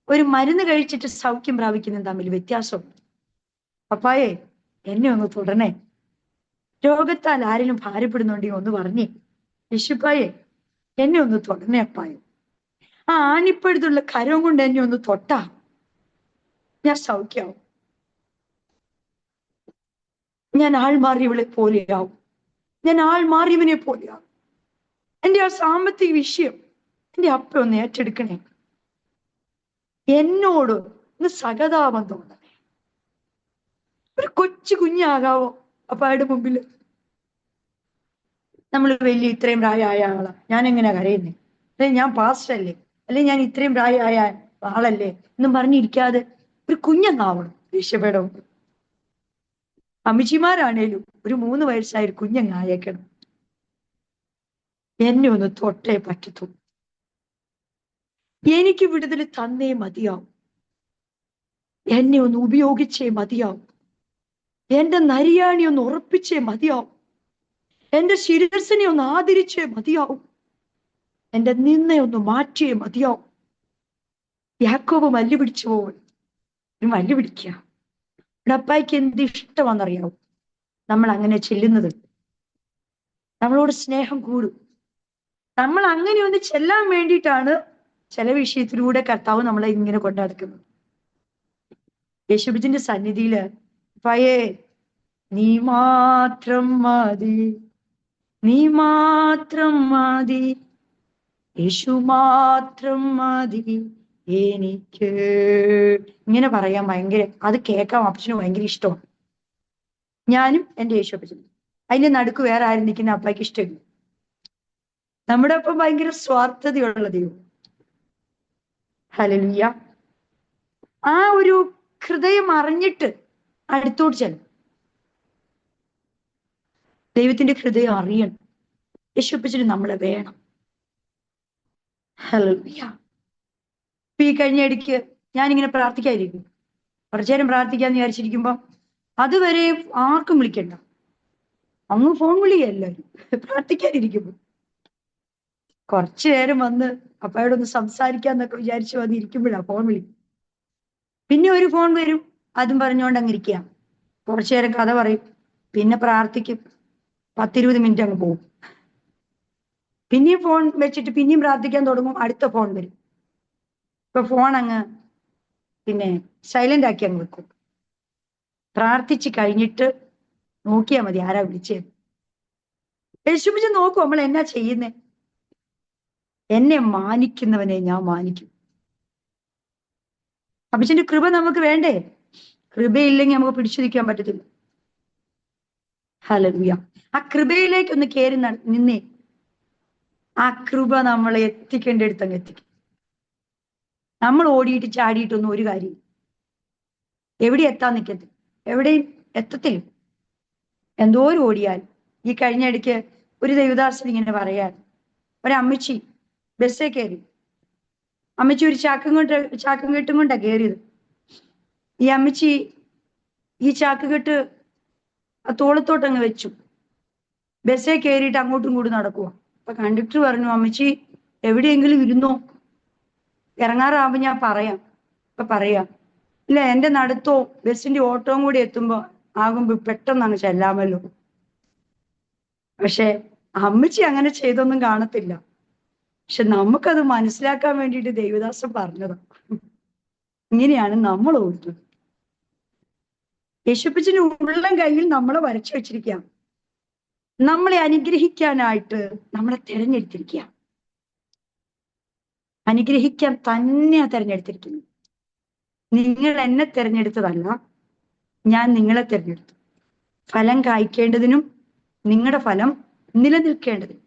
Speaker 1: ഒരു മരുന്ന് കഴിച്ചിട്ട് സൗഖ്യം പ്രാപിക്കുന്നതും തമ്മിൽ വ്യത്യാസമുണ്ട്. അപ്പായേ എന്നെ ഒന്ന് തുടരണേ, രോഗത്താൽ ആരെങ്കിലും ഭാരപ്പെടുന്നുണ്ടെങ്കിൽ ഒന്ന് പറഞ്ഞേ, യേശുപ്പായേ എന്നെ ഒന്ന് തൊടണേ അപ്പായ. ആ ആണിപ്പഴുതുള്ള കരം കൊണ്ട് എന്നെ ഒന്ന് തൊട്ടാ ഞാൻ സൗഖ്യാവും, ഞാൻ ആൾ മാറിയവളെ പോലെയാവും, ഞാൻ ആൾ മാറിയവനെ പോലെയാവും. എൻ്റെ ആ സാമ്പത്തിക വിഷയം എൻ്റെ അപ്പ ഒന്ന് ഏറ്റെടുക്കണേ, എന്നോട് ഒന്ന് സഹതാപം തോന്നണേ. ഒരു കൊച്ചു കുഞ്ഞാകാവോ അപ്പായുടെ മുമ്പില്? നമ്മൾ വലിയ ഇത്രയും പ്രായമായ ആളാ, ഞാൻ എങ്ങനെയാ കരയുന്നേ? അല്ലെ ഞാൻ പാസ്റ്റർ അല്ലേ, അല്ലെ ഞാൻ ഇത്രയും പ്രായമായ ആളല്ലേ എന്നും പറഞ്ഞിരിക്കാതെ ഒരു കുഞ്ഞങ്ങാവണം യേശുവയുടെ മുമ്പിൽ. അമ്മച്ചിമാരാണേലും ഒരു 3 വയസ്സായ ഒരു കുഞ്ഞങ്ങായേക്കണം. എന്നെ ഒന്ന് തൊട്ടേ പറ്റത്തു, എനിക്ക് വിടുതൽ തന്നേ മതിയാവും, എന്നെ ഒന്ന് ഉപയോഗിച്ചേ മതിയാവും, എന്റെ നരിയാണി ഒന്ന് ഉറപ്പിച്ചേ മതിയാവും, എന്റെ ശിരസിനെ ഒന്ന് ആദരിച്ചേ മതിയാവും, എന്റെ നിന്നയൊന്ന് മാറ്റിയേ മതിയാവും. യാക്കോബ് മല്ല് പിടിച്ചു പോവൾ മല്ല് പിടിക്കുക. അപ്പായ്ക്ക് എന്ത് ഇഷ്ടമാണെന്നറിയാവും നമ്മൾ അങ്ങനെ ചെല്ലുന്നത്. നമ്മളോട് സ്നേഹം കൂടും. നമ്മൾ അങ്ങനെ ഒന്ന് ചെല്ലാൻ വേണ്ടിയിട്ടാണ് ചില വിഷയത്തിലൂടെ കർത്താവ് നമ്മളെ ഇങ്ങനെ കൊണ്ടടക്കുന്നത്. യേശുവിന്റെ സന്നിധിയില് പയേ നീ മാത്രം മതി, നീ മാത്രം മതി, യേശു മാത്രം മതി എനിക്ക്, ഇങ്ങനെ പറയാൻ ഭയങ്കര, അത് കേൾക്കാൻ അപ്പച്ചന് ഭയങ്കര ഇഷ്ടമാണ്. ഞാനും എൻ്റെ യേശു അപ്പച്ചനും. അതിന്റെ നടുക്ക് വേറെ ആരും നിൽക്കുന്ന അപ്പായ്ക്ക് ഇഷ്ടമില്ല. നമ്മുടെ ഒപ്പം ഭയങ്കര സ്വാർത്ഥതയുള്ള ദൈവം. ഹല്ലേലൂയ. ആ ഒരു ഹൃദയം അറിഞ്ഞിട്ട് അടുത്തോട്ട് ചെല്ലും. ദൈവത്തിന്റെ ഹൃദയം അറിയണം. യേശു അപ്പച്ചന് നമ്മളെ വേണം. ഹല്ലേലൂയ. ഈ കഴിഞ്ഞ ഇടയ്ക്ക് ഞാനിങ്ങനെ പ്രാർത്ഥിക്കാതിരിക്കും, കുറച്ചു നേരം പ്രാർത്ഥിക്കാന്ന് വിചാരിച്ചിരിക്കുമ്പോ അതുവരെ ആർക്കും വിളിക്കണ്ട, അങ്ങ് ഫോൺ വിളിയല്ലാരും പ്രാർത്ഥിക്കാനിരിക്കുമ്പോ. കുറച്ചു നേരം വന്ന് അപ്പയോടൊന്ന് സംസാരിക്കാന്നൊക്കെ വിചാരിച്ചു വന്നിരിക്കുമ്പോഴാ ഫോൺ വിളി. പിന്നെ ഒരു ഫോൺ വരും, അതും പറഞ്ഞുകൊണ്ട് അങ്ങ് ഇരിക്കുക. കുറച്ചു നേരം കഥ പറയും, പിന്നെ പ്രാർത്ഥിക്കും. 10-20 മിനിറ്റ് അങ്ങ് പോകും. പിന്നെയും ഫോൺ വെച്ചിട്ട് പിന്നെയും പ്രാർത്ഥിക്കാൻ തുടങ്ങും, അടുത്ത ഫോൺ വരും. ഇപ്പൊ ഫോൺ അങ്ങ് പിന്നെ സൈലന്റ് ആക്കി അങ്ങ് വെക്കും. പ്രാർത്ഥിച്ച് കഴിഞ്ഞിട്ട് നോക്കിയാൽ മതി ആരാ വിളിച്ചത്. യേശുപ്പിച്ച് നോക്കും നമ്മൾ എന്നാ ചെയ്യുന്നേ. എന്നെ മാനിക്കുന്നവനെ ഞാൻ മാനിക്കും. അപ്പച്ചന്റെ കൃപ നമുക്ക് വേണ്ടേ? കൃപയില്ലെങ്കിൽ നമുക്ക് പിടിച്ചു നിൽക്കാൻ പറ്റത്തില്ല. ഹല്ലേലൂയ. ആ കൃപയിലേക്ക് ഒന്ന് കയറി നിന്നേ, ആ കൃപ നമ്മളെ എത്തിക്കേണ്ട അങ്ങ് എത്തിക്കും. നമ്മൾ ഓടിയിട്ട് ചാടിയിട്ടൊന്നും ഒരു കാര്യം എവിടെ എത്താൻ നിൽക്കത്തില്ല, എവിടെയും എത്തത്തില്ല. എന്തോരം ഓടിയാൽ. ഈ കഴിഞ്ഞ ഇടയ്ക്ക് ഒരു ദൈവദാസൻ ഇങ്ങനെ പറയാൻ, ഒരമ്മച്ചി ബസ്സേ കയറി. അമ്മച്ചി ഒരു ചാക്കും കെട്ടും കൊണ്ടാ കയറിയത്. ഈ അമ്മച്ചി ഈ ചാക്കുകെട്ട് തോളത്തോട്ടങ്ങ് വെച്ചു. ബസ്സേ കയറിയിട്ട് അങ്ങോട്ടും ഇങ്ങോട്ടും നടക്കുക. അപ്പൊ കണ്ടക്ടർ പറഞ്ഞു, അമ്മച്ചി എവിടെയെങ്കിലും ഇരുന്നോ, ഇറങ്ങാറാവുമ്പോ ഞാൻ പറയാം. അപ്പൊ പറയാ, ഇല്ല എന്റെ നടുത്തോ ബസ്സിന്റെ ഓട്ടവും കൂടി എത്തുമ്പോ ആകുമ്പോ പെട്ടെന്ന് അങ്ങ് ചെല്ലാമല്ലോ. പക്ഷെ അമ്മച്ചി അങ്ങനെ ചെയ്തൊന്നും കാണത്തില്ല. പക്ഷെ നമുക്കത് മനസ്സിലാക്കാൻ വേണ്ടിയിട്ട് ദൈവദാസൻ പറഞ്ഞതാ. ഇങ്ങനെയാണ് നമ്മൾ ഓടുന്നത്. യേശുപ്പച്ചന് ഉള്ളം കയ്യിൽ നമ്മളെ വരച്ചു വെച്ചിരിക്കുക. നമ്മളെ അനുഗ്രഹിക്കാനായിട്ട് നമ്മളെ തിരഞ്ഞെടുത്തിരിക്കുക. അനുഗ്രഹിക്കാൻ തന്നെയാ തിരഞ്ഞെടുത്തിരിക്കുന്നത്. നിങ്ങൾ എന്നെ തിരഞ്ഞെടുത്തതല്ല, ഞാൻ നിങ്ങളെ തിരഞ്ഞെടുത്തു. ഫലം കായ്ക്കേണ്ടതിനും നിങ്ങളുടെ ഫലം നിലനിൽക്കേണ്ടതിനും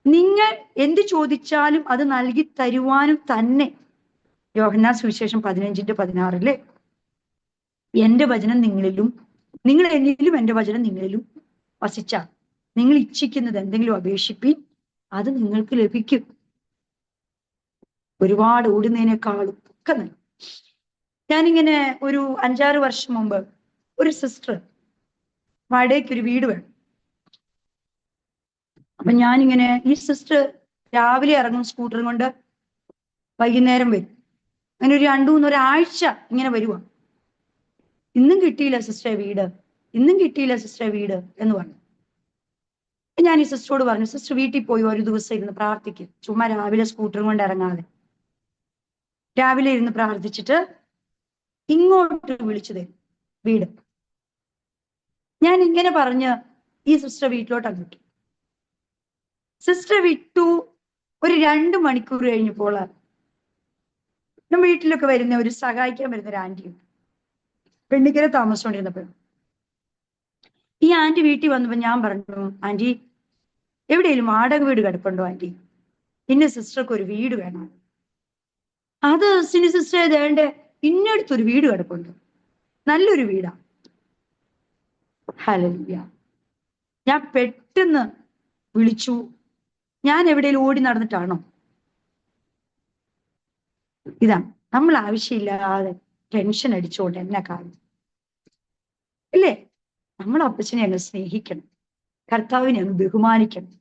Speaker 1: നിങ്ങൾ എന്ത് ചോദിച്ചാലും അത് നൽകി തരുവാനും തന്നെ. യോഹന്നാൻ സുവിശേഷം 15:16 എന്റെ വചനം നിങ്ങളിലും നിങ്ങൾ എന്നിലും എന്റെ വചനം നിങ്ങളിലും വസിച്ചാൽ നിങ്ങൾ ഇച്ഛിക്കുന്നത് എന്തെങ്കിലും അപേക്ഷിപ്പിൻ, അത് നിങ്ങൾക്ക് ലഭിക്കും. ഒരുപാട് ഓടുന്നതിനേക്കാളും ഒക്കെ നല്ല. ഞാനിങ്ങനെ ഒരു 5-6 വർഷം മുമ്പ് ഒരു സിസ്റ്റർ വാടകയ്ക്കൊരു വീട് വേണം. അപ്പൊ ഞാനിങ്ങനെ, ഈ സിസ്റ്റർ രാവിലെ ഇറങ്ങും സ്കൂട്ടറും കൊണ്ട്, വൈകുന്നേരം വരും. അങ്ങനെ ഒരു 2-3 ഒരാഴ്ച ഇങ്ങനെ വരുക. ഇന്നും കിട്ടിയില്ല സിസ്റ്ററെ വീട്, ഇന്നും കിട്ടിയില്ല സിസ്റ്ററെ വീട് എന്ന് പറഞ്ഞു. ഞാൻ ഈ സിസ്റ്ററോട് പറഞ്ഞു, സിസ്റ്റർ വീട്ടിൽ പോയി ഒരു ദിവസം ഇരുന്ന് പ്രാർത്ഥിക്കും. ചുമ്മാ രാവിലെ സ്കൂട്ടറും കൊണ്ട് ഇറങ്ങാതെ രാവിലെ ഇരുന്ന് പ്രാർത്ഥിച്ചിട്ട് ഇങ്ങോട്ട് വിളിച്ചു തരും വീട്. ഞാൻ ഇങ്ങനെ പറഞ്ഞ് ഈ സിസ്റ്റർ വീട്ടിലോട്ട് അങ്ങോട്ട്. സിസ്റ്റർ വിട്ടു. ഒരു 2 മണിക്കൂർ കഴിഞ്ഞപ്പോൾ നമ്മുടെ വീട്ടിലൊക്കെ വരുന്ന ഒരു സഹായിക്കാൻ വരുന്ന ഒരു ആന്റി ഉണ്ട്. പെണ്ണിക്കര താമസിച്ചുകൊണ്ടിരുന്നപ്പോഴും ഈ ആന്റി വീട്ടിൽ വന്നപ്പോ ഞാൻ പറഞ്ഞു, ആന്റി എവിടെയെങ്കിലും വാടക വീട് കിടപ്പുണ്ടോ ആന്റി? ഇന്ന സിസ്റ്റർക്ക് ഒരു വീട് വേണം. അത് സിസ്റ്റർ ഏതേണ്ട ഇന്നടുത്തൊരു വീട് കിടപ്പുണ്ട്, നല്ലൊരു വീടാ. ഹല്ലേലൂയ. ഞാൻ പെട്ടെന്ന് വിളിച്ചു. ഞാൻ എവിടെയെങ്കിലും ഓടി നടന്നിട്ടാണോ? ഇതാണ് നമ്മൾ ആവശ്യമില്ലാതെ ടെൻഷൻ അടിച്ചുകൊണ്ട് എന്നെ കാര്യം ഇല്ലേ. നമ്മൾ അപ്പച്ചനെ അങ്ങ് സ്നേഹിക്കണം, കർത്താവിനെ അങ്ങ് ബഹുമാനിക്കണം.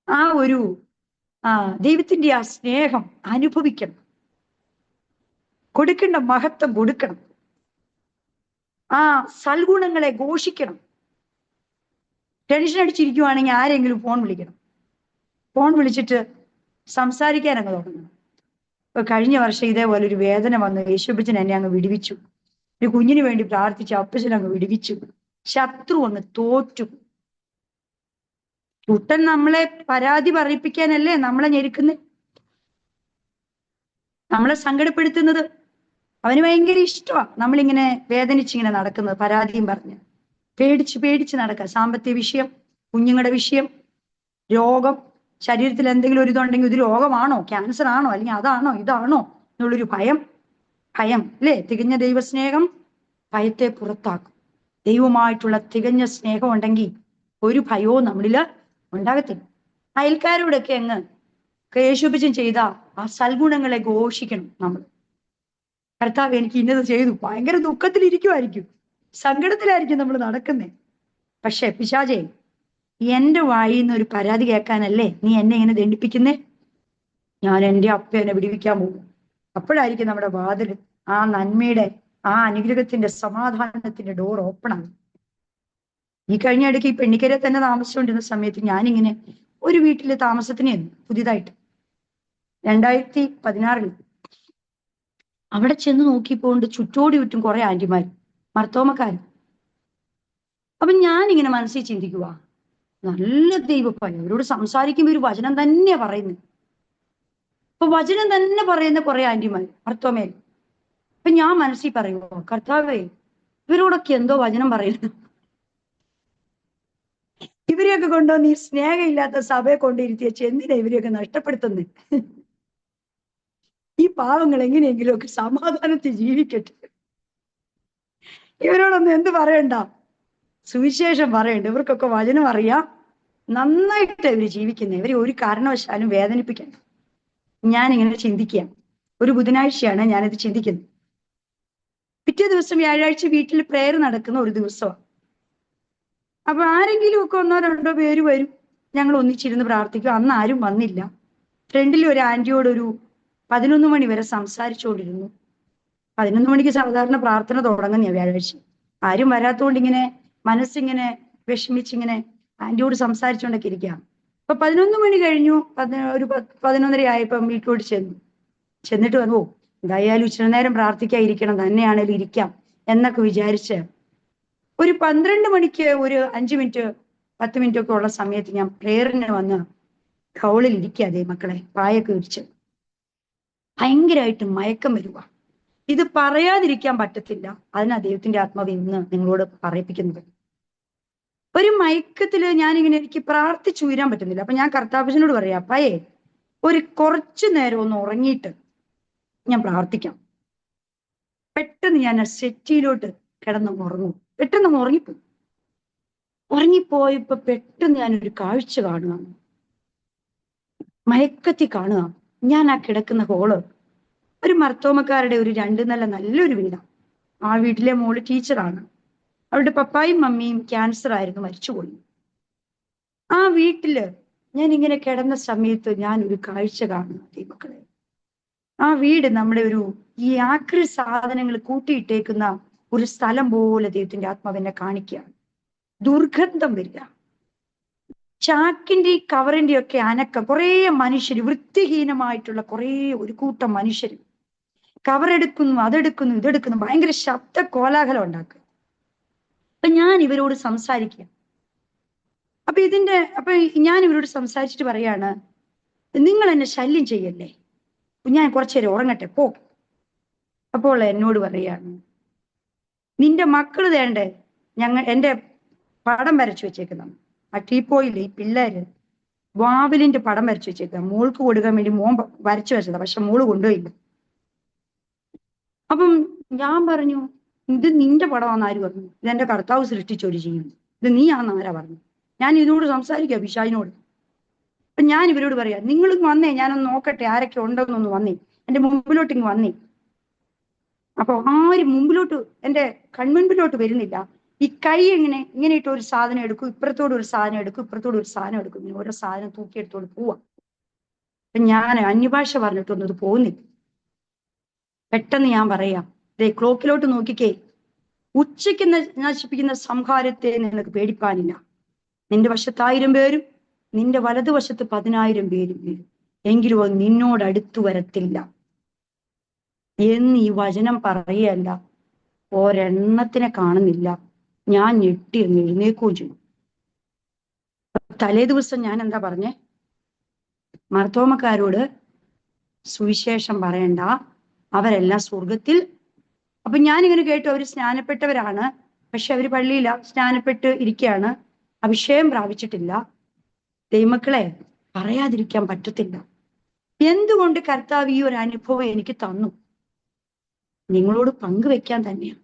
Speaker 1: ആ ഒരു ദൈവത്തിന്റെ ആ സ്നേഹം അനുഭവിക്കണം, കൊടുക്കേണ്ട മഹത്വം കൊടുക്കണം, ആ സൽഗുണങ്ങളെ ഘോഷിക്കണം. ടെൻഷൻ അടിച്ചിരിക്കുവാണെങ്കിൽ ആരെങ്കിലും ഫോൺ വിളിക്കണം, ഫോൺ വിളിച്ചിട്ട് സംസാരിക്കാൻ അങ്ങ് തുടങ്ങണം. ഇപ്പൊ കഴിഞ്ഞ വർഷം ഇതേപോലെ ഒരു വേദന വന്ന് യേശുപ്പച്ചൻ എന്നെ അങ്ങ് വിടുവിച്ചു. ഒരു കുഞ്ഞിന് വേണ്ടി പ്രാർത്ഥിച്ച അപ്പച്ചൻ അങ്ങ് വിടുവിച്ചു. ശത്രു അങ്ങ് തോറ്റു. കുട്ടൻ നമ്മളെ പരാതി പറയിപ്പിക്കാനല്ലേ നമ്മളെ ഞെരുക്കുന്നത്, നമ്മളെ സങ്കടപ്പെടുത്തുന്നത്. അവന് ഭയങ്കര ഇഷ്ടമാണ് നമ്മളിങ്ങനെ വേദനിച്ചിങ്ങനെ നടക്കുന്നത്, പരാതിയും പറഞ്ഞ് പേടിച്ച് നടക്കുക. സാമ്പത്തിക വിഷയം, കുഞ്ഞുങ്ങളുടെ വിഷയം, രോഗം, ശരീരത്തിൽ എന്തെങ്കിലും ഒരു ഇതുണ്ടെങ്കിൽ ഇത് രോഗമാണോ, ക്യാൻസർ ആണോ, അല്ലെങ്കിൽ അതാണോ ഇതാണോ എന്നുള്ളൊരു ഭയം അല്ലേ. തികഞ്ഞ ദൈവസ്നേഹം ഭയത്തെ പുറത്താക്കും. ദൈവമായിട്ടുള്ള തികഞ്ഞ സ്നേഹം ഉണ്ടെങ്കിൽ ഒരു ഭയവും നമ്മളില് ഉണ്ടാകത്തില്ല. അയൽക്കാരോടൊക്കെ അങ്ങ് യേശുപ്പച്ചൻ ചെയ്ത ആ സൽഗുണങ്ങളെ ഘോഷിക്കണം നമ്മൾ. കർത്താവ് എനിക്ക് ഇന്നത് ചെയ്തു, ഭയങ്കര ദുഃഖത്തിലിരിക്കുമായിരിക്കും, സങ്കടത്തിലായിരിക്കും നമ്മൾ നടക്കുന്നേ. പക്ഷെ പിശാചേ, എന്റെ വായിൽ നിന്ന് ഒരു പരാതി കേൾക്കാനല്ലേ നീ എന്നെ ഇങ്ങനെ ദണ്ഡിപ്പിക്കുന്നേ? ഞാൻ എൻ്റെ അപ്പനെ വിടിവിക്കാൻ പോകും. അപ്പോഴായിരിക്കും നമ്മുടെ വാതിൽ, ആ നന്മയുടെ, ആ അനുഗ്രഹത്തിന്റെ, സമാധാനത്തിന്റെ ഡോർ ഓപ്പൺ ആകും. ഈ കഴിഞ്ഞ ഇടയ്ക്ക് ഈ പെണ്ണിക്കരെ തന്നെ താമസിച്ചുകൊണ്ടിരുന്ന സമയത്ത് ഞാനിങ്ങനെ ഒരു വീട്ടില് താമസത്തിന് പുതിയതായിട്ട് 2016 അവിടെ ചെന്ന് നോക്കിപ്പോണ്ട് ചുറ്റോടി ചുറ്റും കുറെ ആന്റിമാർ, മർത്തോമക്കാര്. അപ്പൊ ഞാനിങ്ങനെ മനസ്സിൽ ചിന്തിക്കുക, നല്ല ദൈവപ്പനി, അവരോട് സംസാരിക്കുമ്പോ ഒരു വചനം തന്നെയാ പറയുന്നത്. അപ്പൊ വചനം തന്നെ പറയുന്ന കുറെ ആന്റിമാർ മർത്തോമേൽ. അപ്പൊ ഞാൻ മനസ്സിൽ പറയുമോ, കർത്താവേ, ഇവരോടൊക്കെ എന്തോ വചനം പറയുന്നു. ഇവരെയൊക്കെ കൊണ്ടുവന്ന് ഈ സ്നേഹമില്ലാത്ത സഭയെ കൊണ്ടിരുത്തിയ എന്തിനാ ഇവരെയൊക്കെ നഷ്ടപ്പെടുത്തുന്നത്? ഈ പാവങ്ങൾ എങ്ങനെയെങ്കിലും ഒക്കെ സമാധാനത്തിൽ ജീവിക്കട്ടെ. ഇവരോടൊന്നും എന്ത് പറയണ്ട, സുവിശേഷം പറയണ്ട. ഇവർക്കൊക്കെ വചനം അറിയാം, നന്നായിട്ട് ഇവര് ജീവിക്കുന്നത്. ഇവരെ ഒരു കാരണവശാലും വേദനിപ്പിക്കണ്ട. ഞാനിങ്ങനെ ചിന്തിക്കുക. ഒരു ബുധനാഴ്ചയാണ് ഞാനിത് ചിന്തിക്കുന്നത്. പിറ്റേ ദിവസം വ്യാഴാഴ്ച വീട്ടിൽ പ്രേയർ നടക്കുന്ന ഒരു ദിവസമാണ്. അപ്പൊ ആരെങ്കിലും ഒക്കെ 1-2 പേര് വരും, ഞങ്ങൾ ഒന്നിച്ചിരുന്ന് പ്രാർത്ഥിക്കും. അന്ന് ആരും വന്നില്ല. ഫ്രണ്ടിൽ ഒരു ആന്റിയോട് ഒരു 11 മണി വരെ സംസാരിച്ചുകൊണ്ടിരുന്നു. 11 മണിക്ക് സാധാരണ പ്രാർത്ഥന തുടങ്ങുന്ന വ്യാഴാഴ്ച. ആരും വരാത്തോണ്ട് ഇങ്ങനെ മനസ്സിങ്ങനെ വിഷമിച്ചിങ്ങനെ ആന്റിയോട് സംസാരിച്ചുകൊണ്ടൊക്കെ ഇരിക്കുക. അപ്പൊ 11 മണി കഴിഞ്ഞു. ഒരു 11:30 ആയപ്പം വീട്ടിലോട്ട് ചെന്നിട്ട് വന്നു, എന്തായാലും ഇച്ചിരി നേരം പ്രാർത്ഥിക്കാതിരിക്കണം, തന്നെയാണേലും ഇരിക്കാം എന്നൊക്കെ വിചാരിച്ച് ഒരു 12 മണിക്ക് ഒരു 5 മിനിറ്റ് 10 മിനിറ്റ് ഒക്കെ ഉള്ള സമയത്ത് ഞാൻ പ്രേയറിന് വന്ന് ഹൗളിൽ ഇരിക്കാതെ മക്കളെ, പായൊക്കെ വിരിച്ച് ഭയങ്കരമായിട്ട് മയക്കം വരുക. ഇത് പറയാതിരിക്കാൻ പറ്റത്തില്ല. അതിനാ ദൈവത്തിന്റെ ആത്മാവ് ഇന്ന് നിങ്ങളോട് പറയിപ്പിക്കുന്നത്. ഒരു മയക്കത്തില് ഞാനിങ്ങനെ എനിക്ക് പ്രാർത്ഥിച്ചുയരാൻ പറ്റുന്നില്ല. അപ്പൊ ഞാൻ കർത്താവിനോട് പറയാം, അപ്പായേ, ഒരു കുറച്ചു നേരം ഒന്ന് ഉറങ്ങിയിട്ട് ഞാൻ പ്രാർത്ഥിക്കാം. പെട്ടെന്ന് ഞാൻ ആ സെറ്റിയിലോട്ട് കിടന്ന് ഉറങ്ങും. പെട്ടെന്ന് ഉറങ്ങിപ്പോയി. ഉറങ്ങിപ്പോയപ്പോ പെട്ടെന്ന് ഞാനൊരു കാഴ്ച കാണുക, മയക്കത്തിൽ കാണുക. ഞാൻ ആ കിടക്കുന്ന ഹോള് ഒരു മർത്തോമക്കാരുടെ ഒരു 2 നില നല്ലൊരു വീടാണ്. ആ വീട്ടിലെ മോള് ടീച്ചറാണ്. അവരുടെ പപ്പായും മമ്മിയും ക്യാൻസർ ആയിരുന്നു, മരിച്ചുപോയി. ആ വീട്ടില് ഞാൻ ഇങ്ങനെ കിടന്ന സമയത്ത് ഞാൻ ഒരു കാഴ്ച കാണുന്നു മക്കളെ. ആ വീട് നമ്മുടെ ഈ ആക്രി സാധനങ്ങൾ കൂട്ടിയിട്ടേക്കുന്ന ഒരു സ്ഥലം പോലെ ദൈവത്തിന്റെ ആത്മാവിനെ കാണിക്കുകയാണ്. ദുർഗന്ധം വരിക, ചാക്കിന്റെ കവറിന്റെ ഒക്കെ അനക്കം, കുറെ മനുഷ്യർ, വൃത്തിഹീനമായിട്ടുള്ള കുറെ ഒരു കൂട്ടം മനുഷ്യർ കവറെടുക്കുന്നു, അതെടുക്കുന്നു, ഇതെടുക്കുന്നു, ഭയങ്കര ശബ്ദ കോലാഹലം ഉണ്ടാക്കുക. അപ്പൊ ഞാൻ ഇവരോട് സംസാരിക്കുക. അപ്പൊ ഞാൻ ഇവരോട് സംസാരിച്ചിട്ട് പറയാണ്, നിങ്ങൾ എന്നെ ശല്യം ചെയ്യല്ലേ, ഞാൻ കുറച്ചു നേരം ഉറങ്ങട്ടെ പോ. അപ്പോൾ എന്നോട് പറയാണ്, നിന്റെ മക്കള് വേണ്ടേ എന്റെ പടം വരച്ചു വെച്ചേക്കുന്ന ആ ടീപ്പോയിൽ ഈ പിള്ളേര് വാവിലിന്റെ പടം വരച്ചു വെച്ചേക്കുക. മോൾക്ക് കൊടുക്കാൻ വേണ്ടി മോൻ വരച്ചു വെച്ചതാ, പക്ഷെ മോള് കൊണ്ടുപോയില്ല. അപ്പം ഞാൻ പറഞ്ഞു, ഇത് നിന്റെ പടമാണെന്ന് ആര് പറഞ്ഞു? ഇതെന്റെ കർത്താവ് സൃഷ്ടിച്ചൊരു ചെയ്യുന്നു, ഇത് നീ ആണെന്ന് ആരാ പറഞ്ഞു? ഞാൻ ഇതിനോട് സംസാരിക്കുക പിശാചിനോട്. അപ്പൊ ഞാൻ ഇവരോട് പറയാ, നിങ്ങളും വന്നേ, ഞാനൊന്ന് നോക്കട്ടെ ആരൊക്കെ ഉണ്ടെന്നൊന്ന് വന്നേ, എന്റെ മുമ്പിലോട്ട് ഇങ്ങ് വന്നേ. അപ്പൊ ആരും മുമ്പിലോട്ട്, എന്റെ കൺമുൻപിലോട്ട് വരുന്നില്ല. ഈ കൈ ഇങ്ങനെ ഇട്ട് ഒരു സാധനം എടുക്കും, ഇപ്പുറത്തോട് ഒരു സാധനം എടുക്കും, ഇപ്പുറത്തോട് ഒരു സാധനം എടുക്കും, ഇങ്ങനെ ഓരോ സാധനം തൂക്കിയെടുത്തോട് പോവാ. അപ്പൊ ഞാൻ അന്യഭാഷ പറഞ്ഞിട്ടൊന്നും ഇത് പോകുന്നില്ല. പെട്ടെന്ന് ഞാൻ പറയാം, ക്ലോക്കിലോട്ട് നോക്കിക്കേ, ഉച്ചയ്ക്ക് നശിപ്പിക്കുന്ന സംഹാരത്തെ നിനക്ക് പേടിപ്പാനില്ല. നിന്റെ വശത്ത് 1000 പേരും നിന്റെ വലതുവശത്ത് 10,000 പേരും വരും, എങ്കിലും അത് നിന്നോട് അടുത്തു വരത്തില്ല എന്ന് ഈ വചനം പറയല്ല. ഒരെണ്ണത്തിനെ കാണുന്നില്ല. ഞാൻ ഞെട്ടി എന്ന് എഴുന്നേക്കുകയും ചെയ്തു. തലേ ദിവസം ഞാൻ എന്താ പറഞ്ഞേ? മർത്തോമക്കാരോട് സുവിശേഷം പറയണ്ട, അവരെല്ലാം സ്വർഗത്തിൽ. അപ്പൊ ഞാനിങ്ങനെ കേട്ടു, അവര് സ്നാനപ്പെട്ടവരാണ്, പക്ഷെ അവര് പള്ളിയില്ല, സ്നാനപ്പെട്ട് ഇരിക്കുകയാണ്, അഭിഷേകം പ്രാപിച്ചിട്ടില്ല. ദൈവമക്കളെ, പറയാതിരിക്കാൻ പറ്റത്തില്ല. എന്തുകൊണ്ട് കർത്താവ് ഈ ഒരു അനുഭവം എനിക്ക് തന്നു? നിങ്ങളോട് പങ്കുവെക്കാൻ തന്നെയാണ്.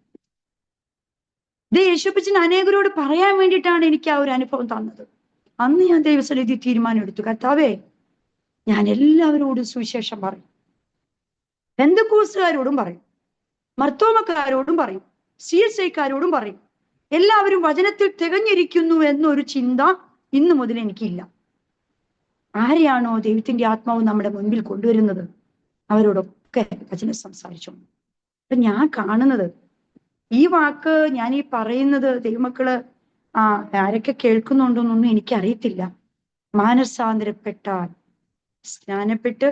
Speaker 1: ഇത് യേശുപ്പച്ചൻ അനേകരോട് പറയാൻ വേണ്ടിയിട്ടാണ് എനിക്ക് ആ ഒരു അനുഭവം തന്നത്. അന്ന് ഞാൻ ദൈവസന്നിധി തീരുമാനം എടുത്തു, കർത്താവേ, ഞാൻ എല്ലാവരോടും സുവിശേഷം പറയും. പെന്തക്കോസ്തുകാരോടും പറയും, മർത്തോമക്കാരോടും പറയും, CSIക്കാരോടും പറയും. എല്ലാവരും വചനത്തിൽ തികഞ്ഞിരിക്കുന്നു എന്നൊരു ചിന്ത ഇന്നു മുതൽ എനിക്കില്ല. ആരെയാണോ ദൈവത്തിന്റെ ആത്മാവ് നമ്മുടെ മുൻപിൽ കൊണ്ടുവരുന്നത് അവരോടൊക്കെ വചനം സംസാരിച്ചു. അപ്പൊ ഞാൻ കാണുന്നത് ഈ വാക്ക്, ഞാൻ ഈ പറയുന്നത് ദൈവമക്കള് ആരൊക്കെ കേൾക്കുന്നുണ്ടോന്നൊന്നും എനിക്കറിയത്തില്ല. മാനസാന്തരപ്പെട്ടാൽ, സ്നാനപ്പെട്ട്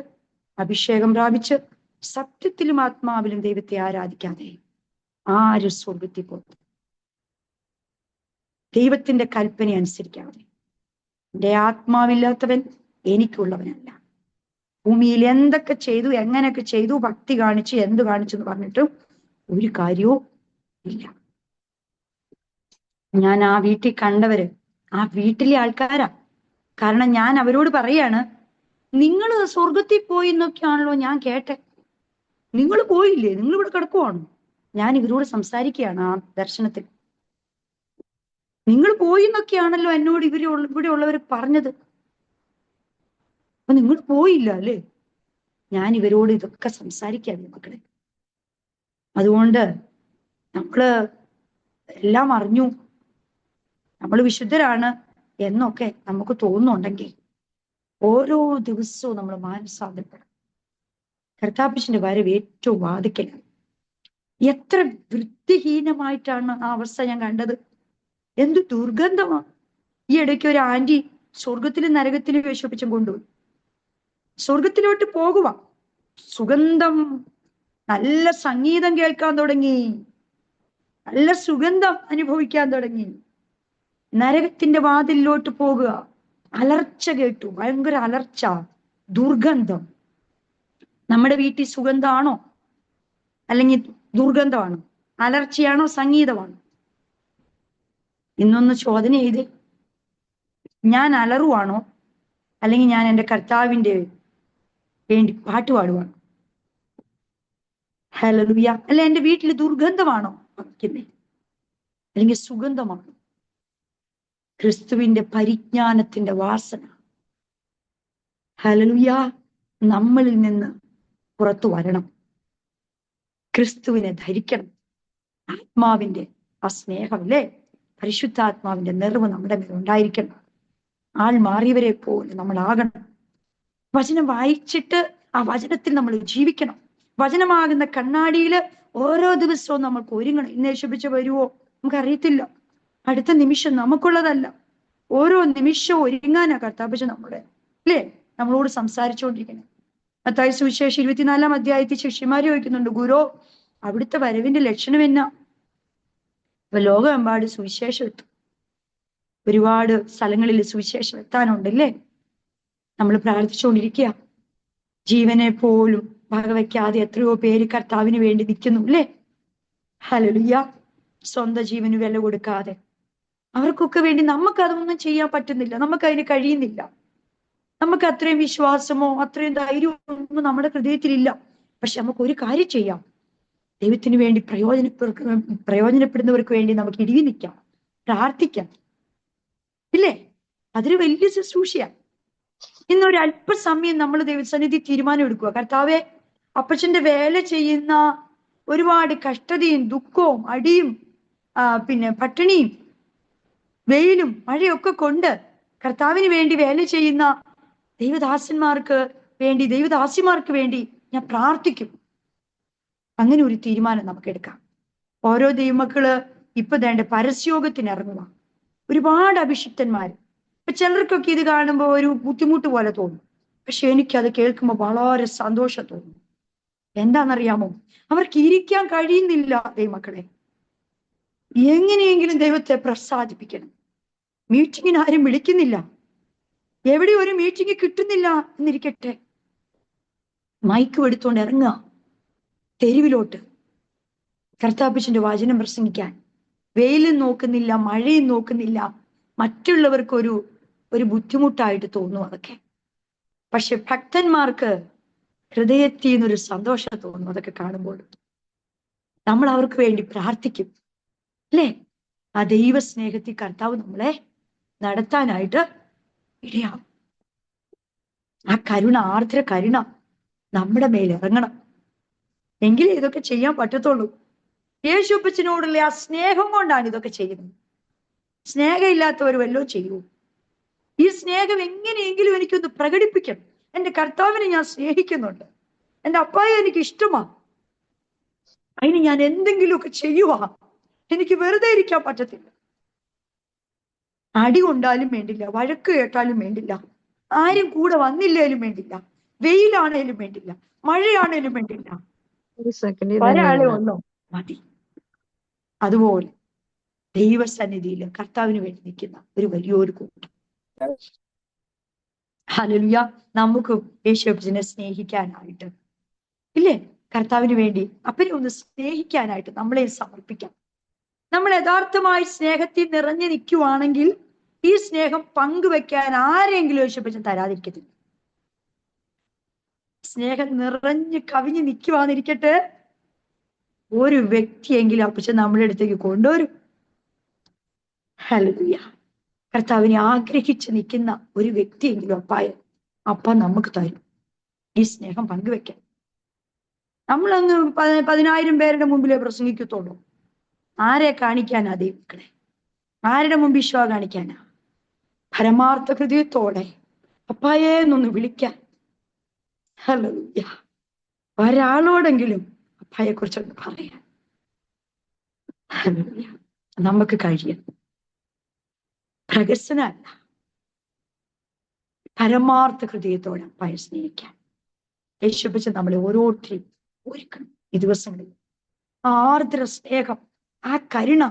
Speaker 1: അഭിഷേകം പ്രാപിച്ച് സത്യത്തിലും ആത്മാവിലും ദൈവത്തെ ആരാധിക്കാതെ ആരും സ്വർഗത്തിൽ പോകും. ദൈവത്തിന്റെ കൽപ്പന അനുസരിക്കാതെ എന്റെ ആത്മാവില്ലാത്തവൻ എനിക്കുള്ളവനല്ല. ഭൂമിയിൽ എന്തൊക്കെ ചെയ്തു, എങ്ങനെയൊക്കെ ചെയ്തു, ഭക്തി കാണിച്ചു, എന്ത് കാണിച്ചു എന്ന് പറഞ്ഞിട്ടും ഒരു കാര്യവും ഇല്ല. ഞാൻ ആ വീട്ടിൽ കണ്ടവര് ആ വീട്ടിലെ ആൾക്കാരാ. കാരണം ഞാൻ അവരോട് പറയാണ്, നിങ്ങൾ സ്വർഗത്തിൽ പോയി എന്നൊക്കെയാണല്ലോ ഞാൻ കേട്ടെ. നിങ്ങൾ പോയില്ലേ? നിങ്ങൾ ഇവിടെ കിടക്കുവാണോ? ഞാൻ ഇവരോട് സംസാരിക്കുകയാണ് ആ ദർശനത്തിൽ. നിങ്ങൾ പോയി എന്നൊക്കെയാണല്ലോ എന്നോട് ഇവിടെ ഉള്ളവർ പറഞ്ഞത്. അപ്പൊ നിങ്ങൾ പോയില്ല അല്ലേ? ഞാൻ ഇവരോട് ഇതൊക്കെ സംസാരിക്കുകയാണ് മക്കളെ. അതുകൊണ്ട് നമ്മള് എല്ലാം അറിഞ്ഞു, നമ്മൾ വിശുദ്ധരാണ് എന്നൊക്കെ നമുക്ക് തോന്നുന്നുണ്ടെങ്കിൽ ഓരോ ദിവസവും നമ്മൾ മാനസാന്തരപ്പെടണം. കർത്താപ്പിച്ചിന്റെ വരവ് ഏറ്റവും വാതിക്കലാണ്. എത്ര വൃത്തിഹീനമായിട്ടാണ് ആ അവസ്ഥ ഞാൻ കണ്ടത്. എന്തു ദുർഗന്ധമാണ്. ഈ ഇടയ്ക്ക് ഒരു ആന്റി സ്വർഗത്തിലും നരകത്തിലും വിശപ്പിച്ചും കൊണ്ടുപോയി. സ്വർഗത്തിലോട്ട് പോകുക, സുഗന്ധം, നല്ല സംഗീതം കേൾക്കാൻ തുടങ്ങി, നല്ല സുഗന്ധം അനുഭവിക്കാൻ തുടങ്ങി. നരകത്തിന്റെ വാതിലിലോട്ട് പോകുക, അലർച്ച കേട്ടു, ഭയങ്കര അലർച്ച, ദുർഗന്ധം. നമ്മുടെ വീട്ടിൽ സുഗന്ധമാണോ അല്ലെങ്കിൽ ദുർഗന്ധമാണോ? അലർച്ചയാണോ സംഗീതമാണോ? ഇന്നൊന്ന് ചോദന ചെയ്ത്, ഞാൻ അലറുവാണോ അല്ലെങ്കിൽ ഞാൻ എൻ്റെ കർത്താവിൻ്റെ വേണ്ടി പാട്ട് പാടുവാണോ? ഹല്ലേലൂയ. അല്ല എൻ്റെ വീട്ടിൽ ദുർഗന്ധമാണോ വയ്ക്കുന്നേ അല്ലെങ്കിൽ സുഗന്ധമാണോ? ക്രിസ്തുവിന്റെ പരിജ്ഞാനത്തിന്റെ വാസന, ഹല്ലേലൂയ, നമ്മളിൽ നിന്ന് പുറത്തു വരണം. ക്രിസ്തുവിനെ ധരിക്കണം. ആത്മാവിന്റെ ആ സ്നേഹമല്ലേ, പരിശുദ്ധാത്മാവിന്റെ നിറവ് നമ്മുടെ മേൽ ഉണ്ടായിരിക്കണം. ആൾ മാറിയവരെ പോലെ നമ്മളാകണം. വചനം വായിച്ചിട്ട് ആ വചനത്തിൽ നമ്മൾ ജീവിക്കണം. വചനമാകുന്ന കണ്ണാടിയിൽ ഓരോ ദിവസവും നമ്മൾക്ക് ഒരുങ്ങണം. ഇന്ന് യേശുപിച്ച വരുവോ നമുക്കറിയത്തില്ല. അടുത്ത നിമിഷം നമുക്കുള്ളതല്ല. ഓരോ നിമിഷവും ഒരുങ്ങാനാ കർത്താപ്പിച്ച നമ്മുടെ, അല്ലേ, നമ്മളോട് സംസാരിച്ചുകൊണ്ടിരിക്കണം. മത്തായി സുവിശേഷം 24-ാം അധ്യായത്തിൽ ശിഷ്യന്മാര് ചോദിക്കുന്നുണ്ട്, ഗുരു അവിടുത്തെ വരവിന്റെ ലക്ഷണം എന്നാ? അപ്പൊ ലോകമെമ്പാട് സുവിശേഷം എത്തും. ഒരുപാട് സ്ഥലങ്ങളിൽ സുവിശേഷം എത്താനുണ്ടല്ലേ. നമ്മൾ പ്രാർത്ഥിച്ചുകൊണ്ടിരിക്കുക. ജീവനെ പോലും വകവയ്ക്കാതെ എത്രയോ പേര് കർത്താവിന് വേണ്ടി നിൽക്കുന്നു അല്ലേ. ഹല്ലേലൂയ. സ്വന്തം ജീവന് വില കൊടുക്കാതെ അവർക്കൊക്കെ വേണ്ടി നമുക്ക് അതൊന്നും ചെയ്യാൻ പറ്റുന്നില്ല, നമുക്ക് അതിന് കഴിയുന്നില്ല. നമുക്ക് അത്രയും വിശ്വാസമോ അത്രയും ധൈര്യമോ ഒന്നും നമ്മുടെ ഹൃദയത്തിലില്ല. പക്ഷെ നമുക്ക് ഒരു കാര്യം ചെയ്യാം, ദൈവത്തിന് വേണ്ടി പ്രയോജനപ്പെടുന്നവർക്ക് വേണ്ടി നമുക്ക് ഇടിവി നിൽക്കാം, പ്രാർത്ഥിക്കാം, ഇല്ലേ? അതൊരു വലിയ ശുശ്രൂഷയാണ്. ഇന്നൊരു അല്പസമയം നമ്മൾ ദൈവസന്നിധി തീരുമാനം എടുക്കുക. കർത്താവെ, അപ്പച്ചന്റെ വേല ചെയ്യുന്ന ഒരുപാട് കഷ്ടതയും ദുഃഖവും അടിയും പിന്നെ പട്ടിണിയും വെയിലും മഴയൊക്കെ കൊണ്ട് കർത്താവിന് വേണ്ടി വേല ചെയ്യുന്ന ദൈവദാസന്മാർക്ക് വേണ്ടി, ദൈവദാസിമാർക്ക് വേണ്ടി ഞാൻ പ്രാർത്ഥിക്കും. അങ്ങനെ ഒരു തീരുമാനം നമുക്ക് എടുക്കാം. ഓരോ ദൈവമക്കള് ഇപ്പൊ വേണ്ട പരസ്യോഗത്തിന് ഇറങ്ങുക. ഒരുപാട് അഭിഷിക്തന്മാര്. ഇപ്പൊ ചിലർക്കൊക്കെ ഇത് കാണുമ്പോൾ ഒരു ബുദ്ധിമുട്ട് പോലെ തോന്നും. പക്ഷെ എനിക്കത് കേൾക്കുമ്പോൾ വളരെ സന്തോഷം തോന്നും. എന്താണെന്നറിയാമോ? അവർക്ക് ഇരിക്കാൻ കഴിയുന്നില്ല ദൈവമക്കളെ. എങ്ങനെയെങ്കിലും ദൈവത്തെ പ്രസാദിപ്പിക്കണം. മീറ്റിങ്ങിന് ആരും വിളിക്കുന്നില്ല, എവിടെ ഒരു മീറ്റിംഗ് കിട്ടുന്നില്ല എന്നിരിക്കട്ടെ, മൈക്ക് എടുത്തുകൊണ്ട് ഇറങ്ങുക തെരുവിലോട്ട് കർത്താപ്പിച്ചിന്റെ വചനം പ്രസംഗിക്കാൻ. വെയിലും നോക്കുന്നില്ല, മഴയും നോക്കുന്നില്ല. മറ്റുള്ളവർക്ക് ഒരു ബുദ്ധിമുട്ടായിട്ട് തോന്നും അതൊക്കെ. പക്ഷെ ഭക്തന്മാർക്ക് ഹൃദയത്തിൽ നിന്നൊരു സന്തോഷം തോന്നും അതൊക്കെ കാണുമ്പോൾ. നമ്മൾ അവർക്ക് വേണ്ടി പ്രാർത്ഥിക്കും, അല്ലേ? ആ ദൈവ സ്നേഹത്തിൽ കർത്താവ് നമ്മളെ നടത്താനായിട്ട് ഇടയാവും. ആ കരുണ, ആർദ്ര കരുണ നമ്മുടെ മേൽ ഇറങ്ങണം. എങ്കിലേ ഇതൊക്കെ ചെയ്യാൻ പറ്റത്തുള്ളൂ. യേശുപ്പച്ചനോടുള്ള ആ സ്നേഹം കൊണ്ടാണ് ഇതൊക്കെ ചെയ്യുന്നത്. സ്നേഹമില്ലാത്തവർ വല്ലോ ചെയ്യൂ? ഈ സ്നേഹം എങ്ങനെയെങ്കിലും എനിക്കൊന്ന് പ്രകടിപ്പിക്കണം. എന്റെ കർത്താവിനെ ഞാൻ സ്നേഹിക്കുന്നുണ്ട്, എന്റെ അപ്പായെ എനിക്ക് ഇഷ്ടമാണ്, അതിന് ഞാൻ എന്തെങ്കിലുമൊക്കെ ചെയ്യുവാ. എനിക്ക് വെറുതെ ഇരിക്കാൻ പറ്റത്തില്ല. അടി കൊണ്ടാലും വേണ്ടില്ല, വഴക്ക് കേട്ടാലും വേണ്ടില്ല, ആരും കൂടെ വന്നില്ലേലും വേണ്ടില്ല, വെയിലാണേലും വേണ്ടില്ല, മഴയാണേലും വേണ്ടില്ല, ഒരാളെ ഉള്ളോ മതി. അതുപോലെ ദൈവസന്നിധിയിൽ കർത്താവിന് വേണ്ടി നിൽക്കുന്ന ഒരു വലിയൊരു കൂട്ടം. ഹല്ലേലൂയ. നമുക്ക് യേശുവിനെ സ്നേഹിക്കാനായിട്ട് ഇല്ലേ, കർത്താവിന് വേണ്ടി അപ്പനെ ഒന്ന് സ്നേഹിക്കാനായിട്ട് നമ്മളെ സമർപ്പിക്കാം. നമ്മൾ യഥാർത്ഥമായി സ്നേഹത്തിൽ നിറഞ്ഞു നിൽക്കുവാണെങ്കിൽ ഈ സ്നേഹം പങ്കുവെക്കാൻ ആരെങ്കിലും യേശുപ്പച്ചൻ തരാതിരിക്കത്തില്ല. സ്നേഹം നിറഞ്ഞു കവിഞ്ഞു നിൽക്കുവാന്നിരിക്കട്ടെ, ഒരു വ്യക്തിയെങ്കിലും അപ്പച്ചൻ നമ്മുടെ അടുത്തേക്ക് കൊണ്ടുവരും. ഹല്ലേലൂയ. കർത്താവിനെ ആഗ്രഹിച്ച് നിൽക്കുന്ന ഒരു വ്യക്തിയെങ്കിലും അപ്പ നമുക്ക് തരും ഈ സ്നേഹം പങ്കുവെക്കാൻ. നമ്മളങ്ങ് 10,000 പേരുടെ മുമ്പിലേ പ്രസംഗിക്കത്തുള്ളൂ. ആരെ കാണിക്കാനാ ദൈവങ്ങളെ? ആരുടെ മുമ്പിൽ ഷോ കാണിക്കാനാ? പരമാർത്ഥ ഹൃദയത്തോടെ അപ്പായേ എന്നൊന്ന് വിളിക്കാൻ. ഹല്ലേലൂയ. ഒരാളോടെങ്കിലും അപ്പായെ കുറിച്ചൊന്ന് പറയാൻ ഹല്ലേലൂയ നമുക്ക് കഴിയണം. പ്രഹസനമല്ല, പരമാർത്ഥ ഹൃദയത്തോടെ അപ്പായെ സ്നേഹിക്കാൻ യേശുപ്പച്ചൻ നമ്മളെ ഓരോരുത്തരെയും ഒരുക്കണം. ഈ ദിവസങ്ങളിൽ ആർദ്ര സ്നേഹം, ആ കരുണ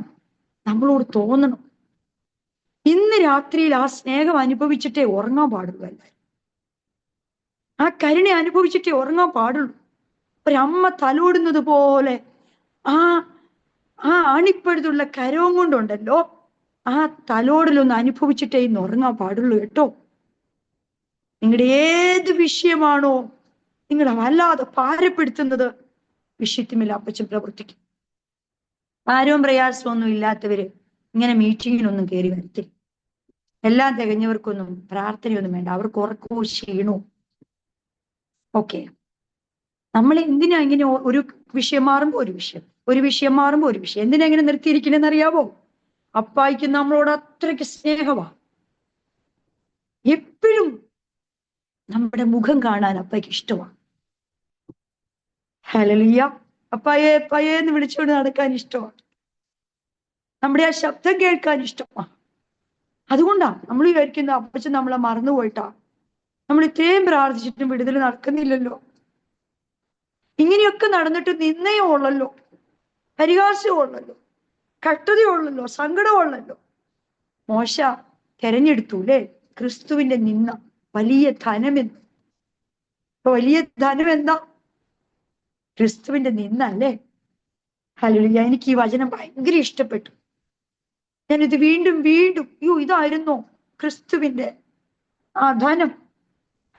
Speaker 1: നമ്മളോട് തോന്നണം. ഇന്ന് രാത്രിയിൽ ആ സ്നേഹം അനുഭവിച്ചിട്ടേ ഉറങ്ങാൻ പാടുള്ളൂ. എല്ലാവരും ആ കരുണ അനുഭവിച്ചിട്ടേ ഉറങ്ങാൻ പാടുള്ളൂ. ഒരമ്മ തലോടുന്നത് പോലെ ആ ആ ആണിപ്പഴുതുള്ള കരവും കൊണ്ടുണ്ടല്ലോ, ആ തലോടലൊന്ന് അനുഭവിച്ചിട്ടേ ഇന്ന് ഉറങ്ങാൻ പാടുള്ളൂ കേട്ടോ. നിങ്ങളുടെ ഏത് വിഷയമാണോ നിങ്ങളെ വല്ലാതെ ഭാരപ്പെടുത്തുന്നത്, വിഷയത്തിമില്ല അപ്പച്ചൻ പ്രവർത്തിക്കും. ഭാരവും പ്രയാസവും ഒന്നും ഇല്ലാത്തവര് ഇങ്ങനെ മീറ്റിങ്ങിനൊന്നും കയറി വരത്തില്ല. എല്ലാം തികഞ്ഞവർക്കൊന്നും പ്രാർത്ഥനയൊന്നും വേണ്ട, അവർക്ക് ഉറക്കവും ക്ഷീണവും ഓക്കെ. നമ്മൾ എന്തിനാ ഇങ്ങനെ ഒരു വിഷയം മാറുമ്പോ ഒരു വിഷയം, ഒരു വിഷയം മാറുമ്പോ ഒരു വിഷയം, എന്തിനാ ഇങ്ങനെ നിർത്തിയിരിക്കണെന്ന് അറിയാവോ? അപ്പായിക്ക് നമ്മളോട് അത്രയ്ക്ക് സ്നേഹമാ. എപ്പോഴും നമ്മുടെ മുഖം കാണാൻ അപ്പായിക്ക് ഇഷ്ടമാണ്. ഹല്ലേലൂയ. അപ്പായേ അപ്പായേ എന്ന് വിളിച്ചുകൊണ്ട് നടക്കാൻ ഇഷ്ടമാണ്. നമ്മുടെ ആ ശബ്ദം കേൾക്കാൻ ഇഷ്ടമാണ്. അതുകൊണ്ടാ നമ്മൾ വിചാരിക്കുന്ന അപ്പച്ചൻ നമ്മളെ മറന്നുപോയിട്ടാ, നമ്മൾ ഇത്രയും പ്രാർത്ഥിച്ചിട്ടും വിടുതൽ നടക്കുന്നില്ലല്ലോ. ഇങ്ങനെയൊക്കെ നടന്നിട്ട് നിന്നയും ഉള്ളല്ലോ, പരിഹാസവും ഉള്ളല്ലോ, കഷ്ടതയുള്ളല്ലോ, സങ്കടമുള്ളല്ലോ. മോശ തെരഞ്ഞെടുത്തു അല്ലേ ക്രിസ്തുവിന്റെ നിന്ന വലിയ ധനമെന്ന്. വലിയ ധനം എന്താ? ക്രിസ്തുവിന്റെ നിന്ന അല്ലേ. ഹല്ലേലൂയ. എനിക്ക് ഈ വചനം ഭയങ്കര ഇഷ്ടപ്പെട്ടു. ഞാനിത് വീണ്ടും വീണ്ടും ഇതായിരുന്നോ ക്രിസ്തുവിന്റെ ആ ധനം?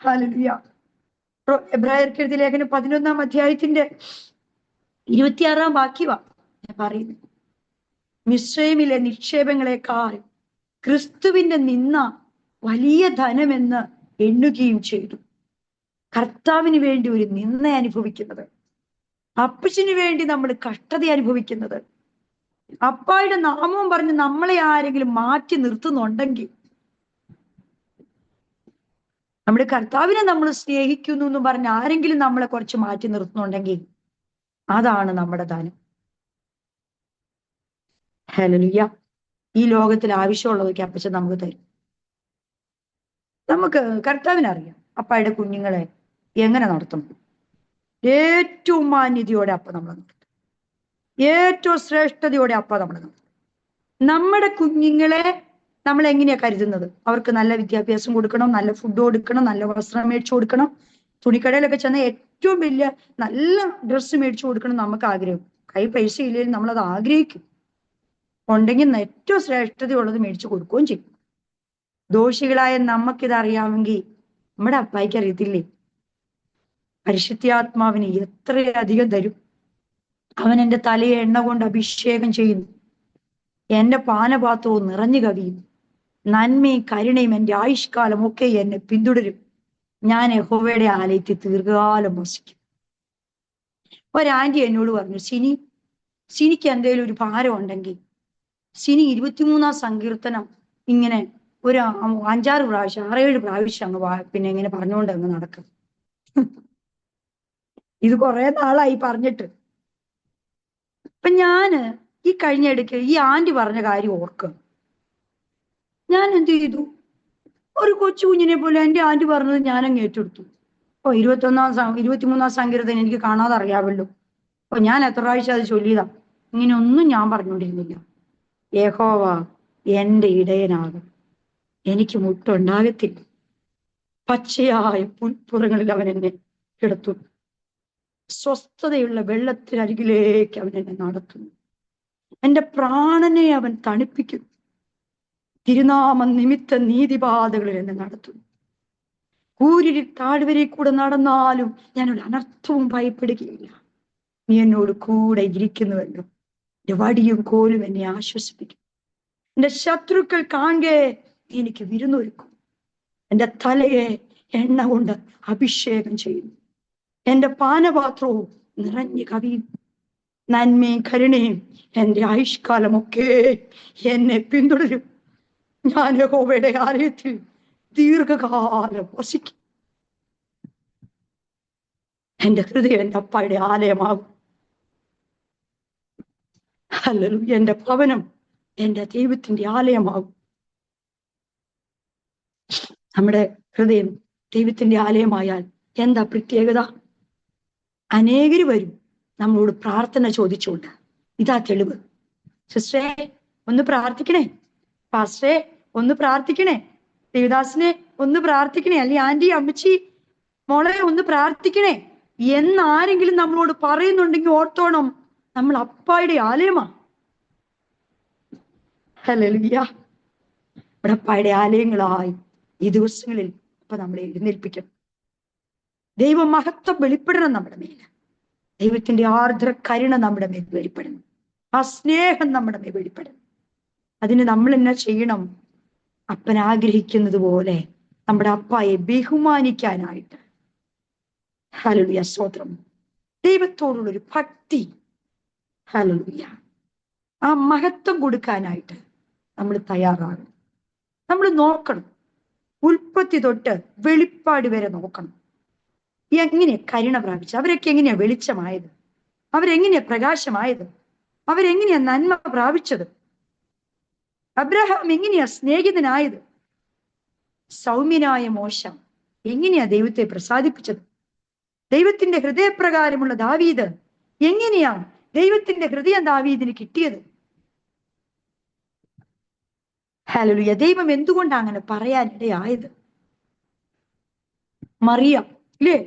Speaker 1: ഹല്ലേലൂയ. എബ്രായർക്ക് എഴുതിയ ലേഖനം 11-ാം അധ്യായത്തിന്റെ 26-ാം വാക്യവാ ഞാൻ പറയുന്നത്. മിസ്രൈമിലെ നിക്ഷേപങ്ങളെക്കാൾ ക്രിസ്തുവിന്റെ നിന്ന വലിയ ധനമെന്ന് എണ്ണുകയും ചെയ്തു. കർത്താവിന് വേണ്ടി ഒരു നിന്ന അനുഭവിക്കുന്നത്, അപ്പച്ചന് വേണ്ടി നമ്മൾ കഷ്ടത അനുഭവിക്കുന്നത്, അപ്പായുടെ നാമവും പറഞ്ഞ് നമ്മളെ ആരെങ്കിലും മാറ്റി നിർത്തുന്നുണ്ടെങ്കിൽ, നമ്മുടെ കർത്താവിനെ നമ്മൾ സ്നേഹിക്കുന്നു എന്ന് പറഞ്ഞ് ആരെങ്കിലും നമ്മളെ കുറച്ച് മാറ്റി നിർത്തുന്നുണ്ടെങ്കിൽ അതാണ് നമ്മുടെ ദാനം. ഹല്ലേലൂയ. ഈ ലോകത്തിൽ ആവശ്യമുള്ളതൊക്കെ അപ്പച്ചൻ നമുക്ക് തരും. നമുക്ക് കർത്താവിനറിയാം അപ്പായുടെ കുഞ്ഞുങ്ങളെ എങ്ങനെ നടത്തണം. ഏറ്റവും മാന്യതയോടെ അപ്പ നമ്മൾ നടത്തും, ഏറ്റവും ശ്രേഷ്ഠതയോടെ അപ്പ നമ്മൾ നടത്തും. നമ്മുടെ കുഞ്ഞുങ്ങളെ നമ്മൾ എങ്ങനെയാ കരുതുന്നത്? അവർക്ക് നല്ല വിദ്യാഭ്യാസം കൊടുക്കണം, നല്ല ഫുഡ് കൊടുക്കണം, നല്ല വസ്ത്രം മേടിച്ചു കൊടുക്കണം, തുണിക്കടയിലൊക്കെ ചെന്നാൽ ഏറ്റവും വലിയ നല്ല ഡ്രസ്സ് മേടിച്ചു കൊടുക്കണം നമുക്ക് ആഗ്രഹം. കൈ പൈസ ഇല്ലെങ്കിലും നമ്മളത് ആഗ്രഹിക്കും. ഉണ്ടെങ്കിൽ ഏറ്റവും ശ്രേഷ്ഠതയുള്ളത് മേടിച്ചു കൊടുക്കുകയും ചെയ്യും. ദോഷികളായ നമുക്കിത് അറിയാമെങ്കിൽ നമ്മുടെ അപ്പായിക്ക് അറിയത്തില്ലേ? പരിശുദ്ധാത്മാവിന് എത്രയധികം തരും. അവൻ എൻ്റെ തലയെ എണ്ണ കൊണ്ട് അഭിഷേകം ചെയ്യുന്നു, എന്റെ പാനപാത്രവും നിറഞ്ഞു കവിയുന്നു. നന്മയും കരുണയും എൻ്റെ ആയുഷ്കാലം ഒക്കെ എന്നെ പിന്തുടരും. ഞാൻ യഹോവയുടെ ആലയത്തിൽ ദീർഘകാലം വസിക്കും. ഒരാന്റി എന്നോട് പറഞ്ഞു, സിനി സിനിക്ക് എന്തെങ്കിലും ഒരു ഭാരം ഉണ്ടെങ്കിൽ സിനി 23-ാം സങ്കീർത്തനം ഇങ്ങനെ ഒരു 5-6 പ്രാവശ്യം 6-7 പ്രാവശ്യം പിന്നെ ഇങ്ങനെ പറഞ്ഞുകൊണ്ട് അങ്ങ് നടക്കും. ഇത് കുറെ നാളായി പറഞ്ഞിട്ട്. അപ്പൊ ഞാന് ഈ കഴിഞ്ഞ ഇടയ്ക്ക് ഈ ആന്റി പറഞ്ഞ കാര്യം ഓർക്കുക. ഞാൻ എന്ത് ചെയ്തു, ഒരു കൊച്ചു കുഞ്ഞിനെ പോലെ എന്റെ ആന്റി പറഞ്ഞത് ഞാനങ്ങ് ഏറ്റെടുത്തു. 23-ാം സങ്കീർത്തനം എനിക്ക് കാണാതെ അറിയാമല്ലോ. അപ്പൊ ഞാൻ എത്ര പ്രാവശ്യം അത് ചൊല്ലിയതാ. ഇങ്ങനെ ഒന്നും ഞാൻ പറഞ്ഞുകൊണ്ടിരുന്നില്ല. യഹോവ എന്റെ ഇടയനാകും, എനിക്ക് മുട്ടുണ്ടാകത്തില്ല. പച്ചയായ പുൽപ്പുറങ്ങളിൽ അവൻ എന്നെ കിടത്തും, സ്വസ്ഥതയുള്ള വെള്ളത്തിനരികിലേക്ക് അവൻ എന്നെ നടത്തുന്നു. എന്റെ പ്രാണനെ അവൻ തണുപ്പിക്കും. തിരുനാമ നിമിത്ത നീതിപാതകളിൽ എന്നെ നടത്തുന്നു. കൂരിരുൾ താഴ്വരയിൽ കൂടെ നടന്നാലും ഞാൻ ഒരു അനർത്ഥവും ഭയപ്പെടുകയില്ല. നീ എന്നോട് കൂടെ ഇരിക്കുന്നുവല്ലോ. എന്റെ വടിയും കോലും എന്നെ ആശ്വസിപ്പിക്കും. എന്റെ ശത്രുക്കൾ കാണെ എനിക്ക് വിരുന്നൊരുക്കും. എന്റെ തലയെ എണ്ണ കൊണ്ട് അഭിഷേകം ചെയ്യുന്നു. എന്റെ പാനപാത്രവും നിറഞ്ഞു കവിയും. നന്മയും കരുണയും എന്റെ ആയുഷ്കാലമൊക്കെ എന്നെ പിന്തുടരും. ഞാൻ യഹോവയുടെ ആലയത്തിൽ ദീർഘകാലം വസിക്കും. എന്റെ ഹൃദയം എന്റെ അപ്പയുടെ ആലയമാകും. ഹല്ലേലൂയ. എന്റെ ഭവനം എന്റെ ദൈവത്തിന്റെ ആലയമാകും. നമ്മുടെ ഹൃദയം ദൈവത്തിന്റെ ആലയമായാൽ എന്താ പ്രത്യേകത? അനേകര് വരും നമ്മളോട് പ്രാർത്ഥന ചോദിച്ചുകൊണ്ട്. ഇതാ തെളിവ്. സിസ്റ്ററെ ഒന്ന് പ്രാർത്ഥിക്കണേ, പാസ്റ്ററെ ഒന്ന് പ്രാർത്ഥിക്കണേ, ദേവദാസിനെ ഒന്ന് പ്രാർത്ഥിക്കണേ, അല്ലെങ്കിൽ ആന്റി അമ്മച്ചി മോളെ ഒന്ന് പ്രാർത്ഥിക്കണേ എന്നാരെങ്കിലും നമ്മളോട് പറയുന്നുണ്ടെങ്കിൽ ഓർത്തോണം, നമ്മൾ അപ്പായുടെ ആലയമാ. ഹല്ലേലൂയ. ഇവിടെ അപ്പായുടെ ആലയങ്ങളായി ഈ ദിവസങ്ങളിൽ ഇപ്പൊ നമ്മളെ എഴുന്നേൽപ്പിക്കണം. ദൈവ മഹത്വം വെളിപ്പെടണം നമ്മുടെ മേൽ. ദൈവത്തിന്റെ ആർദ്ര കരുണ നമ്മുടെ മേൽ വെളിപ്പെടണം. ആ സ്നേഹം നമ്മുടെ മേൽ വെളിപ്പെടണം. അതിന് നമ്മൾ എന്നാ ചെയ്യണം? അപ്പൻ ആഗ്രഹിക്കുന്നത് പോലെ നമ്മുടെ അപ്പായെ ബഹുമാനിക്കാനായിട്ട്. ഹല്ലേലൂയ, സ്തോത്രം. ദൈവത്തോടുള്ളൊരു ഭക്തി, ഹല്ലേലൂയ, ആ മഹത്വം കൊടുക്കാനായിട്ട് നമ്മൾ തയ്യാറാകണം. നമ്മൾ നോക്കണം, ഉൽപ്പത്തി തൊട്ട് വെളിപ്പാട് വരെ നോക്കണം. എങ്ങനെയാ കരുണ പ്രാപിച്ചത്? അവരൊക്കെ എങ്ങനെയാ വെളിച്ചമായത്? അവരെങ്ങനെയാ പ്രകാശമായത്? അവരെങ്ങനെയാ നന്മ പ്രാപിച്ചത്? അബ്രഹാം എങ്ങനെയാ സ്നേഹിതനായത്? സൗമ്യനായ മോശ എങ്ങനെയാ ദൈവത്തെ പ്രസാദിപ്പിച്ചത്? ദൈവത്തിന്റെ ഹൃദയപ്രകാരമുള്ള ദാവീദ് എങ്ങനെയാ ദൈവത്തിന്റെ ഹൃദയം ദാവീദിന് കിട്ടിയത്? ഹല്ലേലൂയ. ദൈവം എന്തുകൊണ്ടാണ് അങ്ങനെ പറയാനിടയായത്? മറിയ ഇല്ലേ,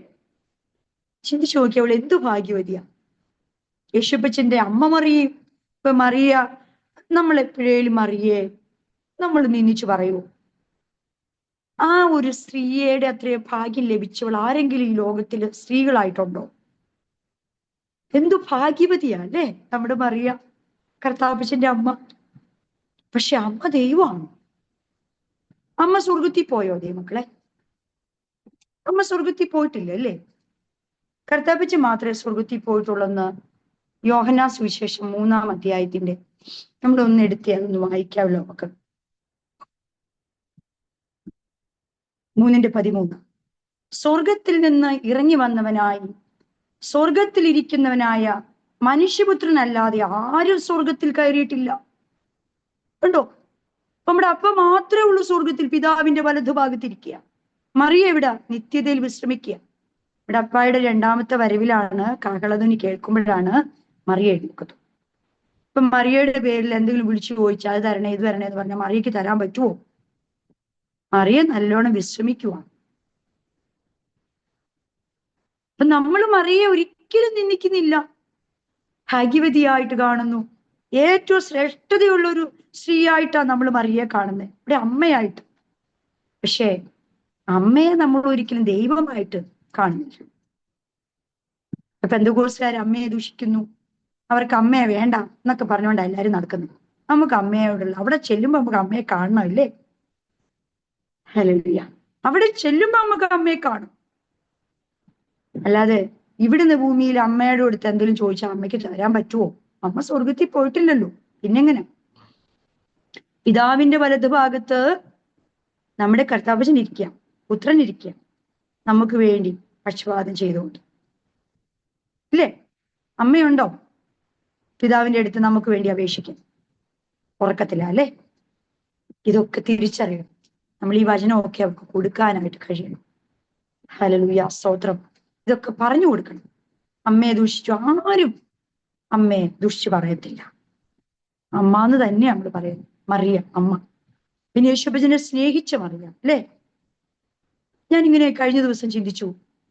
Speaker 1: ചിന്തിച്ചു നോക്കി, അവൾ എന്തു ഭാഗ്യവതിയാ. യേശുപ്പച്ചന്റെ അമ്മ മറിയ. ഇപ്പൊ മറിയ, നമ്മൾ എപ്പോഴേലും മറിയെ നമ്മൾ നിന്ദിച്ചു പറയൂ? ആ ഒരു സ്ത്രീയുടെ അത്രയും ഭാഗ്യം ലഭിച്ചവൾ ആരെങ്കിലും ഈ ലോകത്തില് സ്ത്രീകളായിട്ടുണ്ടോ? എന്തു ഭാഗ്യവതിയാ അല്ലേ നമ്മുടെ മറിയ, കർത്താപ്പച്ചന്റെ അമ്മ. പക്ഷെ അമ്മ ദൈവമാണ്. അമ്മ സ്വർഗത്തിൽ പോയോ ദൈവമക്കളെ? അമ്മ സ്വർഗത്തിൽ പോയിട്ടില്ല അല്ലേ? കർത്താപ്പച്ചൻ മാത്രമേ സ്വർഗത്തിൽ പോയിട്ടുള്ളെന്ന് യോഹന്നാൻ സുവിശേഷം 3-ാം അധ്യായത്തിന്റെ നമ്മളൊന്ന് എടുത്ത് അതൊന്ന് വായിക്കാമല്ലോ നമുക്ക്. 3:13. സ്വർഗത്തിൽ നിന്ന് ഇറങ്ങി വന്നവനായി സ്വർഗത്തിൽ ഇരിക്കുന്നവനായ മനുഷ്യപുത്രനല്ലാതെ ആരും സ്വർഗത്തിൽ കയറിയിട്ടില്ല. കണ്ടോ? നമ്മുടെ അപ്പ മാത്രമേ ഉള്ളൂ സ്വർഗത്തിൽ, പിതാവിന്റെ വലതുഭാഗത്തിരിക്കുക. മറിയ എവിടെ? നിത്യതയിൽ വിശ്രമിക്കുക. ഇവിടെ അപ്പായുടെ 2ാമത്തെ വരവിലാണ്, കാഹളധ്വനി കേൾക്കുമ്പോഴാണ് മറിയ എഴുന്നേൽക്കുന്നത്. ഇപ്പൊ മറിയയുടെ പേരിൽ എന്തെങ്കിലും വിളിച്ചു ചോദിച്ചാൽ അത് തരണേ ഇത് തരണേ എന്ന് പറഞ്ഞാൽ മറിയക്ക് തരാൻ പറ്റുമോ? മറിയ നല്ലോണം വിശ്രമിക്കുക. അപ്പൊ നമ്മൾ മറിയെ ഒരിക്കലും നിന്ദിക്കുന്നില്ല, ഭാഗ്യവതിയായിട്ട് കാണുന്നു. ഏറ്റവും ശ്രേഷ്ഠതയുള്ള ഒരു സ്ത്രീയായിട്ടാണ് നമ്മൾ മറിയെ കാണുന്നത്, ഇവിടെ അമ്മയായിട്ട്. പക്ഷേ അമ്മയെ നമ്മൾ ഒരിക്കലും ദൈവമായിട്ട് കാണുന്നില്ല. അപ്പൊ പെന്തക്കോസ്തുകാർ അമ്മയെ ദൂഷിക്കുന്നു, അവർക്ക് അമ്മയെ വേണ്ട എന്നൊക്കെ പറഞ്ഞുകൊണ്ടാണ് എല്ലാരും നടക്കുന്നത്. നമുക്ക് അമ്മയോടുള്ള, അവിടെ ചെല്ലുമ്പോ നമുക്ക് അമ്മയെ കാണണമല്ലേ? ഹല്ലേലൂയ. അവിടെ ചെല്ലുമ്പോ നമുക്ക് അമ്മയെ കാണും. അല്ലാതെ ഇവിടുന്ന് ഭൂമിയിൽ അമ്മയുടെ അടുത്ത് എന്തെങ്കിലും ചോദിച്ചാൽ അമ്മയ്ക്ക് തരാൻ പറ്റുമോ? അമ്മ സ്വർഗത്തിൽ പോയിട്ടില്ലല്ലോ, പിന്നെങ്ങനെ? പിതാവിന്റെ വലതുഭാഗത്ത് നമ്മുടെ കർത്താവ് ഇരിക്കുക, പുത്രൻ ഇരിക്കുക, നമുക്ക് വേണ്ടി പക്ഷപാതം ചെയ്തുകൊണ്ട്. ഇല്ലേ? അമ്മയുണ്ടോ പിതാവിന്റെ അടുത്ത് നമുക്ക് വേണ്ടി അപേക്ഷിക്കാൻ? ഉറക്കത്തില്ല അല്ലേ? ഇതൊക്കെ തിരിച്ചറിയണം. നമ്മൾ ഈ വചനമൊക്കെ അവർക്ക് കൊടുക്കാനായിട്ട് കഴിയണം. ഹല്ലേലൂയ, സ്തോത്രം. ഇതൊക്കെ പറഞ്ഞു കൊടുക്കണം. അമ്മയെ ദൂഷിച്ചു ആരും അമ്മയെ ദൂഷിച്ചു പറയത്തില്ല. അമ്മ എന്ന് തന്നെ നമ്മൾ പറയുന്നത്. മറിയ അമ്മ. പിന്നെ യേശുപ്പച്ചനെ സ്നേഹിച്ച മറിയ അല്ലേ? ഞാനിങ്ങനെ കഴിഞ്ഞ ദിവസം ചിന്തിച്ചു,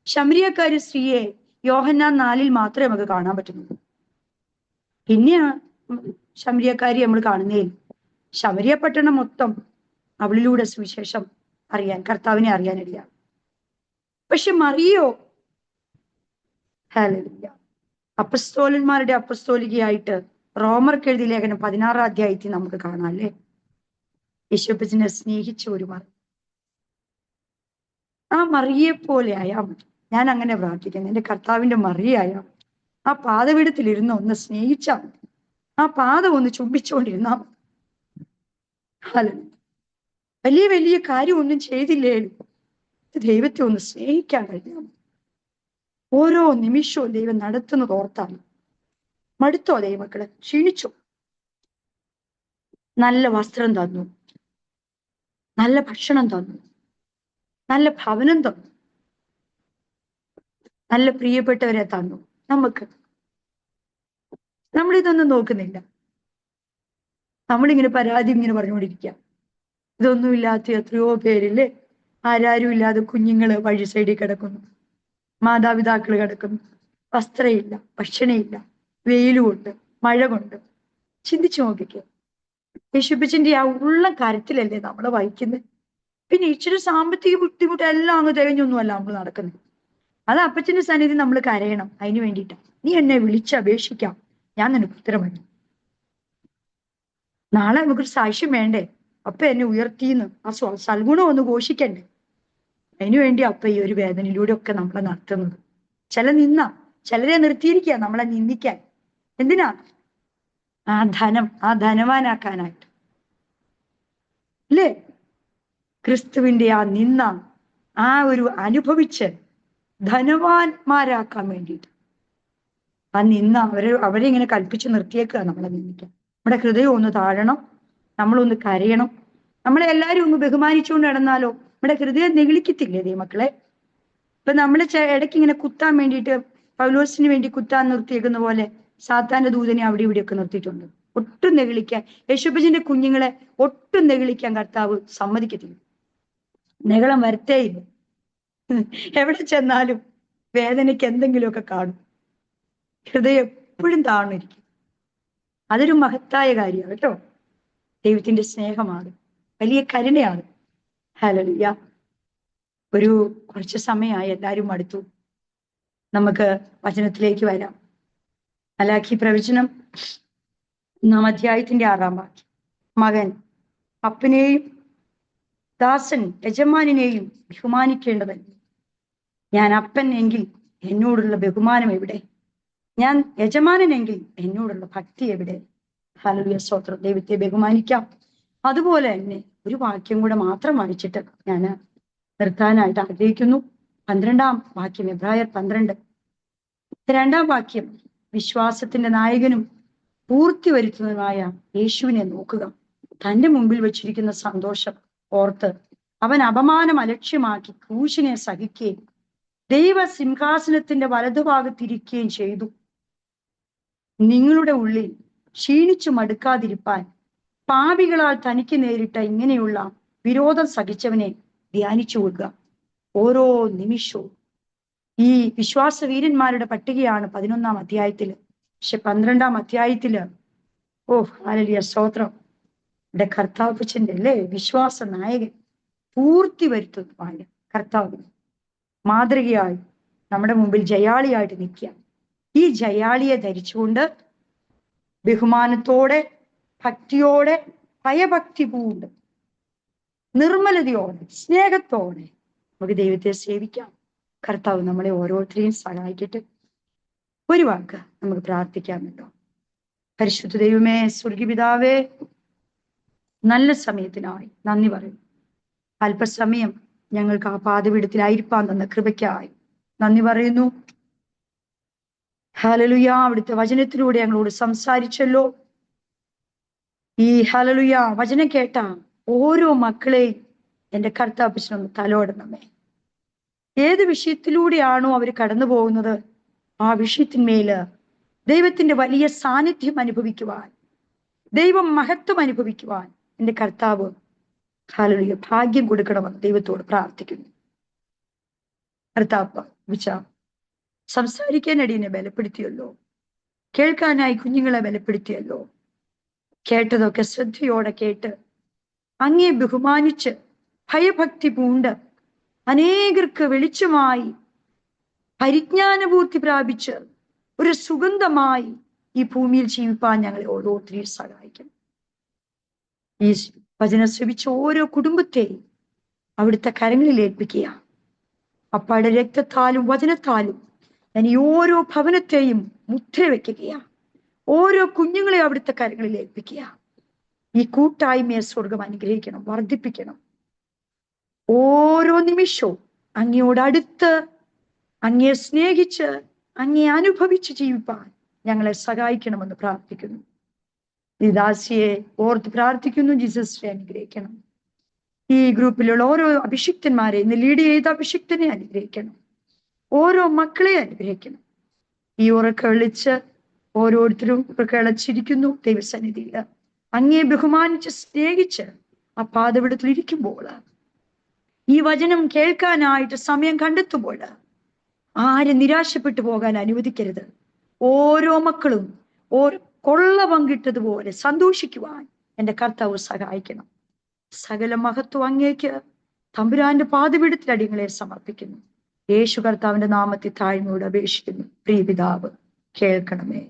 Speaker 1: ശമരിയക്കാരി സ്ത്രീയെ യോഹന്നാൻ 4 മാത്രമേ നമുക്ക് കാണാൻ പറ്റുന്നുള്ളൂ. പിന്നെ ശമരിയക്കാരി നമ്മൾ കാണുന്നേ. ശമരിയ പട്ടണം മൊത്തം അവളിലൂടെ സുവിശേഷം അറിയാൻ, കർത്താവിനെ അറിയാനില്ല. പക്ഷെ മറിയോ, ഹല്ലേലൂയ, അപ്പസ്തോലന്മാരുടെ അപ്പസ്തോലികയായിട്ട് റോമർക്ക് എഴുതിയ ലേഖനം 16 അധ്യായത്തിൽ നമുക്ക് കാണാം അല്ലേ? യേശുപ്പച്ചനെ സ്നേഹിച്ച ഒരു മറി. ആ മറിയെ പോലെ ആയാൽ മതി. ഞാൻ അങ്ങനെ പ്രാർത്ഥിക്കുന്നു, എന്റെ കർത്താവിന്റെ മറിയായാൽ മതി. ആ പാദപീഠത്തിലിരുന്ന് ഒന്ന് സ്നേഹിച്ചാൽ മതി. ആ പാദം ഒന്ന് ചുംബിച്ചുകൊണ്ടിരുന്നാ മതി. ഹല്ലേലൂയ. വലിയ വലിയ കാര്യമൊന്നും ചെയ്തില്ലേ, ദൈവത്തെ ഒന്ന് സ്നേഹിക്കാൻ കഴിഞ്ഞാൽ മതി. ഓരോ നിമിഷവും ദൈവം നടത്തുന്നത് ഓർത്താണ്. മടുത്തോ ദൈവമക്കളെ? ക്ഷീണിച്ചു? നല്ല വസ്ത്രം തന്നു, നല്ല ഭക്ഷണം തന്നു, നല്ല ഭവനം തന്നു, നല്ല പ്രിയപ്പെട്ടവരെ തന്നു നമുക്ക്. നമ്മളിതൊന്നും നോക്കുന്നില്ല. നമ്മളിങ്ങനെ പരാതി ഇങ്ങനെ പറഞ്ഞുകൊണ്ടിരിക്കുക. ഇതൊന്നുമില്ലാത്ത എത്രയോ പേരില്ലേ, ആരാരും ഇല്ലാതെ കുഞ്ഞുങ്ങള് വഴി സൈഡിൽ കിടക്കുന്നു, മാതാപിതാക്കൾ കിടക്കുന്നു, വസ്ത്രമില്ല, ഭക്ഷണമില്ല, വെയിലുകൊണ്ട്, മഴ കൊണ്ട്. ചിന്തിച്ചു നോക്കിക്കേ. യേശുപ്പച്ചന്റെ ആ ഉള്ള കാര്യത്തിലല്ലേ നമ്മളെ വായിക്കുന്നത്. പിന്നെ ഇച്ചിരി സാമ്പത്തിക ബുദ്ധിമുട്ട് എല്ലാം അങ്ങ് തികഞ്ഞൊന്നുമല്ല നമ്മൾ നടക്കുന്നത്. അത് അപ്പച്ചന്റെ സന്നിധി നമ്മൾ കരയണം. അതിന് വേണ്ടിയിട്ടാണ്. നീ എന്നെ വിളിച്ചപേക്ഷിക്കാം, ഞാൻ നിനക്ക് ഉത്തരമല്ല. നാളെ നമുക്കൊരു സാക്ഷ്യം വേണ്ടേ? അപ്പ എന്നെ ഉയർത്തിന്ന് ആ സൽഗുണം ഒന്ന് ഘോഷിക്കണ്ടേ? അതിനുവേണ്ടി അപ്പ ഈ ഒരു വേദനയിലൂടെ ഒക്കെ നമ്മളെ നടത്തുന്നത്. ചിലരെ നിർത്തിയിരിക്കുക നമ്മളെ നിന്ദിക്കാൻ. എന്തിനാ? ആ ധനം, ആ ധനവാനാക്കാനായിട്ട് അല്ലേ? ക്രിസ്തുവിന്റെ ആ നിന്ന, ആ ഒരു അനുഭവിച്ച് ധനവാന്മാരാക്കാൻ വേണ്ടിയിട്ട് ആ നിന്ന അവരെ ഇങ്ങനെ കൽപ്പിച്ച് നിർത്തിയേക്കുക നമ്മളെ നിന്ദിക്കാൻ. നമ്മുടെ ഹൃദയം ഒന്ന് താഴണം, നമ്മളൊന്ന് കരയണം. നമ്മളെ എല്ലാവരും ഒന്ന് ബഹുമാനിച്ചുകൊണ്ട് നടന്നാലോ നമ്മുടെ ഹൃദയം നെകിളിക്കത്തില്ലേ ദൈവമക്കളെ? ഇപ്പൊ നമ്മള് ഇടയ്ക്ക് ഇങ്ങനെ കുത്താൻ വേണ്ടിയിട്ട് പൗലോസിന് വേണ്ടി കുത്താൻ നിർത്തിയേക്കുന്ന പോലെ സാത്താന്റെ ദൂതനെ അവിടെ ഇവിടെയൊക്കെ നിർത്തിയിട്ടുണ്ട്. ഒട്ടും നെകിളിക്കാൻ, യേശുപ്പച്ചന്റെ കുഞ്ഞുങ്ങളെ ഒട്ടും നെകിളിക്കാൻ കർത്താവ് സമ്മതിക്കത്തില്ല. നെകളം വരത്തേയില്ല. എവിടെ ചെന്നാലും വേദനയ്ക്ക് എന്തെങ്കിലുമൊക്കെ കാണും. ഹൃദയം എപ്പോഴും താഴ്ന്നിരിക്കും. അതൊരു മഹത്തായ കാര്യമാണ് കേട്ടോ. ദൈവത്തിന്റെ സ്നേഹമാണ്, വലിയ കരുണയാണ്. ഹല്ലേലൂയ. ഒരു കുറച്ച് സമയമായി എല്ലാവരും മടുത്തു. നമുക്ക് വചനത്തിലേക്ക് വരാം. മലാഖി പ്രവചനം 1 അധ്യായത്തിന്റെ 6 വാക്യം. മകൻ അപ്പനെയും ദാസൻ യജമാനെയും ബഹുമാനിക്കേണ്ടതല്ലേ? ഞാൻ അപ്പൻ എങ്കിൽ എന്നോടുള്ള ബഹുമാനം എവിടെ? ഞാൻ യജമാനെങ്കിൽ എന്നോടുള്ള ഭക്തി എവിടെ? ഹല്ലേലൂയ, സ്തോത്രം. ദൈവത്തെ ബഹുമാനിക്കാം. അതുപോലെ തന്നെ ഒരു വാക്യം കൂടെ മാത്രം വായിച്ചിട്ട് ഞാൻ നിർത്താനായിട്ട് ആഗ്രഹിക്കുന്നു. 12 വാക്യം, എബ്രായർ 12 2 വാക്യം. വിശ്വാസത്തിന്റെ നായകനും പൂർത്തി വരുത്തുന്നതുമായ യേശുവിനെ നോക്കുക. തന്റെ മുമ്പിൽ വെച്ചിരിക്കുന്ന സന്തോഷം ഓർത്ത് അവൻ അപമാനം അലക്ഷ്യമാക്കി ക്രൂശിനെ സഹിക്കുകയും ദൈവ സിംഹാസനത്തിന്റെ വലതുഭാഗത്തിരിക്കുകയും ചെയ്തു. നിങ്ങളുടെ ഉള്ളിൽ ക്ഷീണിച്ചു മടുക്കാതിരിപ്പാൻ പാപികളാൽ തനിക്ക് നേരിട്ട ഇങ്ങനെയുള്ള വിരോധം സഹിച്ചവനെ ധ്യാനിച്ചു കൊള്ളുക. ഓരോ നിമിഷവും ഈ വിശ്വാസവീരന്മാരുടെ പട്ടികയാണ് 11 അധ്യായത്തില്. പക്ഷെ 12 അധ്യായത്തില് ഹല്ലേലൂയ, സ്തോത്രം, ഇവിടെ കർത്താവിന്റെ അല്ലേ വിശ്വാസ നായകൻ, പൂർത്തി വരുത്തുന്നതുമായ കർത്താവ് മാതൃകയായി നമ്മുടെ മുമ്പിൽ ജയാളിയായിട്ട് നിൽക്കുക. ഈ ജയാളിയെ ധരിച്ചുകൊണ്ട് ബഹുമാനത്തോടെ, ഭക്തിയോടെ, ഭയഭക്തി പൂണ്ട്, നിർമ്മലതയോടെ, സ്നേഹത്തോടെ നമുക്ക് ദൈവത്തെ സേവിക്കാം. കർത്താവ് നമ്മളെ ഓരോരുത്തരെയും സഹായിക്കട്ടെ. ഒരു വാക്ക് നമുക്ക് പ്രാർത്ഥിക്കാമല്ലോ. പരിശുദ്ധ ദൈവമേ, സ്വർഗീയപിതാവേ, നല്ല സമയത്തിനായി നന്ദി പറയും. അല്പസമയം ഞങ്ങൾക്ക് ആ പാതപീഠത്തിലായിരിക്കാൻ തന്ന കൃപയ്ക്കായി നന്ദി പറയുന്നു. ഹല്ലേലൂയ. അവിടുത്തെ വചനത്തിലൂടെ ഞങ്ങളോട് സംസാരിച്ചല്ലോ. ഈ ഹല്ലേലൂയ വചനം കേട്ട ഓരോ മക്കളെയും എൻ്റെ കർത്താവിനൊന്ന് തലോടണമേ. ഏത് വിഷയത്തിലൂടെയാണോ അവർ കടന്നു പോകുന്നത്, ആ വിഷയത്തിന്മേല് ദൈവത്തിന്റെ വലിയ സാന്നിധ്യം അനുഭവിക്കുവാൻ, ദൈവം മഹത്വം അനുഭവിക്കുവാൻ എൻ്റെ കർത്താവ് ഹല്ലേലൂയ ഭാഗ്യം കൊടുക്കണമെന്ന് ദൈവത്തോട് പ്രാർത്ഥിക്കുന്നു. കർത്താവ് സംസാരിക്കാൻ അടിയനെ ബലപ്പെടുത്തിയല്ലോ, കേൾക്കാനായി കുഞ്ഞുങ്ങളെ ബലപ്പെടുത്തിയല്ലോ. കേട്ടതൊക്കെ ശ്രദ്ധയോടെ കേട്ട് അങ്ങേ ബഹുമാനിച്ച് ഭയഭക്തി പൂണ്ട് അനേകർക്ക് വെളിച്ചമായി പരിജ്ഞാനപൂർത്തി പ്രാപിച്ച് ഒരു സുഗന്ധമായി ഈ ഭൂമിയിൽ ജീവിപ്പാൻ ഞങ്ങളെ ഓരോരുത്തരെയും സഹായിക്കണം. ഈ വചനം ശ്രവിച്ച ഓരോ കുടുംബത്തെയും അവിടുത്തെ കരങ്ങളിൽ ഏൽപ്പിക്കുക. അപ്പാടെ രക്തത്താലും വചനത്താലും ഞാൻ ഈ ഓരോ ഭവനത്തെയും മുദ്ര വെക്കുക. ഓരോ കുഞ്ഞുങ്ങളെ അവിടുത്തെ കരങ്ങളിൽ ഏൽപ്പിക്കുക. ഈ കൂട്ടായ്മയെ സ്വർഗം അനുഗ്രഹിക്കണം, വർദ്ധിപ്പിക്കണം. ഓരോ നിമിഷവും അങ്ങയോടടുത്ത്, അങ്ങയെ സ്നേഹിച്ച്, അങ്ങയെ അനുഭവിച്ച് ജീവിപ്പാൻ ഞങ്ങളെ സഹായിക്കണമെന്ന് പ്രാർത്ഥിക്കുന്നു. ഈ ദാസിയെ ഓർത്ത് പ്രാർത്ഥിക്കുന്നു. ജീസസിനെ അനുഗ്രഹിക്കണം. ഈ ഗ്രൂപ്പിലുള്ള ഓരോ അഭിഷിക്തന്മാരെ, ഇന്ന് ലീഡ് ചെയ്ത അഭിഷിക്തനെ അനുഗ്രഹിക്കണം. ഓരോ മക്കളെ അനുഗ്രഹിക്കണം. ഈ ഉറക്ക വിളിച്ച് ഓരോരുത്തരും കിളച്ചിരിക്കുന്നു ദൈവസന്നിധിയിൽ. അങ്ങേ ബഹുമാനിച്ച് സ്നേഹിച്ച് ആ പാതപിടത്തിൽ ഇരിക്കുമ്പോൾ, ഈ വചനം കേൾക്കാനായിട്ട് സമയം കണ്ടെത്തുമ്പോൾ ആരും നിരാശപ്പെട്ടു പോകാൻ അനുവദിക്കരുത്. ഓരോ മക്കളും ഓരോ കൊള്ള പങ്കിട്ടതുപോലെ സന്തോഷിക്കുവാൻ എൻ്റെ കർത്താവ് സഹായിക്കണം. സകല മഹത്വം അങ്ങേക്ക് തമ്പുരാന്റെ പാതപീഠത്തിൽ അടിയങ്ങളെ സമർപ്പിക്കുന്നു. യേശു കർത്താവിന്റെ നാമത്തിൽ താഴ്മയോട് അപേക്ഷിക്കുന്നു. പ്രിയ പിതാവ്, കേൾക്കണമേ.